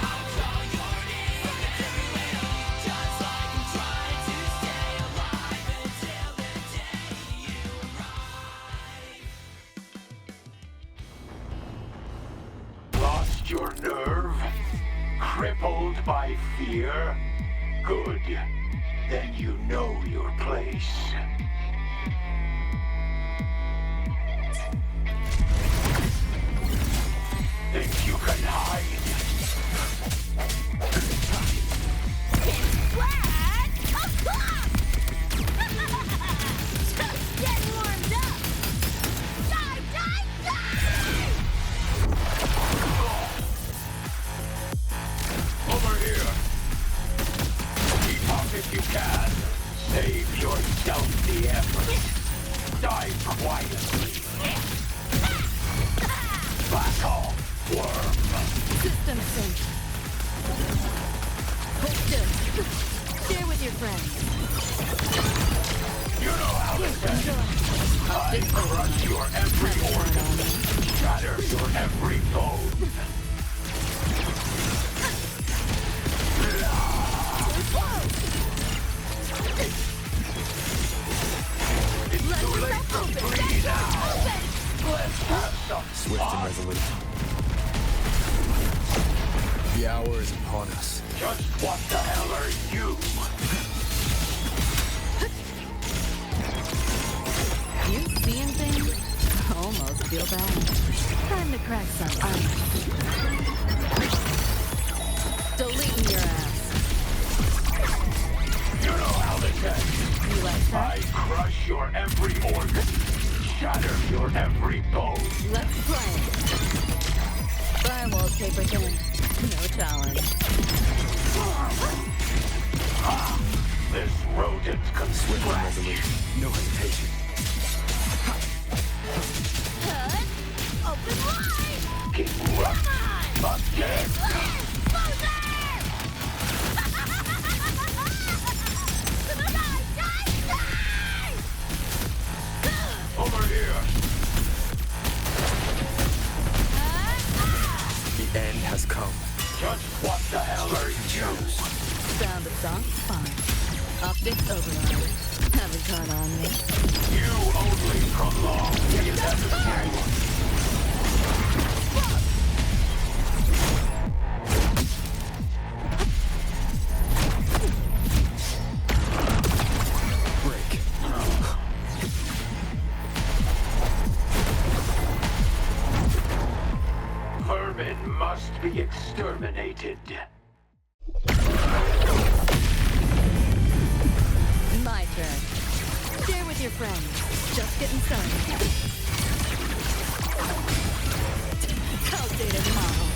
I'll call your name anyway. Just like I'm trying to stay alive until the day you arrive. Lost your nerve? Crippled by fear? Good. Then you know your place. Think you can hide? quietly. Back off, worm. System sync. Hold still. Share with your friends. You know how this ends. I crush your every organ, shatter your every bone. It's too late to bleed now. Let's have some Swift and resolute. The hour is upon us. Just what the hell are you? You seeing things? Almost feel bad. Time to crack some ice. Deleting your ass. You know how this ends. You like that? I crush your every organ, shatter your every bone. Let's play. Firewall paper thin. No challenge. This rodent can Swift and resolute. No hesitation. Open wide! Keep running. Again. Over here. The end has come. Just what the hell are you? Sound of song? Fine. Optics override. Haven't caught on me. You only prolong the inevitable. Break. Vermin must be exterminated. My turn. Share with your friends. Just getting started. Outdated model.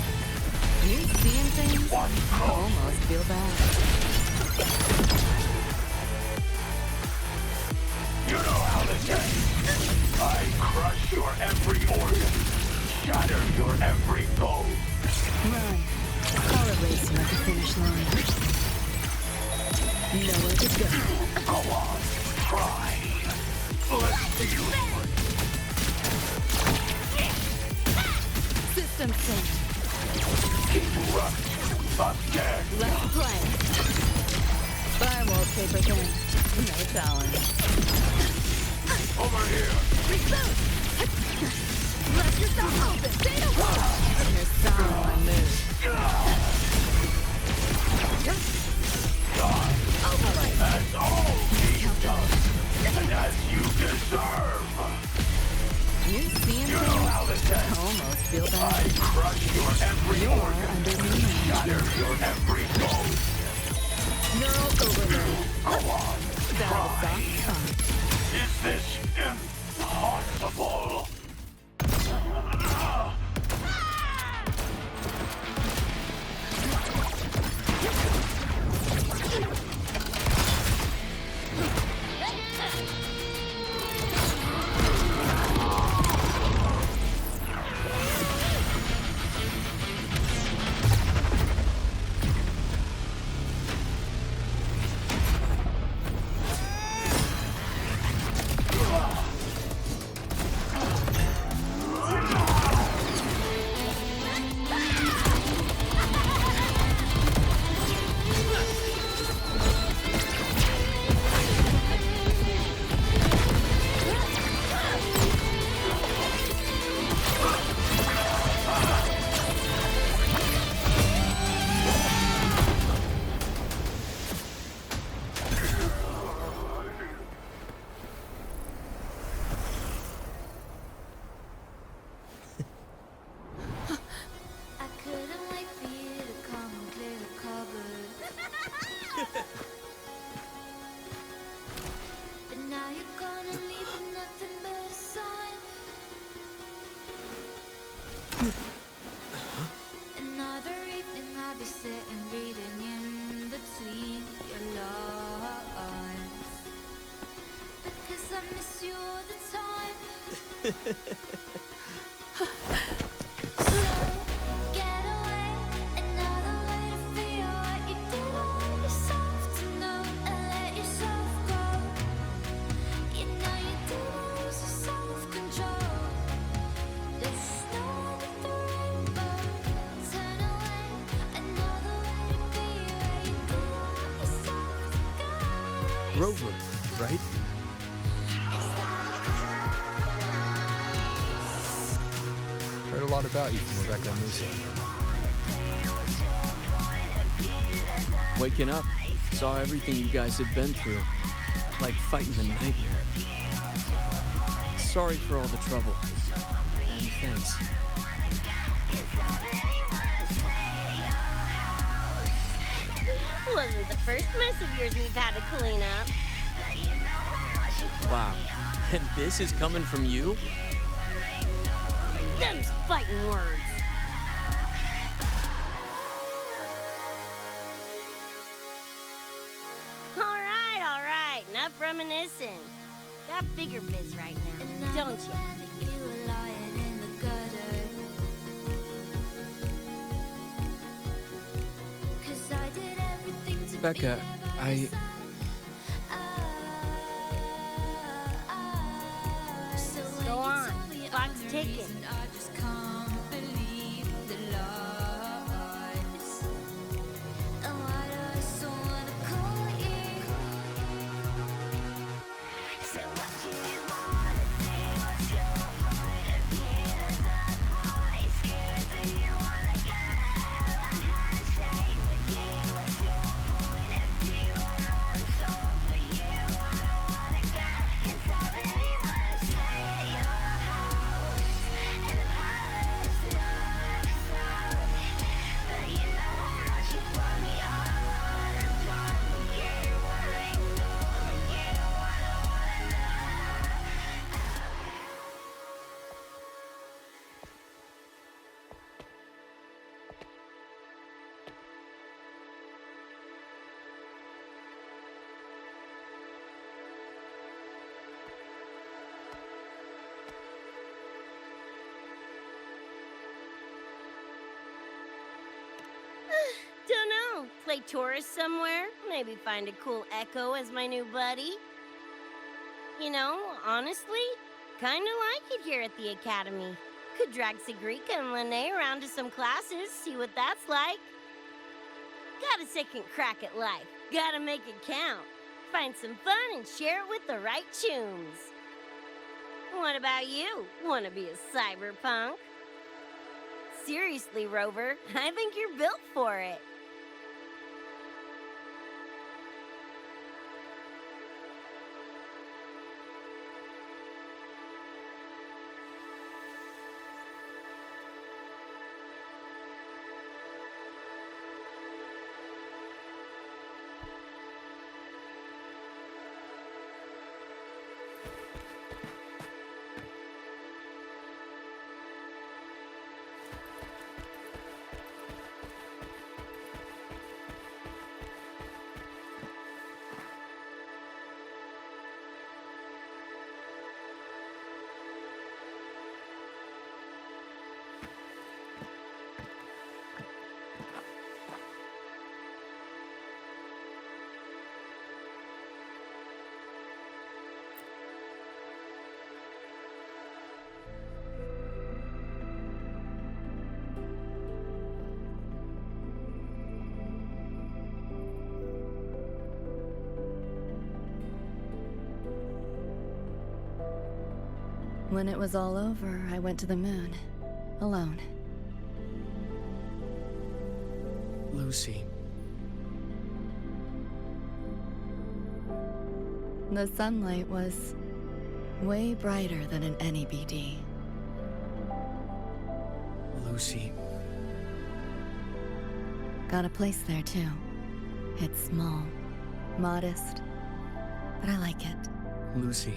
You seeing things? Almost feel bad. You know how this ends. I crush your every organ, shatter your every bone. Run. I'll erase you at the finish line. Nowhere to go. Go on, try. Let's see you. System sync. Keep running. Again. Let's play. Firewall paper thin. No challenge. Over here. Reboot! Let yourself open! Data wall! You're sound my move. As all being done, and as you deserve. You seeing You know things? how this ends. Almost feel bad. I crush your every organ, Under me. shatter your every bone. Neural overload. Go on, Sound of try. song? Is this impossible? Another evening I'll be sitting reading in between your lines, because I miss you all the time. Rover, right? Heard a lot about you from Rebecca and Lucy. Waking up, saw everything you guys had been through. Like fighting a nightmare. Sorry for all the trouble. And thanks. Wasn't the first mess of yours we've had to clean up. Wow. And this is coming from you? Them's fighting words. All right. Enough reminiscing. Got bigger biz right now, don't you? Becca, Go on. Clock's ticking. Don't know. Play tourist somewhere? Maybe find a cool Echo as my new buddy? You know, honestly, kinda like it here at the Academy. Could drag Sigrika and Lene around to some classes, see what that's like. Got a second crack at life. Gotta make it count. Find some fun and share it with the right tunes. What about you? Wanna be a cyberpunk? Seriously, Rover, I think you're built for it. When it was all over, I went to the moon. Alone. Lucy. The sunlight was way brighter than in any BD. Lucy. Got a place there too. It's small, modest, but I like it. Lucy.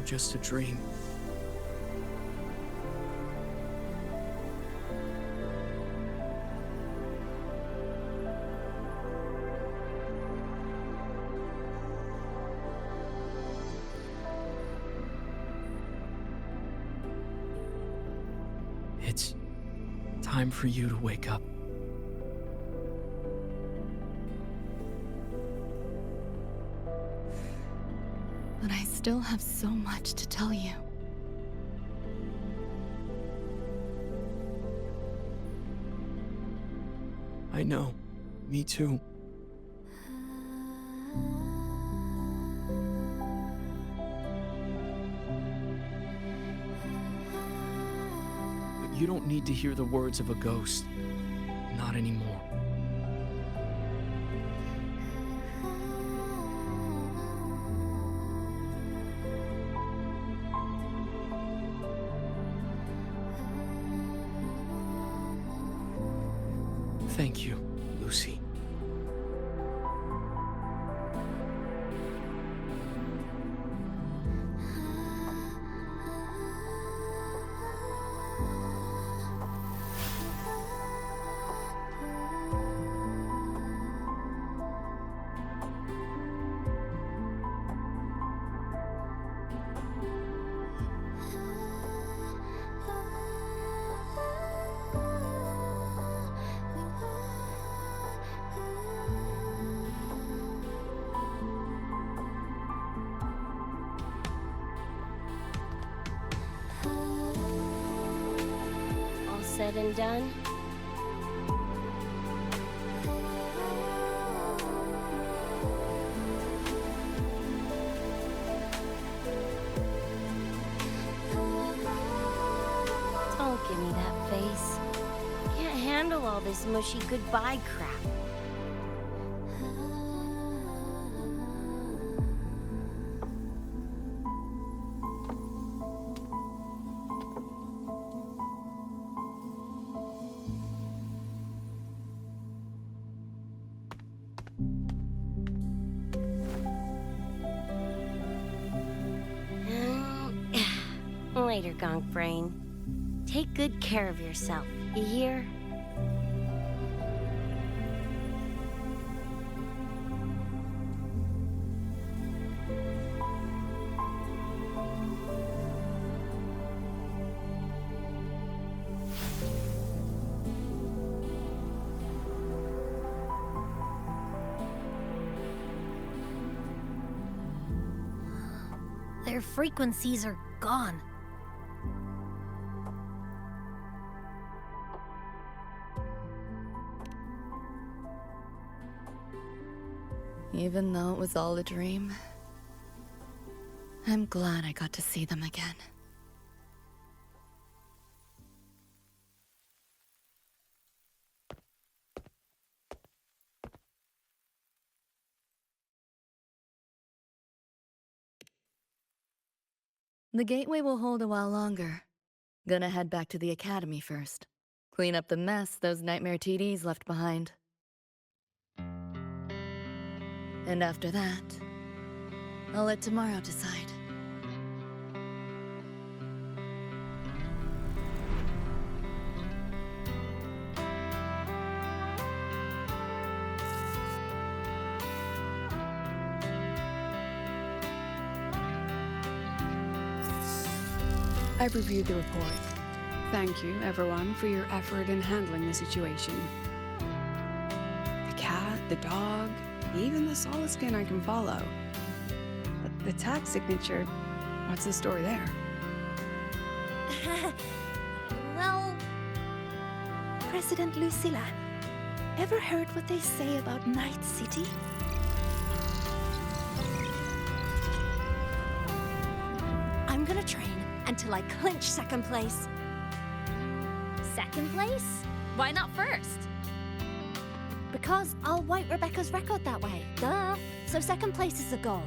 I'm just a dream. time for you to wake up. But I still have so much to tell you. I know. Me too. But you don't need to hear the words of a ghost. Not anymore. Thank you, Lucy. All said and done? Don't give me that face. Can't handle all this mushy goodbye crap. Later, Gonk Brain. Take good care of yourself, you hear? Their frequencies are gone. Even though it was all a dream, I'm glad I got to see them again. The gateway will hold a while longer. Gonna head back to the academy first. Clean up the mess those nightmare TDs left behind. And after that, I'll let tomorrow decide. I've reviewed the report. Thank you, everyone, for your effort in handling the situation. The cat, the dog, even the solid skin I can follow. But the tag signature, what's the story there? Well, President Lucilla, ever heard what they say about Night City? I'm gonna train until I clinch second place. Second place? Why not first? Because I'll wipe Rebecca's record that way. Duh. So second place is the goal.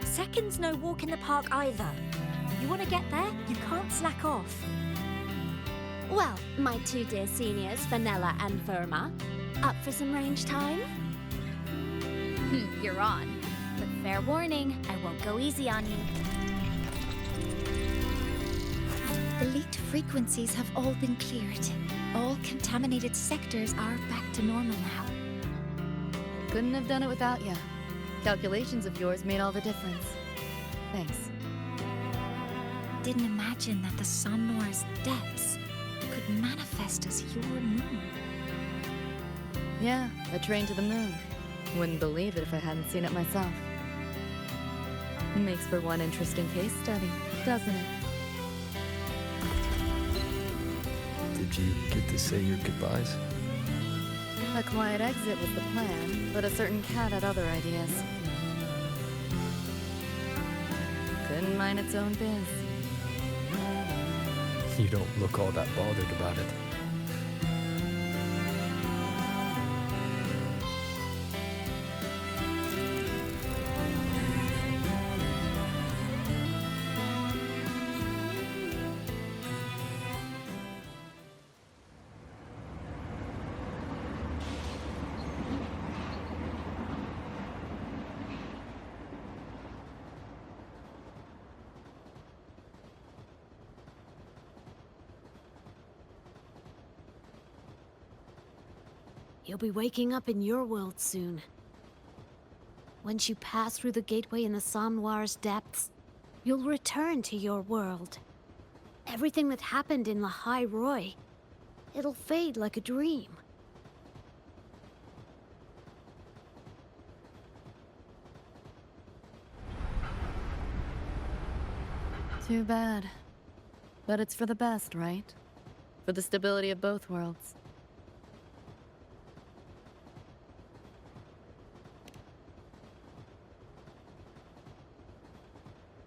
Second's no walk in the park either. You want to get there, you can't slack off. Well, my two dear seniors, Vanilla and Verma, up for some range time? You're on. But fair warning, I won't go easy on you. The leaked frequencies have all been cleared. All contaminated sectors are back to normal now. Couldn't have done it without you. Calculations of yours made all the difference. Thanks. Didn't imagine that the Somnor's depths could manifest as your moon. Yeah, a train to the moon. Wouldn't believe it if I hadn't seen it myself. Makes for one interesting case study, doesn't it? Did you get to say your goodbyes? A quiet exit was the plan, but a certain cat had other ideas. Couldn't mind its own biz. You don't look all that bothered about it. You'll be waking up in your world soon. Once you pass through the gateway in the Somnoir's depths, you'll return to your world. Everything that happened in La High Roy, it'll fade like a dream. Too bad. But it's for the best, right? For the stability of both worlds.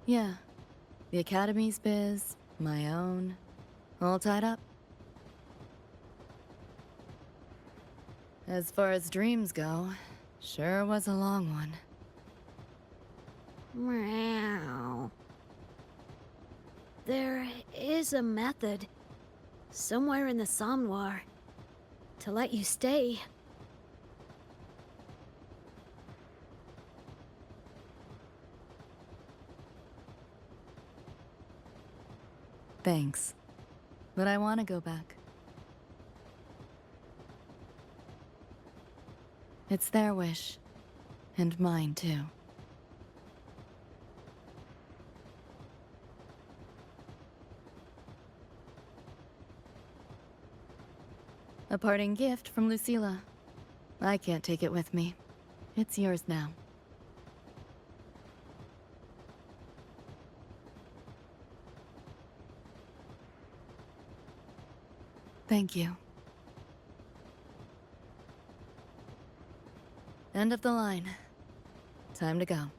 Yeah. The Academy's biz, my own, all tied up. As far as dreams go, sure was a long one. Meow. There is a method, somewhere in the Somnoir, to let you stay. Thanks. But I want to go back. It's their wish. And mine, too. A parting gift from Lucilla. I can't take it with me. It's yours now. Thank you. End of the line. Time to go.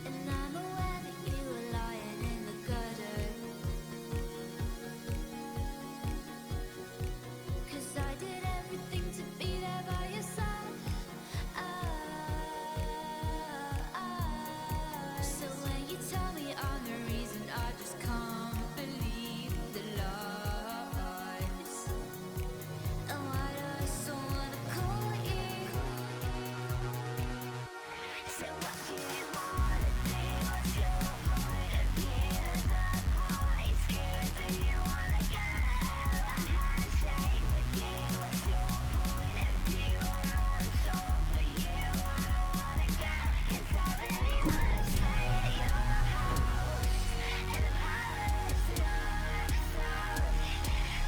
And I'm aware that you were lying in the gutter. 'Cause I did everything to be there by your side. So when you tell me I'm the reason, I just can't believe the lies. And why do I so wanna call you? So what do you wanna do? What's your point of view? That boy scared that you wanna go. I had a shake with you. What's your point of view? I'm on top for you. I don't wanna go. Can't tell anyone to stay at your house. And the palace looks south.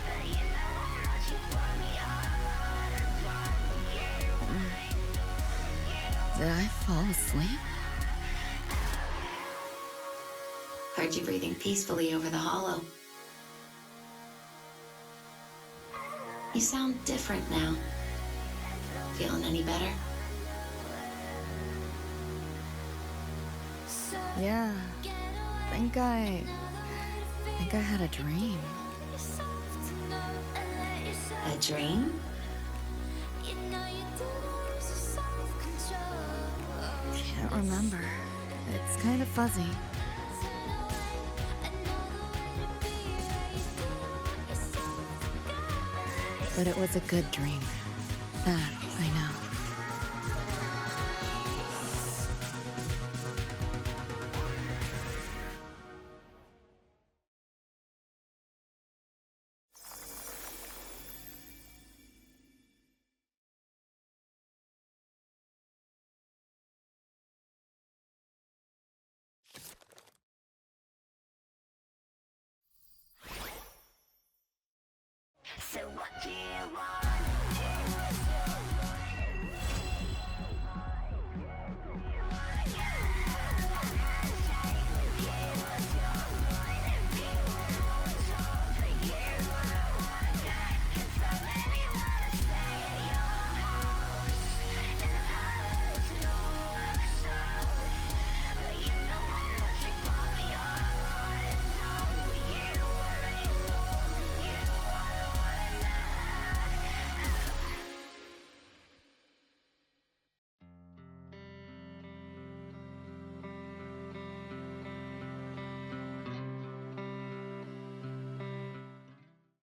But you know how much you want me all on the top of you. Did I fall asleep? Heard you breathing peacefully over the hollow. You sound different now. Feeling any better? Yeah. Think I had a dream. A dream? Can't remember. It's kind of fuzzy. But it was a good dream. That I know. So what do you want?